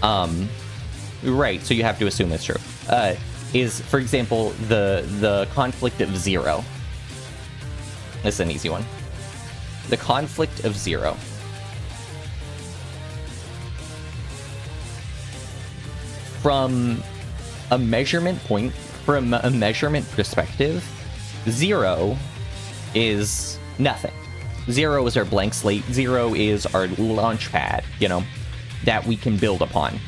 right, so you have to assume it's true, is, for example, the conflict of zero. This is an easy one. The conflict of zero. From a measurement perspective, zero is nothing. Zero is our blank slate. Zero is our launch pad, that we can build upon.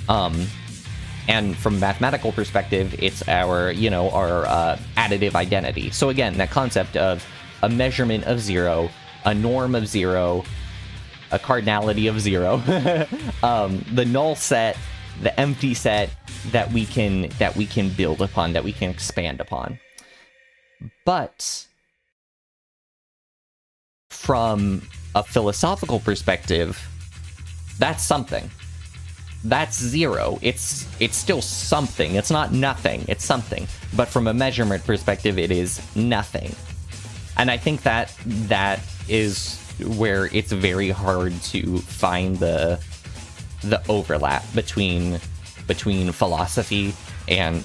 And from a mathematical perspective, it's our additive identity. So again, that concept of a measurement of zero, a norm of zero, a cardinality of zero, the null set, the empty set that we can build upon, that we can expand upon. But from a philosophical perspective, that's something. That's zero. It's still something. It's not nothing. It's something. But from a measurement perspective, it is nothing. And I think that is where it's very hard to find the overlap between philosophy and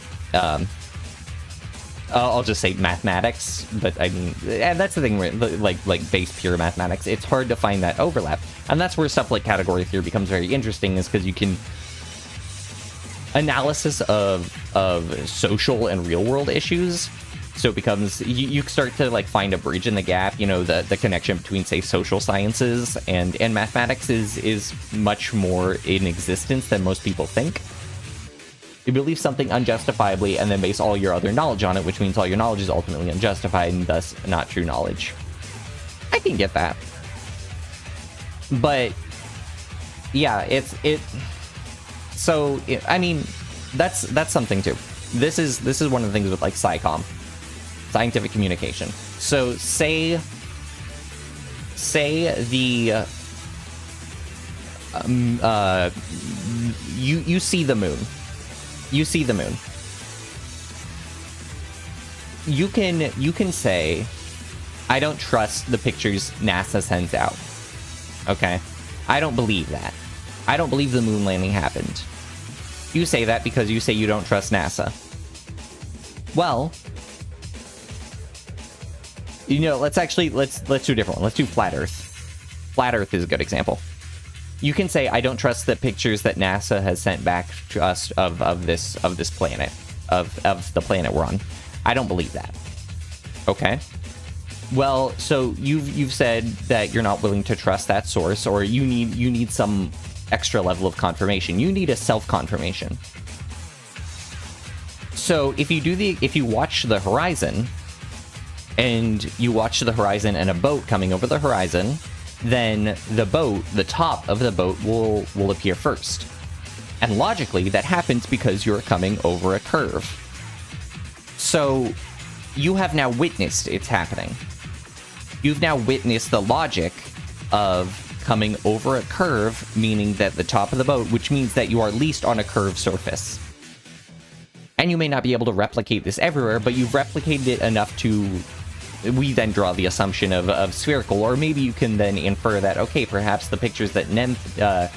I'll just say mathematics. But I mean, and that's the thing, like base pure mathematics. It's hard to find that overlap, and that's where stuff like category theory becomes very interesting, is because you can analysis of social and real world issues. So it becomes, you start to find a bridge in the gap, the connection between, say, social sciences and mathematics is much more in existence than most people think. You believe something unjustifiably and then base all your other knowledge on it, which means all your knowledge is ultimately unjustified and thus not true knowledge. I can get that. But yeah, I mean, that's something too. This is one of the things with SciComm. Scientific communication. So say the you see the moon. You see the moon. You can say, I don't trust the pictures NASA sends out. Okay? I don't believe that. I don't believe the moon landing happened. You say that because you say you don't trust NASA. Well, let's do a different one. Let's do flat Earth. Flat Earth is a good example. You can say, I don't trust the pictures that NASA has sent back to us of this planet, of the planet we're on. I don't believe that. Okay. Well, so you've said that you're not willing to trust that source, or you need some extra level of confirmation. You need a self-confirmation. So if you watch the horizon, and you watch the horizon and a boat coming over the horizon, then the top of the boat will appear first. And logically, that happens because you're coming over a curve. So you have now witnessed it's happening. You've now witnessed the logic of coming over a curve, meaning that the top of the boat, which means that you are at least on a curved surface. And you may not be able to replicate this everywhere, but you've replicated it enough to... We then draw the assumption of spherical, or maybe you can then infer that, okay, perhaps the pictures that NASA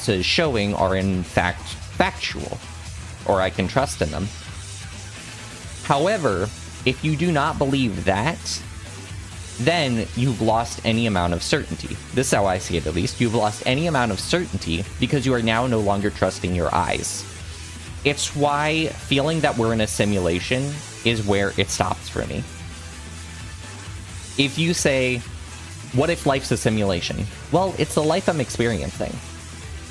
is showing are in fact factual, or I can trust in them. However, if you do not believe that, then you've lost any amount of certainty. This is how I see it, at least. You've lost any amount of certainty because you are now no longer trusting your eyes. It's why feeling that we're in a simulation is where it stops for me. If you say, what if life's a simulation? Well, it's the life I'm experiencing.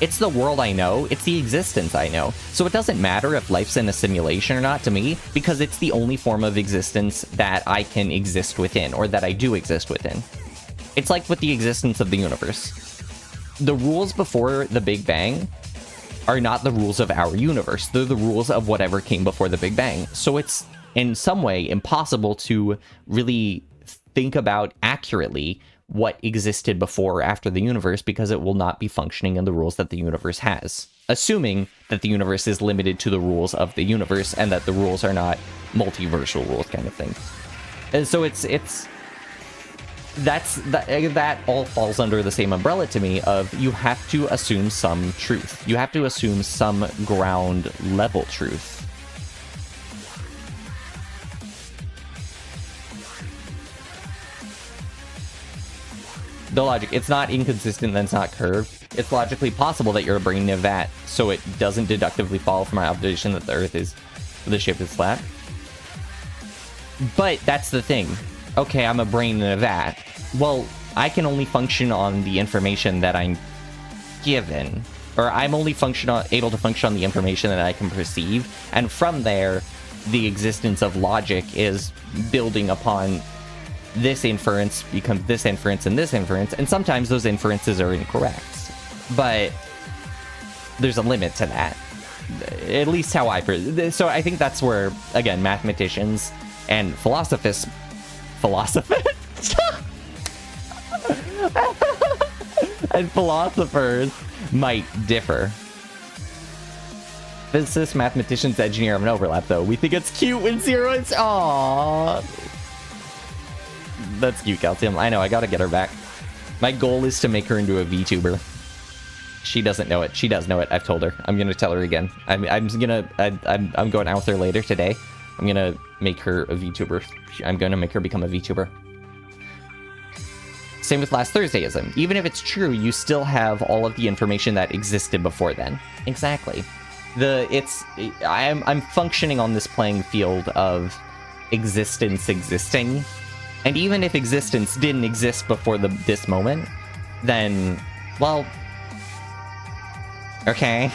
It's the world I know. It's the existence I know. So it doesn't matter if life's in a simulation or not to me, because it's the only form of existence that I can exist within, or that I do exist within. It's like with the existence of the universe. The rules before the Big Bang are not the rules of our universe. They're the rules of whatever came before the Big Bang. So it's, in some way, impossible to really think about accurately what existed before or after the universe, because it will not be functioning in the rules that the universe has. Assuming that the universe is limited to the rules of the universe, and that the rules are not multiversal rules kind of thing. And so that all falls under the same umbrella to me of you have to assume some truth. You have to assume some ground level truth. The logic, it's not inconsistent, then it's not curved. It's logically possible that you're a brain in a vat, so it doesn't deductively follow from my observation that the ship is flat. But that's the thing. Okay, I'm a brain in a vat. Well, I can only function on the information that I'm given. Or I'm only able to function on the information that I can perceive. And from there, the existence of logic is building upon this inference becomes this inference and this inference, and sometimes those inferences are incorrect. But there's a limit to that. At least how so I think that's where, again, mathematicians and philosophers and philosophers might differ. Physicists, mathematicians, engineer have an overlap, though. We think it's cute when zero is... Aww. That's cute, Calcium. I know, I gotta get her back. My goal is to make her into a VTuber. She doesn't know it. She does know it. I've told her. I'm gonna tell her again. I'm going out with her later today. I'm gonna make her a VTuber. I'm gonna make her become a VTuber. Same with last Thursdayism. Even if it's true, you still have all of the information that existed before then. Exactly. I'm functioning on this playing field of existence existing. And even if existence didn't exist before this moment, then, well, okay.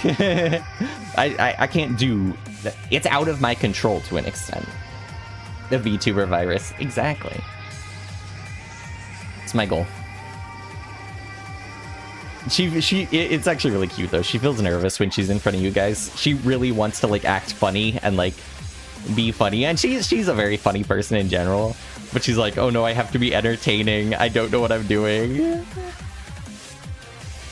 I can't do that. It's out of my control to an extent. The VTuber virus. Exactly. It's my goal. It's actually really cute, though. She feels nervous when she's in front of you guys. She really wants to, like, act funny and, like, be funny. And she's a very funny person in general. But she's like, oh no, I have to be entertaining. I don't know what I'm doing.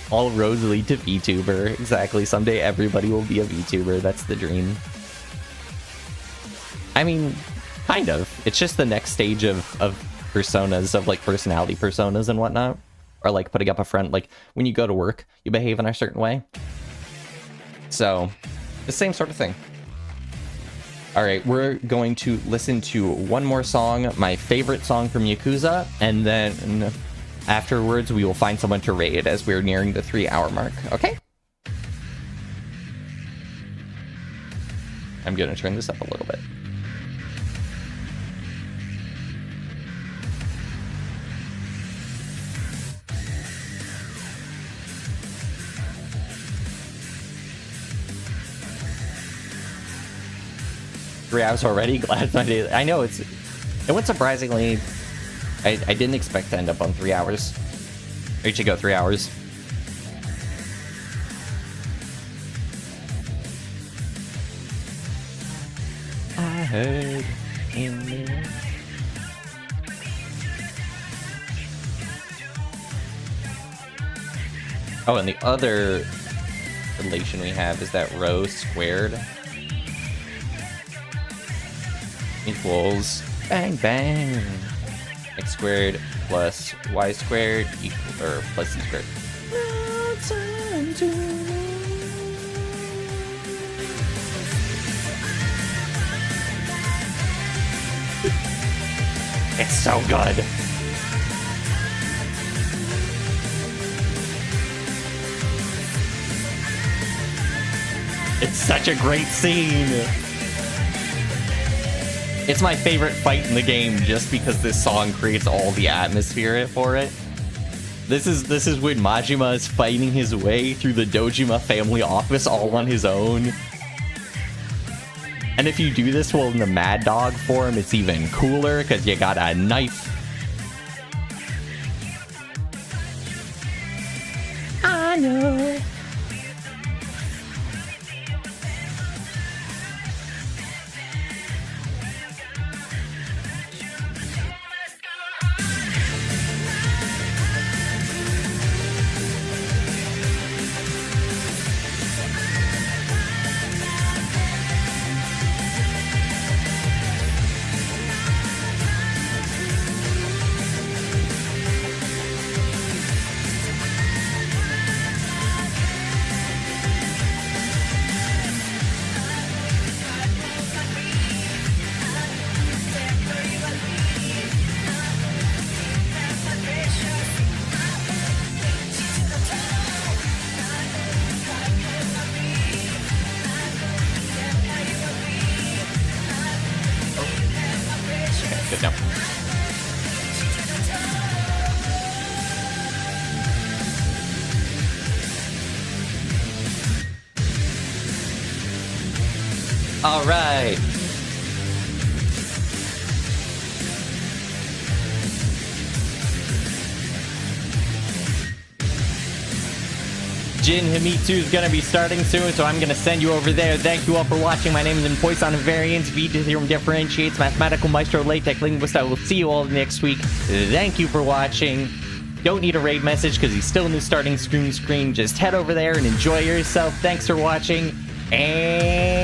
All roads lead to VTuber. Exactly. Someday everybody will be a VTuber. That's the dream. I mean, kind of. It's just the next stage of personas, of like personality personas and whatnot. Or like putting up a front, like when you go to work, you behave in a certain way. So, the same sort of thing. Alright, we're going to listen to one more song, my favorite song from Yakuza, and then afterwards we will find someone to raid as we're nearing the 3-hour mark, okay? I'm gonna turn this up a little bit. Three hours already. Glad my day. I know it went surprisingly. I didn't expect to end up on 3 hours. It should go 3 hours. I heard in the... Oh, and the other relation we have is that rho squared equals bang bang x squared plus y squared equal or plus z squared. It's so good. It's such a great scene. It's my favorite fight in the game just because this song creates all the atmosphere for it. This is when Majima is fighting his way through the Dojima family office all on his own. And if you do this while in the Mad Dog form, it's even cooler because you got a knife. I know. All right. Jin Himitsu is going to be starting soon, so I'm going to send you over there. Thank you all for watching. My name is Poisson Invariance. V theorem differentiates. Mathematical maestro, LaTeX linguist. I will see you all next week. Thank you for watching. Don't need a raid message because he's still in the starting screen. Just head over there and enjoy yourself. Thanks for watching. And